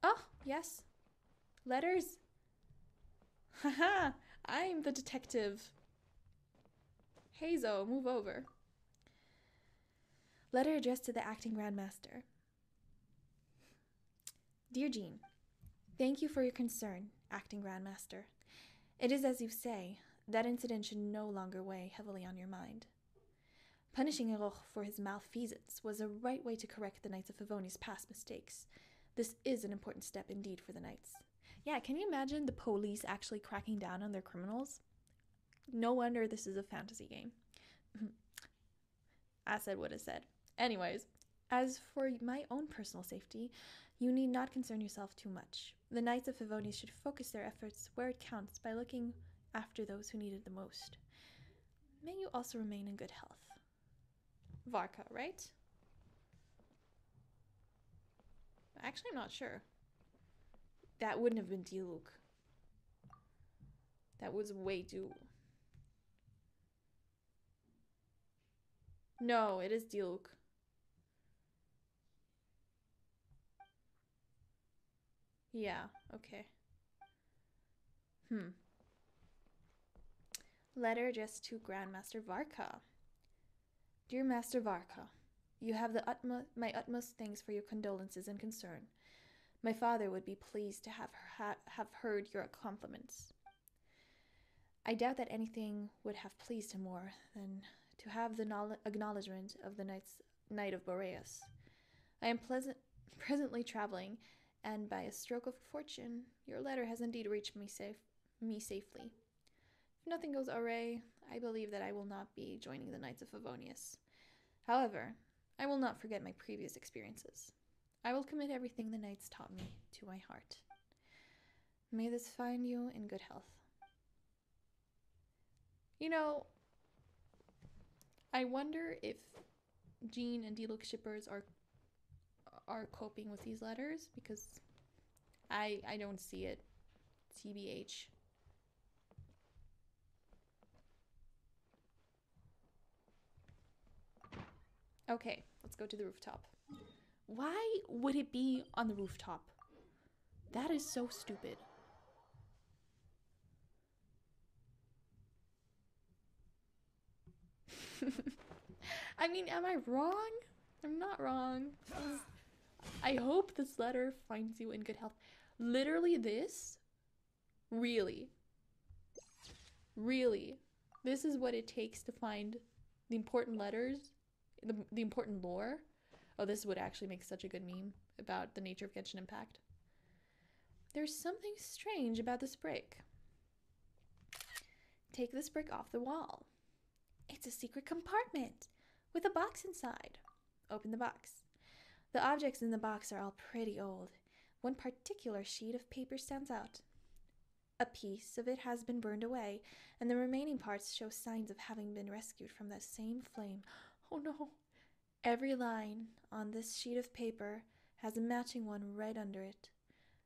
B: Oh, yes. Letters. Haha, I'm the detective. Hazo, move over. Letter addressed to the acting grandmaster. Dear Jean, thank you for your concern, acting grandmaster. It is as you say, that incident should no longer weigh heavily on your mind. Punishing Eroch for his malfeasance was a right way to correct the Knights of Favonius' past mistakes. This is an important step indeed for the Knights. Yeah, can you imagine the police actually cracking down on their criminals? No wonder this is a fantasy game. I said what I said. Anyways, as for my own personal safety, you need not concern yourself too much. The Knights of Favonius should focus their efforts where it counts by looking after those who need it the most. May you also remain in good health. Varka, right? Actually, I'm not sure. That wouldn't have been Diluc. That was way too... No, it is Diluc. Yeah, okay. Letter addressed to Grandmaster Varka. Dear Master Varka, you have my utmost thanks for your condolences and concern. My father would be pleased to have heard your compliments. I doubt that anything would have pleased him more than to have the acknowledgement of the Knight of Boreas. I am presently traveling, and by a stroke of fortune, your letter has indeed reached me safely. If nothing goes awry, I believe that I will not be joining the Knights of Favonius. However, I will not forget my previous experiences. I will commit everything the Knights taught me to my heart. May this find you in good health. You know, I wonder if Jean and Diluc shippers are coping with these letters, because I don't see it. TBH. Okay, let's go to the rooftop. Why would it be on the rooftop? That is so stupid. I mean, am I wrong? I'm not wrong. I hope this letter finds you in good health. Literally this Really? Really? This is what it takes to find the important letters, the important lore? Oh, this would actually make such a good meme about the nature of Genshin Impact. There's something strange about this brick. Take this brick off the wall. It's a secret compartment with a box inside. Open the box. The objects in the box are all pretty old. One particular sheet of paper stands out. A piece of it has been burned away, and the remaining parts show signs of having been rescued from that same flame. Oh no! Every line on this sheet of paper has a matching one right under it.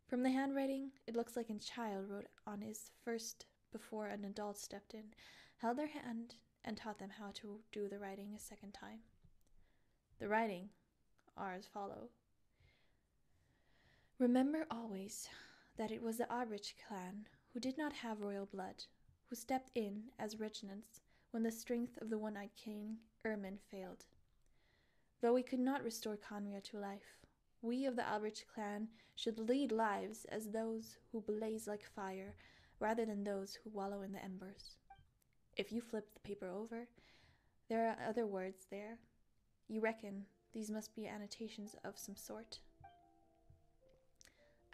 B: From the handwriting, it looks like a child wrote on his first before an adult stepped in, held their hand, and taught them how to do the writing a second time. The writing are as follow. Remember always that it was the Abrich clan who did not have royal blood, who stepped in as regents when the strength of the one-eyed king, Ermin, failed. Though we could not restore Conria to life, we of the Abrich clan should lead lives as those who blaze like fire, rather than those who wallow in the embers. If you flip the paper over, there are other words there. You reckon these must be annotations of some sort.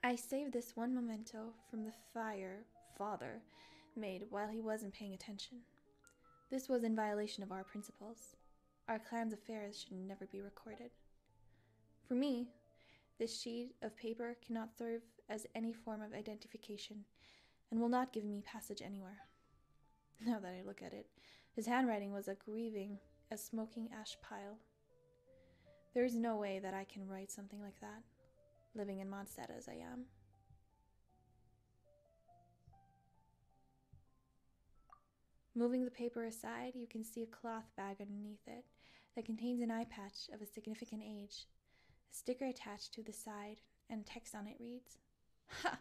B: I saved this one memento from the fire father made while he wasn't paying attention. This was in violation of our principles. Our clan's affairs should never be recorded. For me, this sheet of paper cannot serve as any form of identification and will not give me passage anywhere. Now that I look at it, his handwriting was as grieving as smoking ash pile. There is no way that I can write something like that, living in Mondstadt as I am. Moving the paper aside, you can see a cloth bag underneath it that contains an eye patch of a significant age. A sticker attached to the side, and text on it reads, "Ha!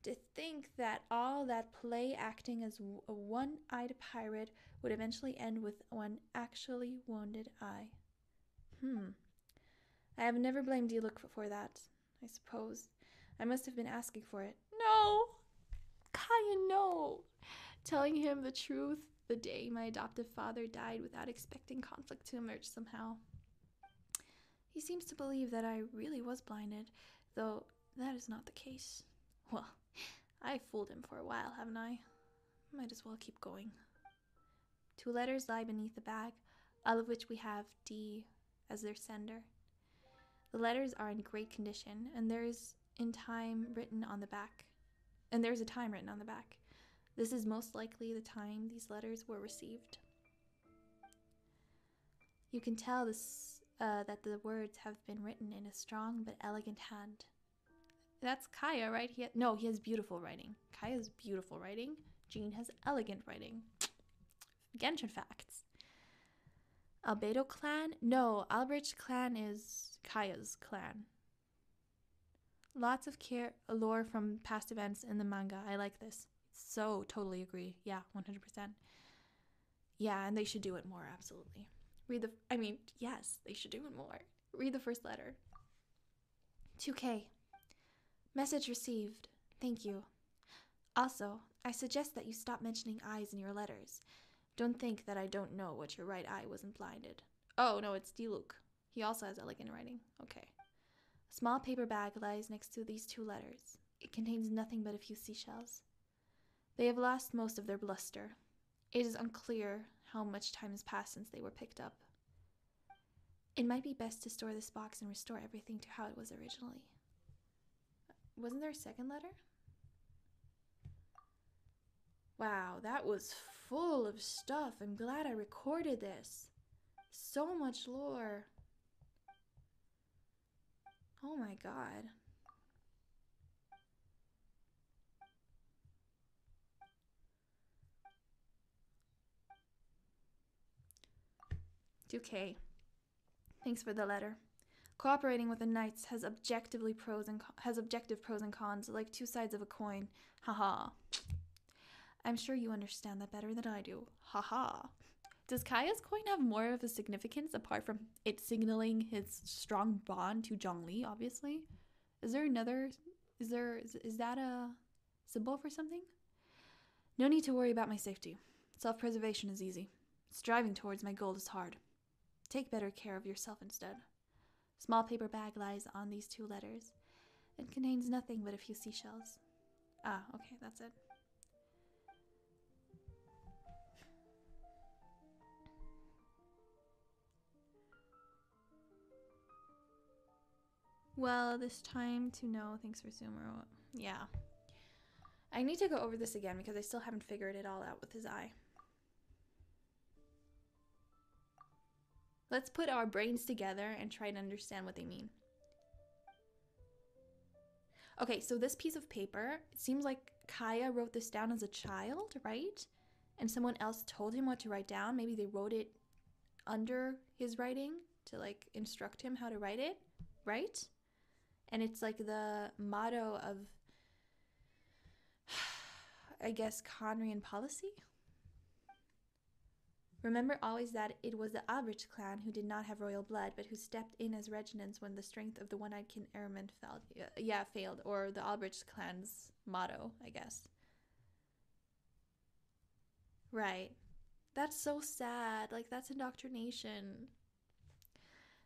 B: To think that all that play acting as a one-eyed pirate would eventually end with one actually wounded eye. I have never blamed Diluc for that, I suppose. I must have been asking for it. No! Kaeya, no! Telling him the truth the day my adoptive father died without expecting conflict to emerge somehow. He seems to believe that I really was blinded, though that is not the case. Well, I fooled him for a while, haven't I? Might as well keep going. 2 letters lie beneath the bag, all of which we have D as their sender. The letters are in great condition, and there is a time written on the back. This is most likely the time these letters were received. You can tell that the words have been written in a strong but elegant hand. That's Kaeya, right? He has beautiful writing. Kaeya's beautiful writing. Jean has elegant writing. Genshin facts. Albedo clan? No, Alberich clan is Kaeya's clan. Lots of lore from past events in the manga. I like this. So, totally agree. Yeah, 100%. Yeah, and they should do it more, absolutely. Yes, they should do it more. Read the first letter. 2K. Message received. Thank you. Also, I suggest that you stop mentioning eyes in your letters. Don't think that I don't know what your right eye wasn't blinded. Oh, no, it's Diluc. He also has elegant writing. Okay. A small paper bag lies next to these 2 letters. It contains nothing but a few seashells. They have lost most of their bluster. It is unclear how much time has passed since they were picked up. It might be best to store this box and restore everything to how it was originally. Wasn't there a second letter? Wow, that was full of stuff. I'm glad I recorded this. So much lore. Oh my god. Okay. Thanks for the letter. Cooperating with the Knights has objective pros and cons, like 2 sides of a coin. Haha. I'm sure you understand that better than I do. Haha. Does Kaeya's coin have more of a significance apart from it signaling his strong bond to Zhongli, obviously? Is there another... Is that a symbol for something? No need to worry about my safety. Self-preservation is easy. Striving towards my goal is hard. Take better care of yourself instead. Small paper bag lies on these 2 letters. It contains nothing but a few seashells. Ah, okay, that's it. Well, this time to know. Thanks for Sumeru. Yeah. I need to go over this again because I still haven't figured it all out with his eye. Let's put our brains together and try to understand what they mean. Okay, so this piece of paper, it seems like Kaeya wrote this down as a child, right? And someone else told him what to write down. Maybe they wrote it under his writing to like instruct him how to write it, right? And it's like the motto of, I guess, Conrian policy? Remember always that it was the Albrecht clan who did not have royal blood, but who stepped in as regents when the strength of the one-eyed King Ehrman failed, or the Albrecht clan's motto, I guess. Right. That's so sad. Like, that's indoctrination.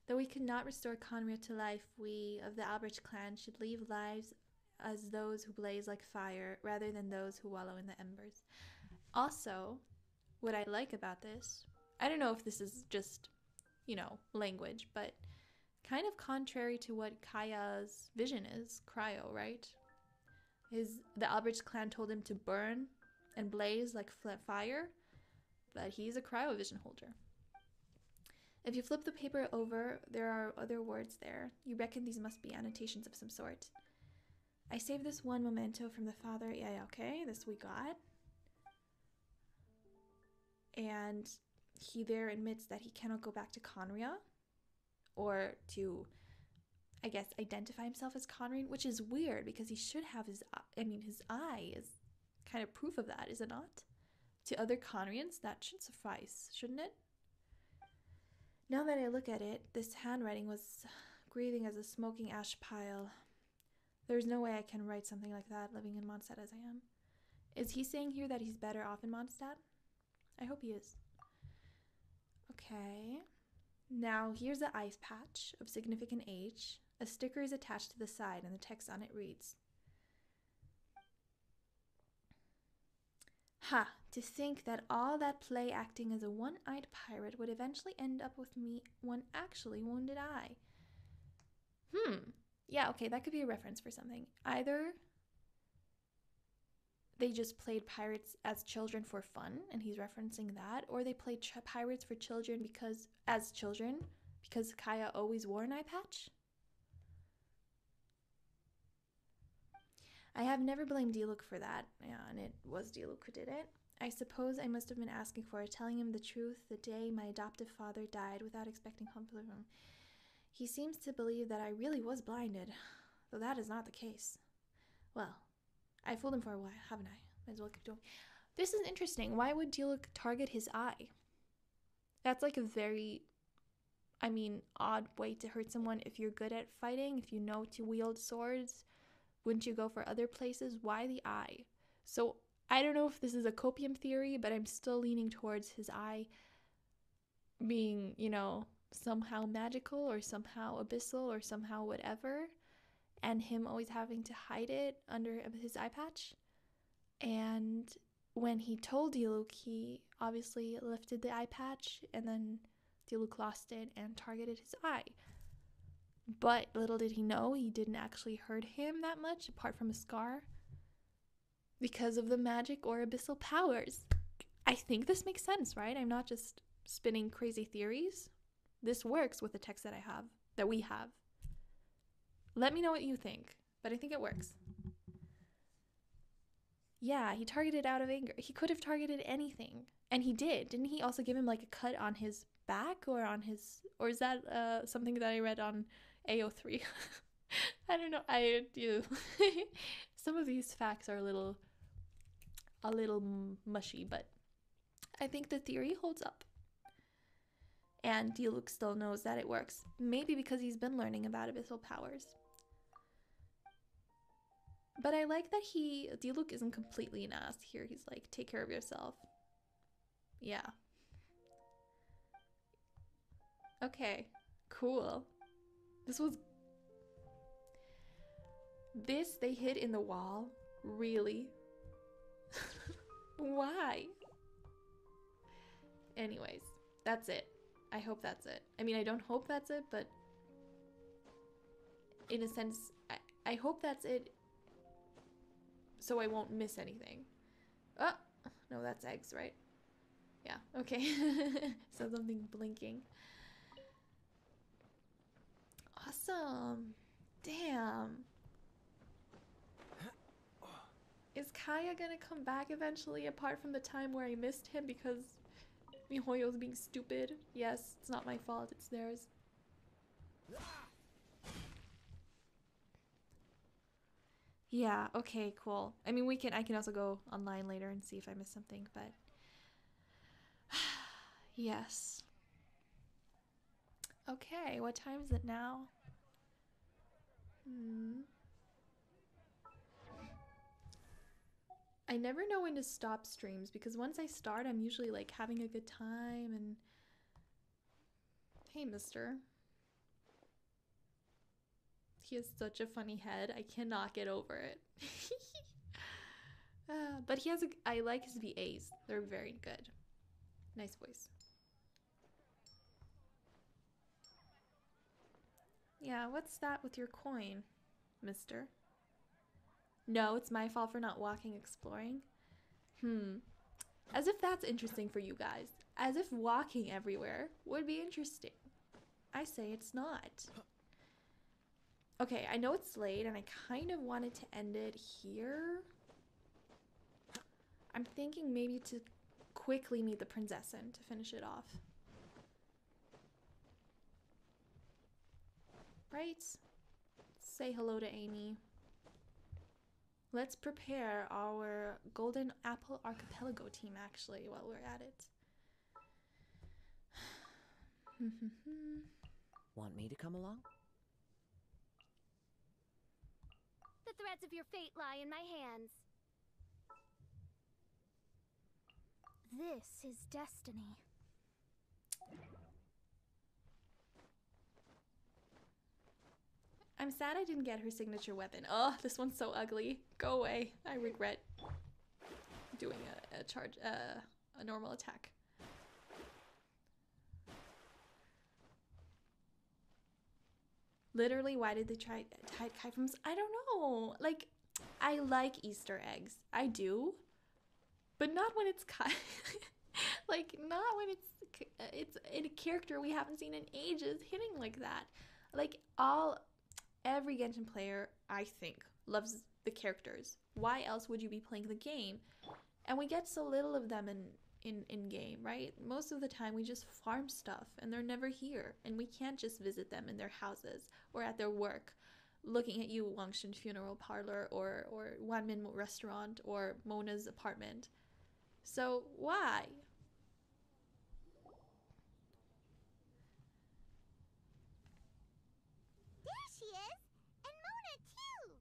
B: Though we could not restore Conria to life, we of the Albrecht clan should leave lives as those who blaze like fire, rather than those who wallow in the embers. Also, what I like about this, I don't know if this is just, you know, language, but kind of contrary to what Kaeya's vision is, cryo, right? The Albrecht clan told him to burn and blaze like fire, but he's a cryovision holder. If you flip the paper over, there are other words there. You reckon these must be annotations of some sort. I saved this one memento from the father. Yeah, okay, this we got. And he there admits that he cannot go back to Conria, or to, I guess, identify himself as Conrian, which is weird because he should have his eye is kind of proof of that, is it not? To other Conrians, that should suffice, shouldn't it? Now that I look at it, this handwriting was grieving as a smoking ash pile. There's no way I can write something like that living in Mondstadt as I am. Is he saying here that he's better off in Mondstadt? I hope he is. Okay. Now here's the eye patch of significant age. A sticker is attached to the side and the text on it reads, "Ha, to think that all that play acting as a one-eyed pirate would eventually end up with me one actually wounded eye." Yeah, okay, that could be a reference for something. Either they just played pirates as children for fun, and he's referencing that, or they played pirates for children because Kaeya always wore an eye patch. I have never blamed Diluc for that. Yeah, and it was Diluc who did it. I suppose I must have been asking for it, telling him the truth the day my adoptive father died without expecting help from him. He seems to believe that I really was blinded, though that is not the case. Well, I fooled him for a while, haven't I? Might as well keep doing. This is interesting. Why would Diluc target his eye? That's like a very, odd way to hurt someone if you're good at fighting, if you know to wield swords. Wouldn't you go for other places? Why the eye? So I don't know if this is a copium theory, but I'm still leaning towards his eye being, somehow magical or somehow abyssal or somehow whatever, and him always having to hide it under his eye patch. And when he told Diluc, he obviously lifted the eye patch, and then Diluc lost it and targeted his eye. But little did he know, he didn't actually hurt him that much, apart from a scar, because of the magic or abyssal powers. I think this makes sense, right? I'm not just spinning crazy theories. This works with the text that we have. Let me know what you think, but I think it works. Yeah, he targeted out of anger. He could have targeted anything, and he did. Didn't he also give him like a cut on his back or is that something that I read on AO3? I don't know. Some of these facts are a little mushy, but I think the theory holds up. And Diluc still knows that it works. Maybe because he's been learning about abyssal powers. But I like that Diluc isn't completely an ass here. He's like, take care of yourself. Yeah. Okay, cool. This they hid in the wall? Really? Why? Anyways, that's it. I hope that's it. I mean, I don't hope that's it, but in a sense, I hope that's it so I won't miss anything. Oh, no, that's eggs, right? Yeah, okay. So something blinking. Awesome. Damn. Is Kaeya gonna come back eventually, apart from the time where I missed him because MiHoYo's being stupid? Yes, it's not my fault, it's theirs. Yeah, okay, cool. I mean, I can also go online later and see if I missed something, but yes. Okay, what time is it now? I never know when to stop streams because once I start, I'm usually like having a good time and... Hey, mister. He has such a funny head. I cannot get over it. But he has I like his VAs. They're very good. Nice voice. Yeah, what's that with your coin, mister? No, it's my fault for not walking exploring. As if that's interesting for you guys. As if walking everywhere would be interesting. I say it's not. Okay, I know it's late and I kind of wanted to end it here. I'm thinking maybe to quickly meet the Prinzessin to finish it off. Right? Say hello to Amy. Let's prepare our Golden Apple Archipelago team, actually, while we're at it.
A: Want me to come along?
H: The threads of your fate lie in my hands. This is destiny.
B: I'm sad I didn't get her signature weapon. Oh, this one's so ugly. Go away. I regret doing a normal attack. Literally, why did they try to hide Kai from us? I don't know. Like, I like Easter eggs. I do. But not when it's Kai. Like, not when it's in a character we haven't seen in ages hitting like that. Like, every Genshin player, I think, loves the characters. Why else would you be playing the game? And we get so little of them in game, right? Most of the time we just farm stuff and they're never here. And we can't just visit them in their houses or at their work, looking at you Wangshin Funeral Parlor or Wanmin Restaurant or Mona's apartment. So why?
G: There she is! And Mona too!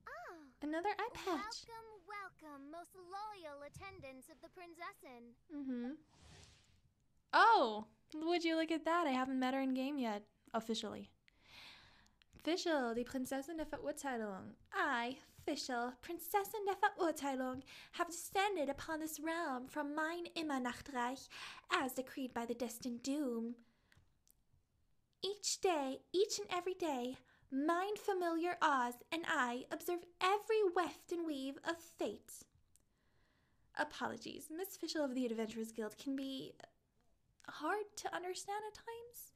G: Oh.
B: Another eye patch.
H: Welcome, most loyal attendants of the Prinzessin.
B: Oh, would you look at that? I haven't met her in game yet, officially. Official, die Prinzessin der Verurteilung. I, official, Prinzessin der Verurteilung, have descended upon this realm from mine Immernachtreich, as decreed by the destined doom. Each and every day, mine familiar Oz and I observe every weft and weave of fate. Apologies, Miss Official of the Adventurers Guild can be hard to understand at times.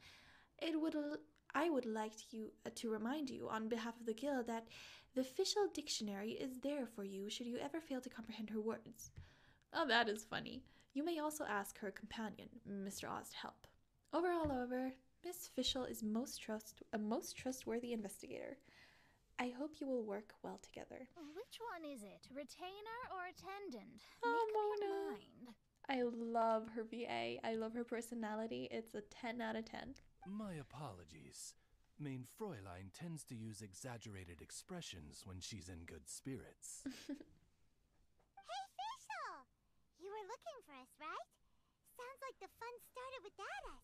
B: I would like to remind you on behalf of the guild that the official dictionary is there for you should you ever fail to comprehend her words. Oh, that is funny. You may also ask her companion, Mr. Oz, to help. However, Miss Official is a most trustworthy investigator. I hope you will work well together.
H: Which one is it? Retainer or attendant?
B: Oh,
H: Make up your
B: Mona.
H: mind.
B: I love her VA. I love her personality. It's a 10 out of 10.
I: My apologies. Main Fräulein tends to use exaggerated expressions when she's in good spirits.
G: Hey, Fischl! You were looking for us, right? Sounds like the fun started without us.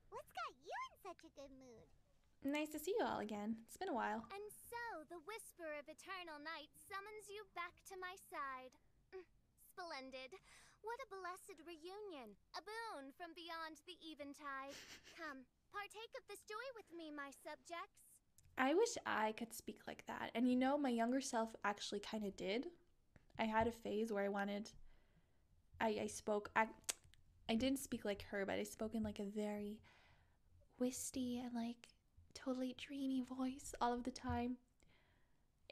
G: What's got you in such a good mood?
B: Nice to see you all again. It's been a while.
H: And so, the whisper of eternal night summons you back to my side. Splendid. What a blessed reunion. A boon from beyond the eventide. Come, partake of this joy with me, my subjects.
B: I wish I could speak like that. And you know, my younger self actually kind of did. I had a phase where I didn't speak like her, but I spoke in like a very wisty and like totally dreamy voice all of the time.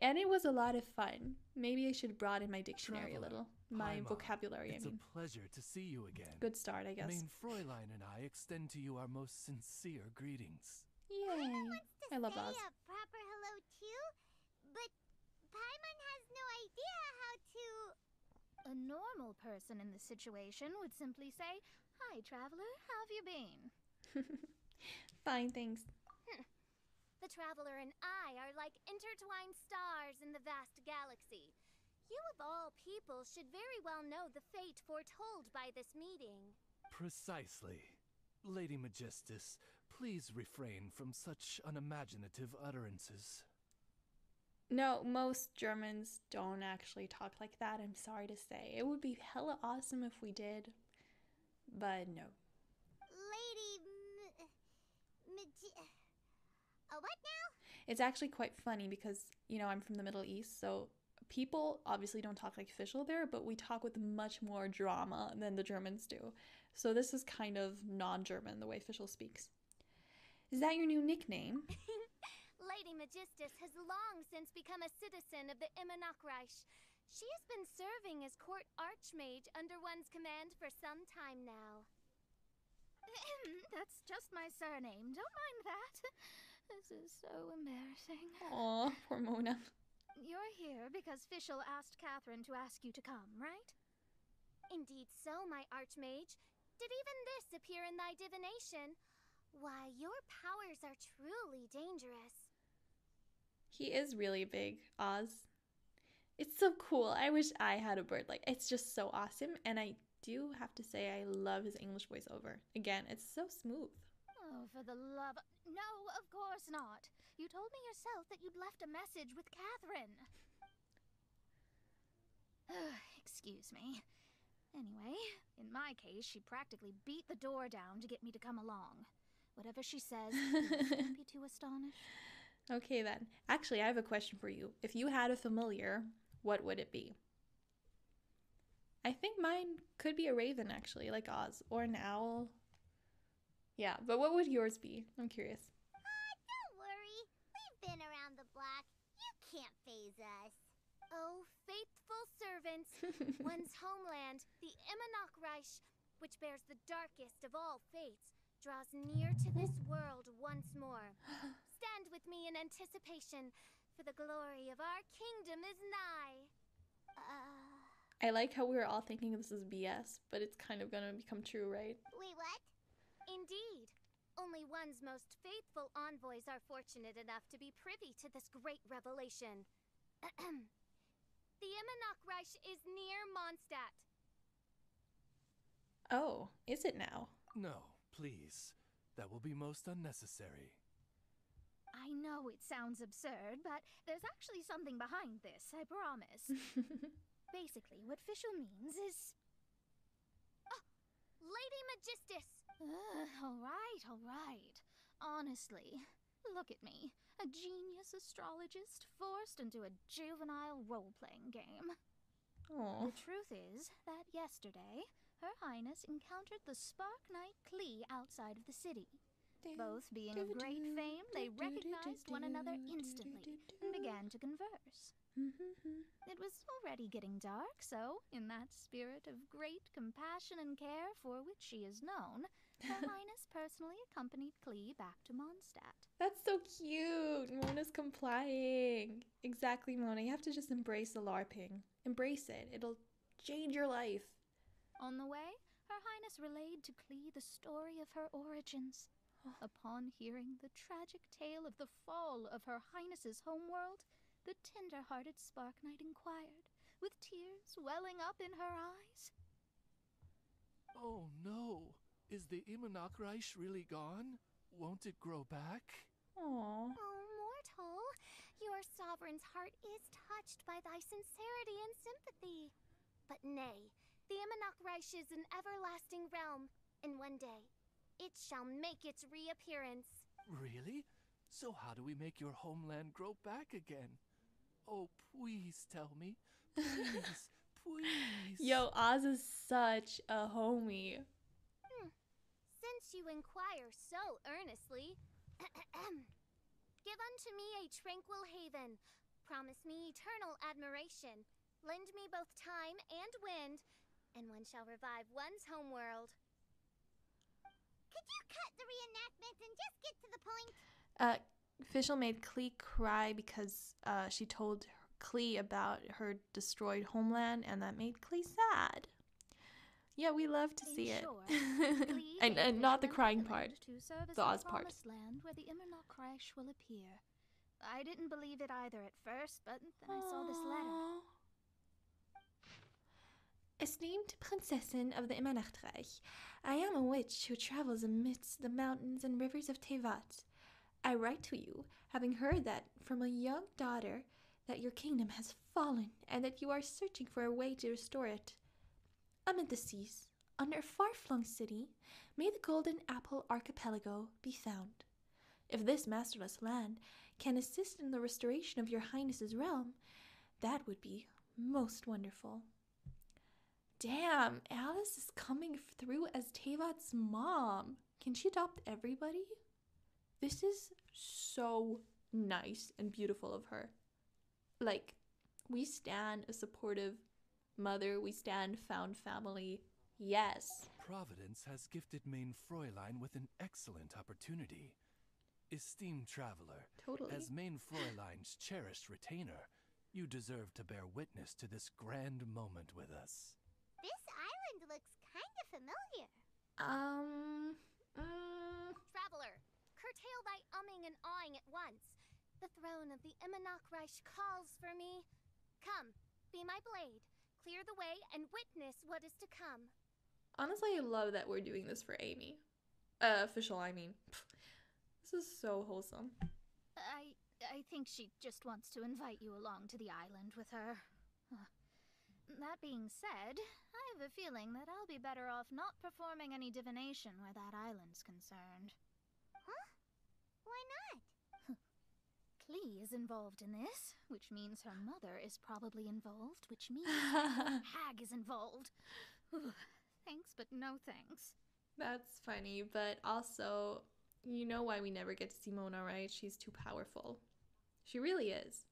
B: And it was a lot of fun. Maybe I should broaden my dictionary a little. My vocabulary,
I: It's
B: I mean.
I: a pleasure to see you again.
B: Good start, I guess.
I: Main Fräulein and I extend to you our most sincere greetings.
B: Yay. I love
G: Say
B: Oz.
G: a proper hello too, but Paimon has no idea how to.
H: A normal person in this situation would simply say, "Hi, traveler, how have you been?"
B: Fine, thanks.
H: The traveler and I are like intertwined stars in the vast galaxy. You of all people should very well know the fate foretold by this meeting.
I: Precisely. Lady Magistus, please refrain from such unimaginative utterances.
B: No, most Germans don't actually talk like that, I'm sorry to say. It would be hella awesome if we did, but no.
G: What now?
B: It's actually quite funny because, you know, I'm from the Middle East, so people obviously don't talk like official there, but we talk with much more drama than the Germans do. So this is kind of non-German, the way official speaks. Is that your new nickname?
H: Lady Magistus has long since become a citizen of the Immernachtreich. She has been serving as court archmage under one's command for some time now. That's just my surname. Don't mind that. This is so embarrassing.
B: Aw, poor Mona.
H: You're here because Fischl asked Catherine to ask you to come, right? Indeed so, my archmage. Did even this appear in thy divination? Why, your powers are truly dangerous.
B: He is really big, Oz. It's so cool. I wish I had a bird like it's just so awesome, and I do have to say I love his English voiceover. Again, it's so smooth.
H: Oh, for the love of... No, of course not. You told me yourself that you'd left a message with Catherine. Excuse me. Anyway, in my case, she practically beat the door down to get me to come along. Whatever she says, don't be too astonished.
B: Okay then. Actually, I have a question for you. If you had a familiar, what would it be? I think mine could be a raven, actually, like Oz, or an owl. Yeah, but what would yours be? I'm curious.
G: Don't worry. We've been around the block. You can't faze us.
H: Oh, faithful servants, one's homeland, the Immernachtreich, which bears the darkest of all fates, draws near to this world once more. Stand with me in anticipation, for the glory of our kingdom is nigh.
B: I like how we were all thinking this is BS, but it's kind of gonna become true, right?
G: Wait, what?
H: Indeed. Only one's most faithful envoys are fortunate enough to be privy to this great revelation. The Immernachtreich is near Mondstadt.
B: Oh, is it now?
I: No, please. That will be most unnecessary.
H: I know it sounds absurd, but there's actually something behind this, I promise. Basically, what Fischl means is... Oh, Lady Magistus! All right. Honestly, look at me. A genius astrologist forced into a juvenile role-playing game.
B: Oh.
H: The truth is that yesterday, Her Highness encountered the Spark Knight Klee outside of the city. Both being of great fame, they recognized one another instantly and began to converse. It was already getting dark, so, in that spirit of great compassion and care for which she is known, Her Highness personally accompanied Klee back to Mondstadt.
B: That's so cute. Mona's complying. Exactly, Mona. You have to just embrace the LARPing. Embrace it. It'll change your life.
H: On the way, Her Highness relayed to Klee the story of her origins. Upon hearing the tragic tale of the fall of Her Highness's homeworld, the tender-hearted Spark Knight inquired, with tears welling up in her eyes.
I: Oh no! Is the Imanakreich really gone? Won't it grow back?
B: Aww.
G: Oh, mortal, your sovereign's heart is touched by thy sincerity and sympathy. But nay, the Imanakreich is an everlasting realm, and one day it shall make its reappearance.
I: Really? So how do we make your homeland grow back again? Oh, please tell me. Please, please.
B: Yo, Oz is such a homie.
G: Since you inquire so earnestly, give unto me a tranquil haven. Promise me eternal admiration. Lend me both time and wind, and one shall revive one's homeworld. Could you cut the reenactment and just get to the point?
B: Fischl made Klee cry because she told Klee about her destroyed homeland, and that made Klee sad. Yeah, we love to see it. and not the crying part, the Oz part.
H: Land where the Imanakreich will appear. I didn't believe it either at first, but then I saw this letter.
B: Esteemed Princessin of the Imanakreich, I am a witch who travels amidst the mountains and rivers of Tevat. I write to you, having heard that from a young daughter that your kingdom has fallen and that you are searching for a way to restore it. Amid the seas, under a far-flung city, may the Golden Apple Archipelago be found. If this masterless land can assist in the restoration of your Highness's realm, that would be most wonderful. Damn, Alice is coming through as Tevat's mom. Can she adopt everybody? This is so nice and beautiful of her. Like, we stand a supportive mother, we stand found family. Yes.
I: Providence has gifted Main Fräulein with an excellent opportunity. Esteemed traveler,
B: Totally.
I: as Main Fräulein's cherished retainer, you deserve to bear witness to this grand moment with us.
G: This island looks kind of familiar. Traveler, curtail thy umming and awing at once. The throne of the Imanakreich calls for me. Come, be my blade, clear the way, and witness what is to come.
B: Honestly, I love that we're doing this for Amy. Official, I mean. This is so wholesome.
H: I think she just wants to invite you along to the island with her. That being said, I have a feeling that I'll be better off not performing any divination where that island's concerned.
G: Huh? Why not?
H: Klee is involved in this, which means her mother is probably involved, which means Hag is involved. Thanks, but no thanks.
B: That's funny, but also, you know why we never get to see Mona, right? She's too powerful. She really is.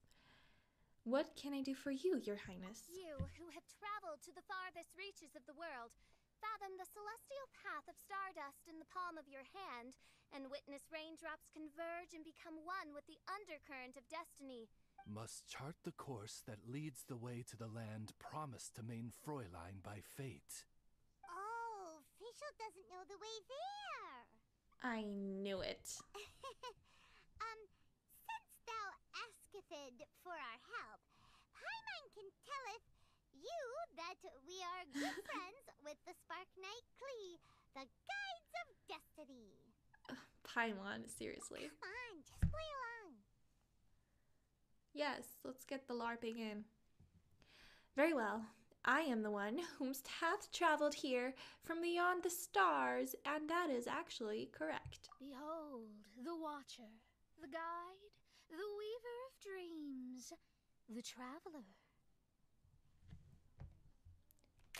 B: What can I do for you, Your Highness?
G: You, who have traveled to the farthest reaches of the world, fathom the celestial path of stardust in the palm of your hand, and witness raindrops converge and become one with the undercurrent of destiny.
I: Must chart the course that leads the way to the land promised to Main Fräulein by fate.
G: Oh, Fischl doesn't know the way there.
B: I knew it.
G: Since thou asketh for our help, Paimon can telleth you that we are good friends with the Spark Knight Klee, the guides of destiny.
B: Paimon, seriously.
G: Come on, just play along.
B: Yes, let's get the LARPing in. Very well. I am the one whom's hath traveled here from beyond the stars, and that is actually correct.
H: Behold, the Watcher, the Guide, the Weaver of Dreams, the Traveler.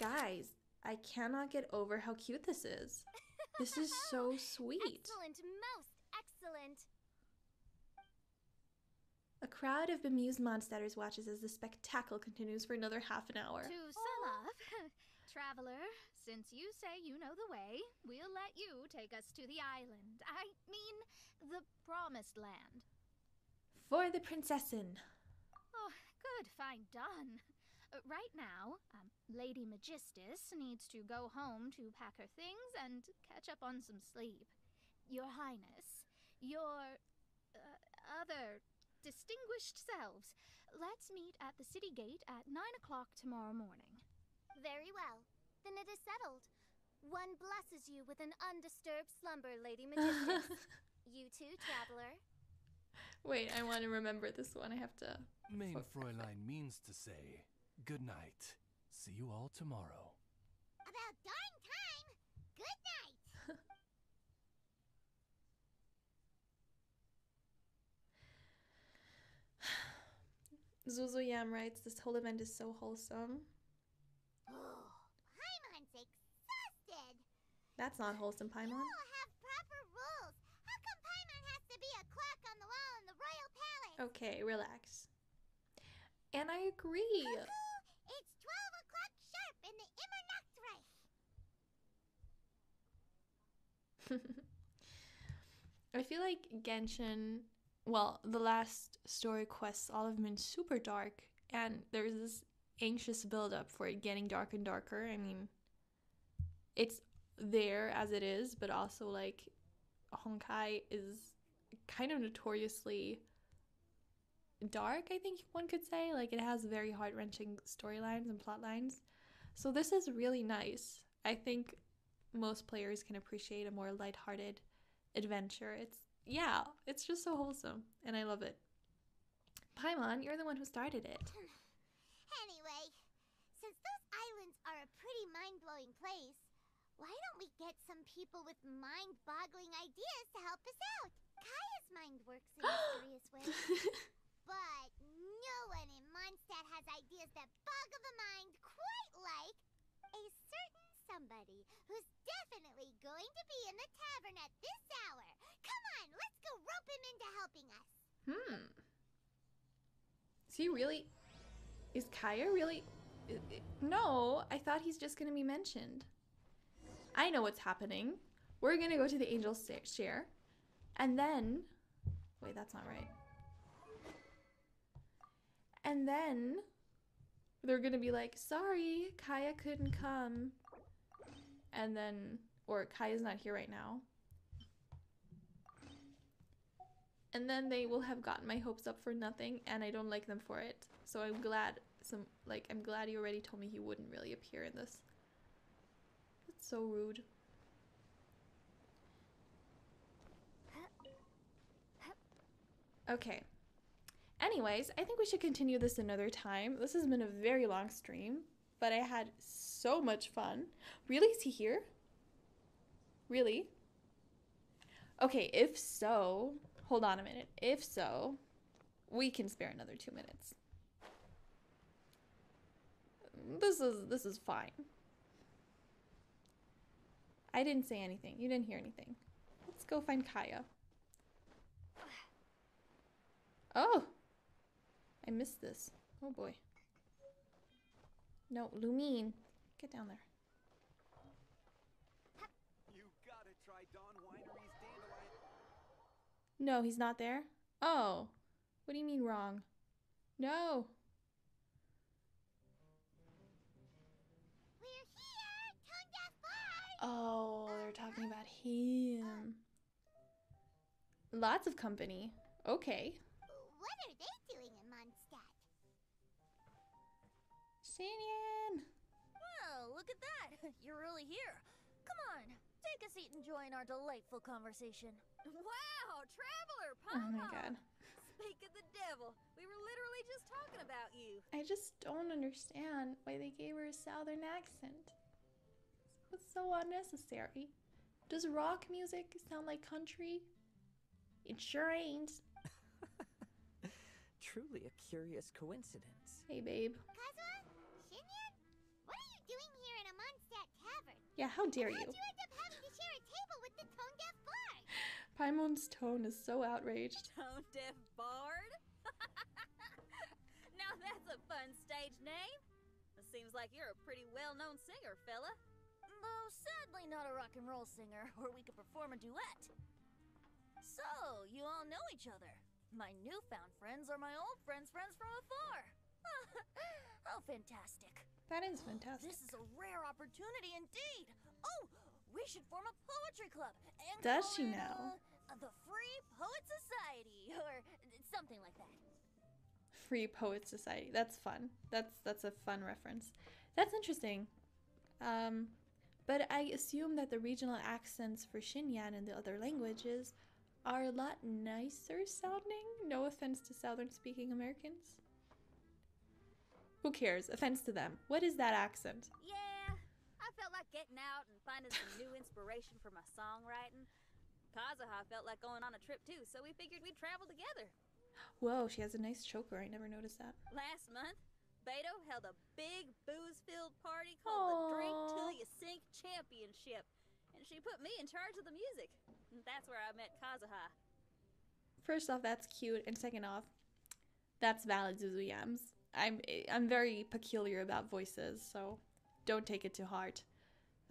B: Guys, I cannot get over how cute this is. This is so sweet.
G: Excellent, most excellent.
B: A crowd of bemused Mondstadters watches as the spectacle continues for another half an hour.
H: To sum up, Traveler, since you say you know the way, we'll let you take us to the island. I mean, the Promised Land.
B: For the Princessin.
H: Oh, good, fine, done. Right now, Lady Magistus needs to go home to pack her things and catch up on some sleep. Your Highness, your other distinguished selves, let's meet at the city gate at 9 o'clock tomorrow morning.
G: Very well. Then it is settled. One blesses you with an undisturbed slumber, Lady Magistus. You too, traveler.
B: Wait, I want to remember this one. I have to...
I: Mein Fräulein means to say, good night. See you all tomorrow.
G: About darn time. Good night.
B: Zuzuyam writes, this whole event is so wholesome.
G: Paimon's exhausted.
B: That's not wholesome, Paimon.
G: People have proper rules. How come Paimon has to be a clock on the wall in the royal palace?
B: Okay, relax. And I agree.
G: Cuckoo, it's 12 o'clock sharp in the Immernachtreich.
B: I feel like Genshin, well, the last story quests all have been super dark, and there's this anxious build-up for it getting darker and darker. I mean, it's there as it is, but also, like, Honkai is kind of notoriously dark, I think one could say. Like, it has very heart-wrenching storylines and plot lines. So this is really nice. I think most players can appreciate a more lighthearted adventure. It's just so wholesome, and I love it. Paimon, you're the one who started it.
G: Anyway, since those islands are a pretty mind-blowing place, why don't we get some people with mind-boggling ideas to help us out? Kaya's mind works in mysterious ways. But no one in Mondstadt has ideas that boggle the mind quite like a certain somebody who's definitely going to be in the tavern at this hour. Come on, let's go rope him into helping us.
B: Is he really... Is Kaeya really... No, I thought he's just going to be mentioned. I know what's happening. We're going to go to the Angel's Share. And then... Wait, that's not right. And then... They're going to be like, sorry, Kaeya couldn't come. And then... Or Kaya's not here right now. And then they will have gotten my hopes up for nothing, and I don't like them for it. So I'm glad I'm glad you already told me he wouldn't really appear in this. It's so rude. Okay. Anyways, I think we should continue this another time. This has been a very long stream, but I had so much fun. Really? Is he here? Really? Okay, if so... Hold on a minute. If so, we can spare another 2 minutes. This is fine. I didn't say anything. You didn't hear anything. Let's go find Kaeya. Oh! I missed this. Oh boy. No, Lumine. Get down there.
J: You gotta try Dawn Winery's dandelion.
B: No, he's not there? Oh. What do you mean wrong? No.
G: We're here! Tongue deaf bard!
B: Oh, they're talking about him. Lots of company. Okay.
G: What are they doing in Mondstadt?
B: Xinyan!
K: Well, look at that. You're really here. Come on, take a seat and join our delightful conversation. Wow, traveler,
B: Oh my
K: Papa!
B: god.
K: Speak of the devil, we were literally just talking about you.
B: I just don't understand why they gave her a southern accent. It's so unnecessary. Does rock music sound like country? It sure ain't.
E: Truly a curious coincidence.
B: Hey, babe.
G: Kazuha? Xinyan? What are you doing here in a Mondstadt tavern?
B: Yeah, how dare you?
G: How'd you end up having to share a table with the tone deaf bard?
B: Paimon's tone is so outraged.
K: Tone deaf bard? Now that's a fun stage name. It seems like you're a pretty well-known singer, fella. Though sadly not a rock and roll singer, or we could perform a duet. So, you all know each other. My newfound friends are my old friends' friends from afar. How fantastic.
B: That is fantastic.
K: This is a rare opportunity indeed. Oh, we should form a poetry club. And
B: Does
K: call
B: she
K: it,
B: now?
K: The Free Poet Society, or something like that.
B: Free Poet Society. That's fun. That's a fun reference. That's interesting. But I assume that the regional accents for Xinyan and the other languages are a lot nicer sounding. No offense to Southern speaking Americans. Who cares? Offense to them. What is that accent?
K: Yeah, I felt like getting out and finding some new inspiration for my songwriting. Kazuha felt like going on a trip too, so we figured we'd travel together.
B: Whoa, she has a nice choker. I never noticed that.
K: Last month, Beto held a big booze-filled party called the Drink Till You Sink Championship, and she put me in charge of the music. And that's where I met Kazuha.
B: First off, that's cute, and second off, that's valid, Zuzu Yams. I'm very peculiar about voices, so don't take it to heart.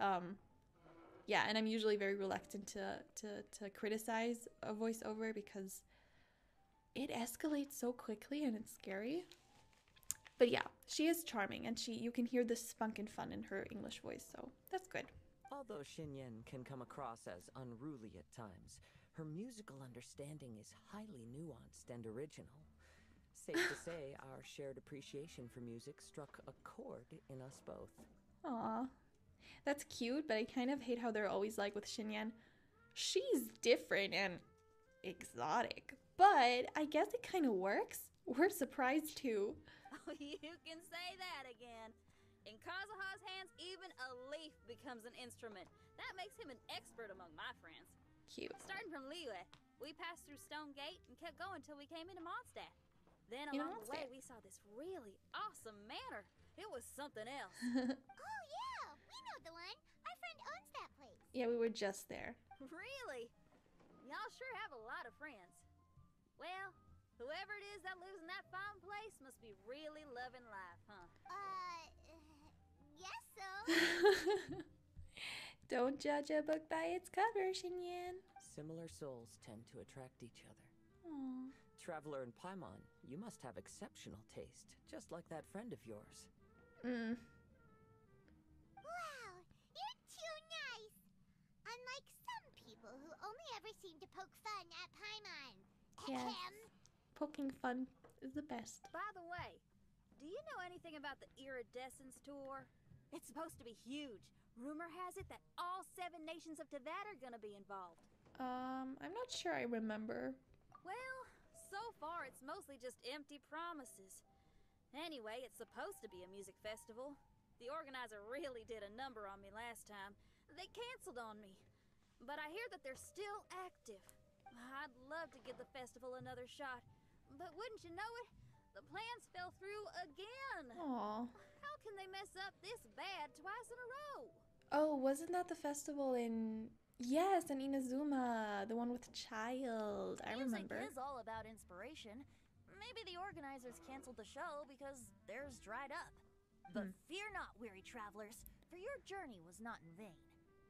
B: Yeah, and I'm usually very reluctant to criticize a voiceover because it escalates so quickly and it's scary. But yeah, she is charming, and you can hear the spunk and fun in her English voice, so that's good.
E: Although Xinyan can come across as unruly at times, her musical understanding is highly nuanced and original. Safe to say, our shared appreciation for music struck a chord in us both.
B: Aw, that's cute, but I kind of hate how they're always like with Xinyan, she's different and exotic. But I guess it kind of works. We're surprised too.
K: Oh, you can say that again. In Kazuha's hands, even a leaf becomes an instrument. That makes him an expert among my friends.
B: Cute.
K: Starting from Liyue, we passed through Stone Gate and kept going till we came into Mondstadt. Then along the way, we saw this really awesome manor. It was something else.
G: Oh, yeah, we know the one. Our friend owns that place.
B: Yeah, we were just there.
K: Really? Y'all sure have a lot of friends. Well, whoever it is that lives in that fine place must be really loving life, huh?
G: Guess so.
B: Don't judge a book by its cover, Xinyan.
E: Similar souls tend to attract each other.
B: Aww.
E: Traveler in Paimon, you must have exceptional taste, just like that friend of yours.
G: Wow, you're too nice. Unlike some people who only ever seem to poke fun at Paimon.
B: Yes. Poking fun is the best.
K: By the way, do you know anything about the Iridescence tour? It's supposed to be huge. Rumor has it that all 7 nations of Teyvat are gonna be involved.
B: I'm not sure I remember.
K: Well, so far it's mostly just empty promises. Anyway, it's supposed to be a music festival. The organizer really did a number on me last time. They canceled on me. But I hear that they're still active. I'd love to give the festival another shot. But wouldn't you know it? The plans fell through again.
B: Aww.
K: How can they mess up this bad twice in a row?
B: Oh, wasn't that the festival in... Yes, in Inazuma, the one with Child. I remember.
H: Music is all about inspiration. Maybe the organizers canceled the show because theirs dried up. But fear not, weary travelers, for your journey was not in vain.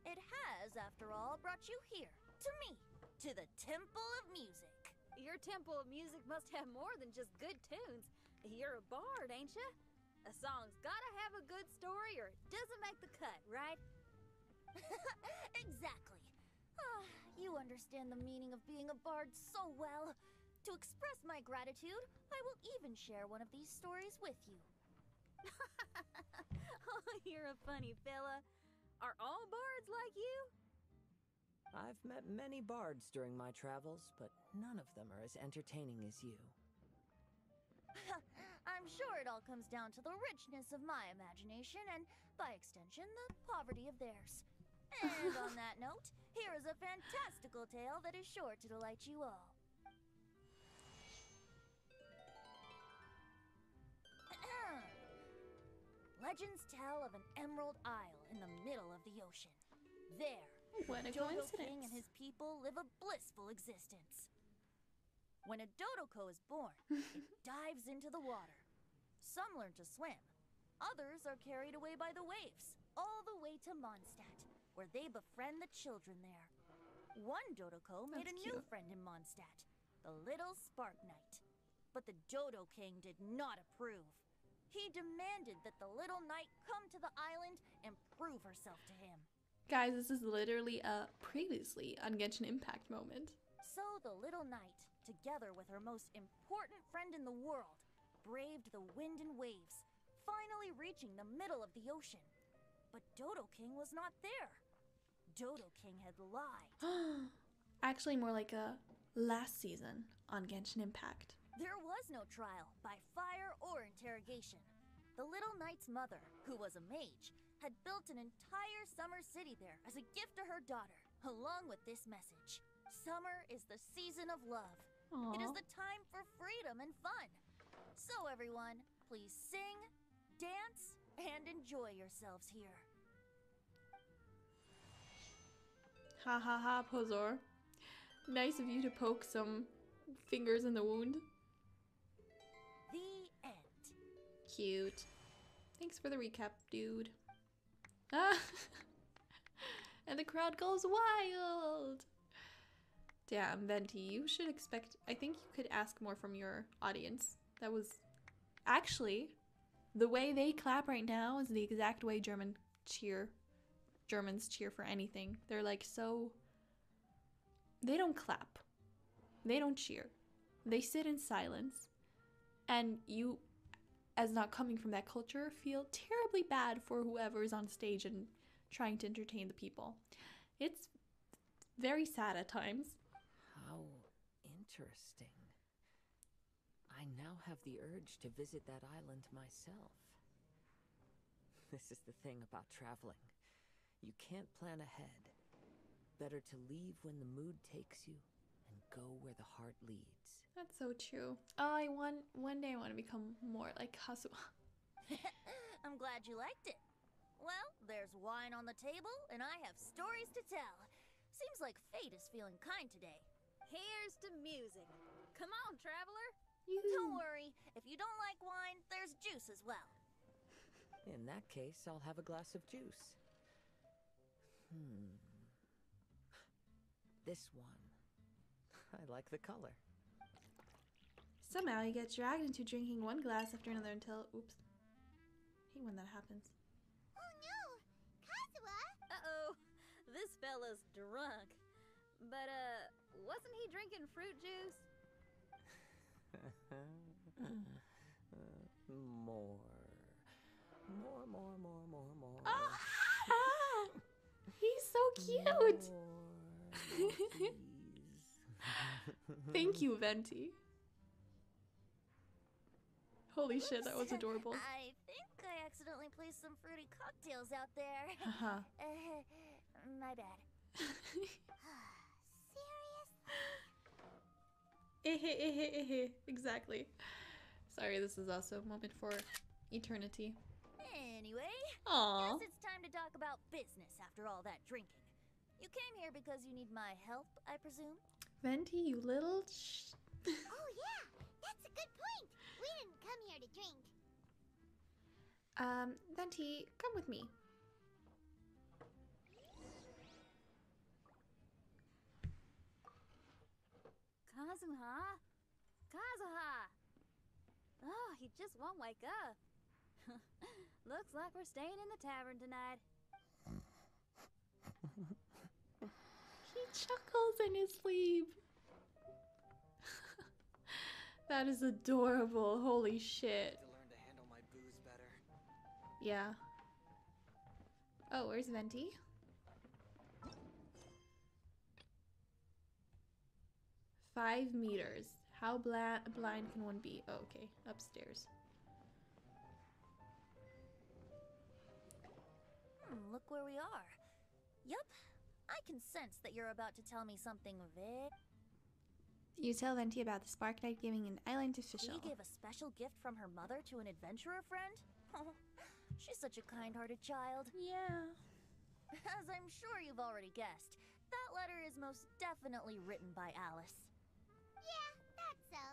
H: It has, after all, brought you here, to me, to the Temple of Music.
K: Your Temple of Music must have more than just good tunes. You're a bard, ain't ya? A song's gotta have a good story or it doesn't make the cut, right?
H: Exactly. You understand the meaning of being a bard so well. To express my gratitude, I will even share one of these stories with you.
K: Oh, you're a funny fella. Are all bards like you?
E: I've met many bards during my travels, but none of them are as entertaining as you.
H: I'm sure it all comes down to the richness of my imagination and, by extension, the poverty of theirs. And on that note, here is a fantastical tale that is sure to delight you all. Legends tell of an emerald isle in the middle of the ocean. There,
B: What a
H: Dodo
B: coincidence.
H: King and his people live a blissful existence. When a Dodoko is born, it dives into the water. Some learn to swim. Others are carried away by the waves, all the way to Mondstadt, where they befriend the children there. One Dodoko made
B: That's
H: a new
B: cute.
H: friend in Mondstadt, the little Spark Knight. But the Dodo King did not approve. He demanded that the little knight come to the island and prove herself to him.
B: Guys, this is literally a previously on Genshin Impact moment.
K: So the little knight, together with her most important friend in the world, braved the wind and waves, finally reaching the middle of the ocean. But Dodo King was not there. Dodo King had lied.
B: Actually, more like a last season on Genshin Impact.
K: There was no trial by fire or interrogation. The little knight's mother, who was a mage, had built an entire summer city there as a gift to her daughter, along with this message. Summer is the season of love.
B: Aww.
K: It is the time for freedom and fun. So everyone, please sing, dance, and enjoy yourselves here.
B: Ha ha ha, Pozor. Nice of you to poke some fingers in the wound.
K: The end.
B: Cute. Thanks for the recap, dude. Ah! And the crowd goes wild! Damn, Venti, you should expect... I think you could ask more from your audience. That was... Actually, the way they clap right now is the exact way Germans cheer for anything. They're like so... They don't clap. They don't cheer. They sit in silence. And you, as not coming from that culture, feel terribly bad for whoever is on stage and trying to entertain the people. It's very sad at times.
E: How interesting. I now have the urge to visit that island myself. This is the thing about traveling. You can't plan ahead. Better to leave when the mood takes you and go where the heart leads.
B: That's so true. Oh, one day I want to become more like Kazuha.
K: I'm glad you liked it. Well, there's wine on the table, and I have stories to tell. Seems like fate is feeling kind today.
L: Here's to music. Come on, traveler.
K: Don't worry. If you don't like wine, there's juice as well.
E: In that case, I'll have a glass of juice. This one. I like the color.
B: Somehow you get dragged into drinking one glass after another until... Oops. I hate when that happens.
G: Oh no! Kazuha!
L: Uh-oh. This fella's drunk. But, wasn't he drinking fruit juice?
E: More.
B: Ah! He's so cute!
E: More, please.
B: Thank you, Venti. Holy shit, that was adorable.
K: I think I accidentally placed some fruity cocktails out there.
B: Haha.
K: My bad.
B: Seriously? Exactly. Sorry, this is also a moment for eternity.
K: Anyway,
B: Aww.
K: guess it's time to talk about business after all that drinking. You came here because you need my help, I presume?
B: Venti, you little
G: Oh yeah, that's a good point. We didn't come here to drink.
B: Venti, come with me.
L: Kazuha? Kazuha! Oh, he just won't wake up. Looks like we're staying in the tavern tonight.
B: He chuckles in his sleep. That is adorable. Holy shit.
J: To learn to handle my booze better.
B: Yeah. Oh, where's Venti? "5 meters. How blind can one be?" Oh, okay. Upstairs.
K: Look where we are. Yup, I can sense that you're about to tell me something big.
B: You tell Venti about the Spark Knight giving an island to Fischl.
K: She gave a special gift from her mother to an adventurer friend? Oh, she's such a kind-hearted child.
B: Yeah.
K: As I'm sure you've already guessed, that letter is most definitely written by Alice.
G: Yeah, that's so.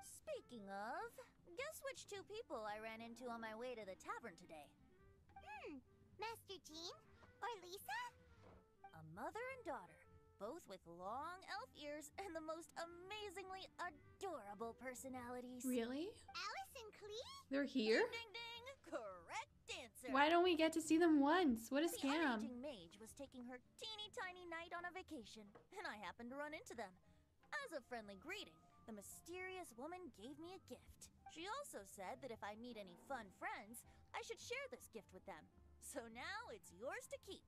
K: Speaking of, guess which two people I ran into on my way to the tavern today?
G: Master Jean? Or Lisa?
K: A mother and daughter, both with long elf ears and the most amazingly adorable personalities.
B: Really?
G: Alice and Klee?
B: They're here?
K: Ding, ding, ding! Correct answer.
C: sir.
B: Why don't we get to see them once? What a
C: The
B: scam.
C: unaging mage was taking her teeny tiny knight on a vacation, and I happened to run into them. As a friendly greeting, the mysterious woman gave me a gift. She also said that if I meet any fun friends, I should share this gift with them. So now it's yours to keep.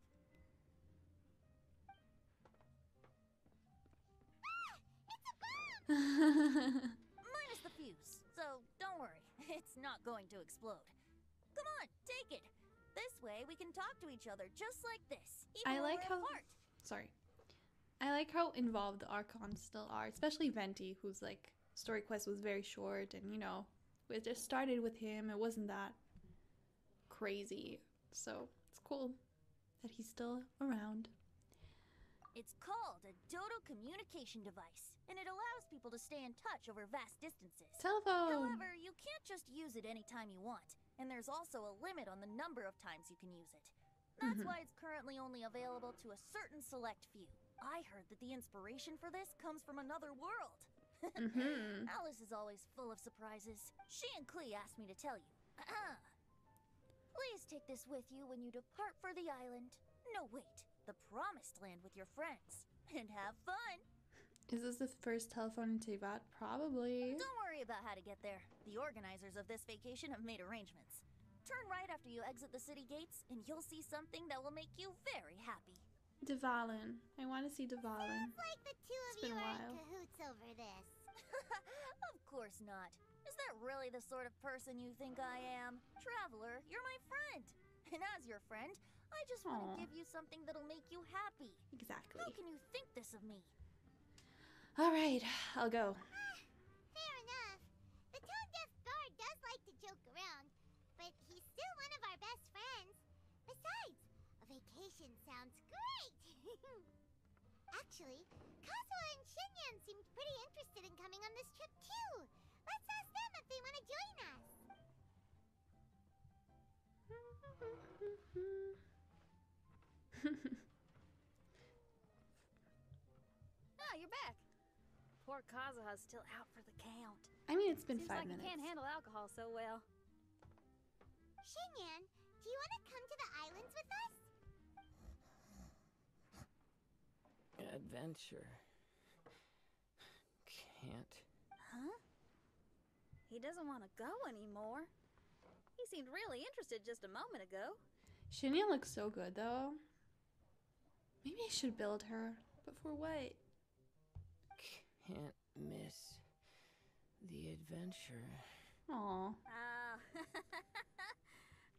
C: Minus the fuse, so don't worry. It's not going to explode. Come on, take it. This way we can talk to each other just like this, even
B: I
C: when
B: like
C: we're
B: how
C: apart.
B: sorry. I like how involved the Archons still are, especially Venti, whose like story quest was very short, and you know, it just started with him. It wasn't that crazy. So it's cool that he's still around.
C: It's called a Dodo communication device, and it allows people to stay in touch over vast distances.
B: Telephone!
C: However, you can't just use it anytime you want, and there's also a limit on the number of times you can use it. That's why it's currently only available to a certain select few. I heard that the inspiration for this comes from another world. Alice is always full of surprises. She and Klee asked me to tell you. Please take this with you when you depart for the island. No, wait. The promised land with your friends. And have fun.
B: Is this the first telephone in Tevat? Probably.
C: Don't worry about how to get there. The organizers of this vacation have made arrangements. Turn right after you exit the city gates, and you'll see something that will make you very happy.
B: Dvalin. I want to see Dvalin.
G: Sounds like the two of
B: It's
G: you
B: been a
G: are
B: while.
G: in cahoots over this.
C: Of course not. Is that really the sort of person you think I am? Traveler, you're my friend. And as your friend, I just want
B: Aw.
C: to give you something that'll make you happy.
B: Exactly.
C: How can you think this of me?
B: Alright, I'll go.
G: Fair enough. The tone-deaf bard does like to joke around, but he's still one of our best friends. Besides, a vacation sounds great. Actually, Kazuha and Shinyan seemed pretty interested in coming on this trip too. Let's ask them if they want to join us.
L: Ah, you're back. Poor Kazuha's still out for the count.
B: I mean, it's been
L: Seems
B: 5
L: like
B: minutes.
L: he can't handle alcohol so well.
G: Shinyan, do you want to come to the islands with us?
E: Adventure. Can't.
L: Huh? He doesn't want to go anymore. He seemed really interested just a moment ago.
B: Shinya looks so good, though. Maybe I should build her. But for what?
E: Can't miss the adventure.
B: Aw.
L: Ah,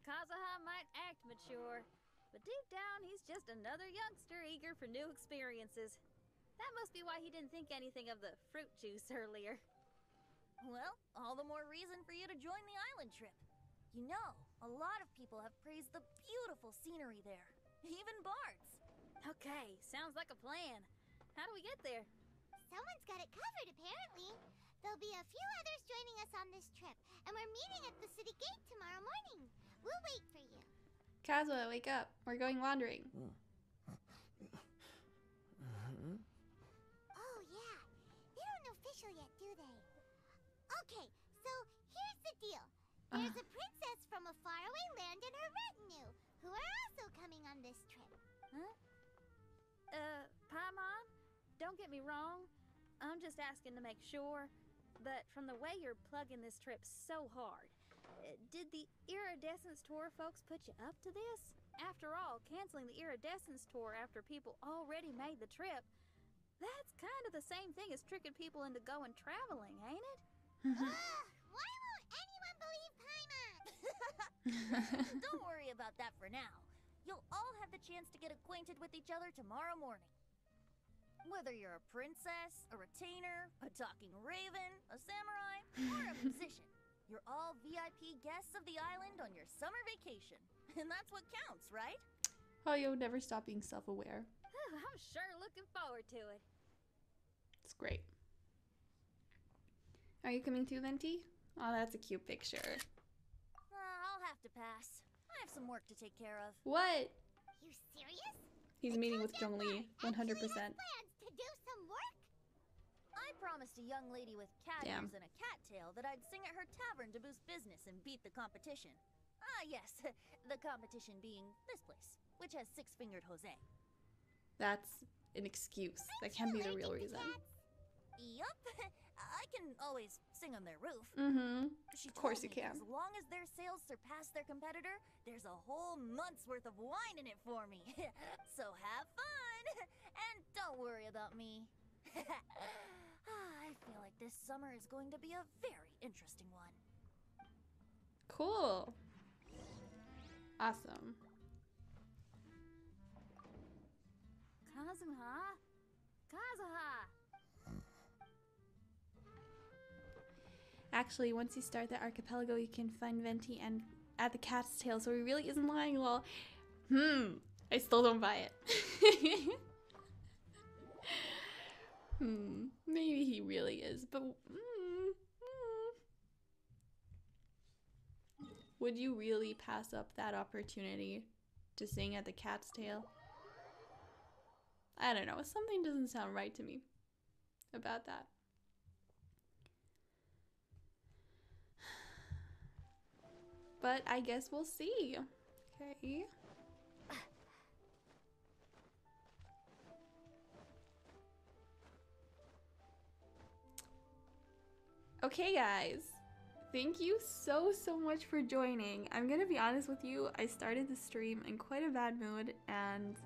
L: Kazuha might act mature, but deep down he's just another youngster eager for new experiences. That must be why he didn't think anything of the fruit juice earlier.
C: Well, all the more reason for you to join the island trip. You know, a lot of people have praised the beautiful scenery there. Even bards.
L: Okay, sounds like a plan. How do we get there?
G: Someone's got it covered, apparently. There'll be a few others joining us on this trip, and we're meeting at the city gate tomorrow morning. We'll wait for you.
B: Kazuha, wake up. We're going wandering.
G: Oh, yeah. They aren't official yet, do they? Okay, so here's the deal. There's a princess from a faraway land and her retinue, who are also coming on this trip.
L: Huh? Paimon, don't get me wrong. I'm just asking to make sure. But from the way you're plugging this trip so hard, did the Iridescence Tour folks put you up to this? After all, canceling the Iridescence Tour after people already made the trip, that's kind of the same thing as tricking people into going traveling, ain't it?
G: Ugh, why won't anyone believe Paimon?
C: Don't worry about that for now. You'll all have the chance to get acquainted with each other tomorrow morning. Whether you're a princess, a retainer, a talking raven, a samurai, or a musician, you're all VIP guests of the island on your summer vacation. And that's what counts, right?
B: Oh, you'll never stop being self-aware.
L: I'm sure looking forward to it.
B: It's great. Are you coming too, Venti? Oh, that's a cute picture.
C: I'll have to pass. I have some work to take care of.
B: What?
G: You serious?
B: He's meeting with Zhongli, 100%.
G: Plans to do some work?
C: I promised a young lady with cat
B: Damn.
C: ears and a cattail that I'd sing at her tavern to boost business and beat the competition.
H: Ah, yes. The competition being this place, which has six-fingered Jose.
B: That's an excuse. That can't be the real reason.
H: Yup. I can always sing on their roof.
B: Mm-hmm.
H: She
B: Of course
H: told
B: you
H: me
B: can.
H: As long as their sales surpass their competitor, there's a whole month's worth of wine in it for me. So have fun! And don't worry about me. I feel like this summer is going to be a very interesting one.
B: Cool. Awesome.
H: Kazuha? Kazuha!
B: Actually, once you start the archipelago, you can find Venti and at the cat's tail, so he really isn't lying. Well, I still don't buy it. Maybe he really is, but would you really pass up that opportunity to sing at the cat's tail? I don't know. Something doesn't sound right to me about that. But I guess we'll see. Okay. Okay, guys. Thank you so much for joining. I'm gonna be honest with you, I started the stream in quite a bad mood, and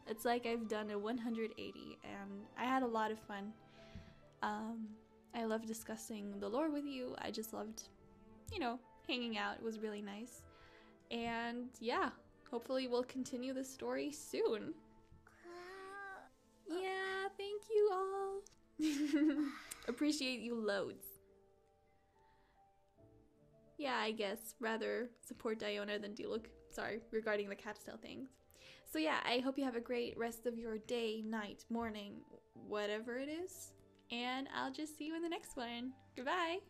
B: it's like I've done a 180, and I had a lot of fun. I loved discussing the lore with you. I just loved, you know, hanging out. It was really nice. And yeah, hopefully we'll continue the story soon. Yeah, thank you all. Appreciate you loads. Yeah, I guess rather support Diona than Diluc. Sorry, regarding the cat's tail things. So yeah, I hope you have a great rest of your day, night, morning, whatever it is. And I'll just see you in the next one. Goodbye.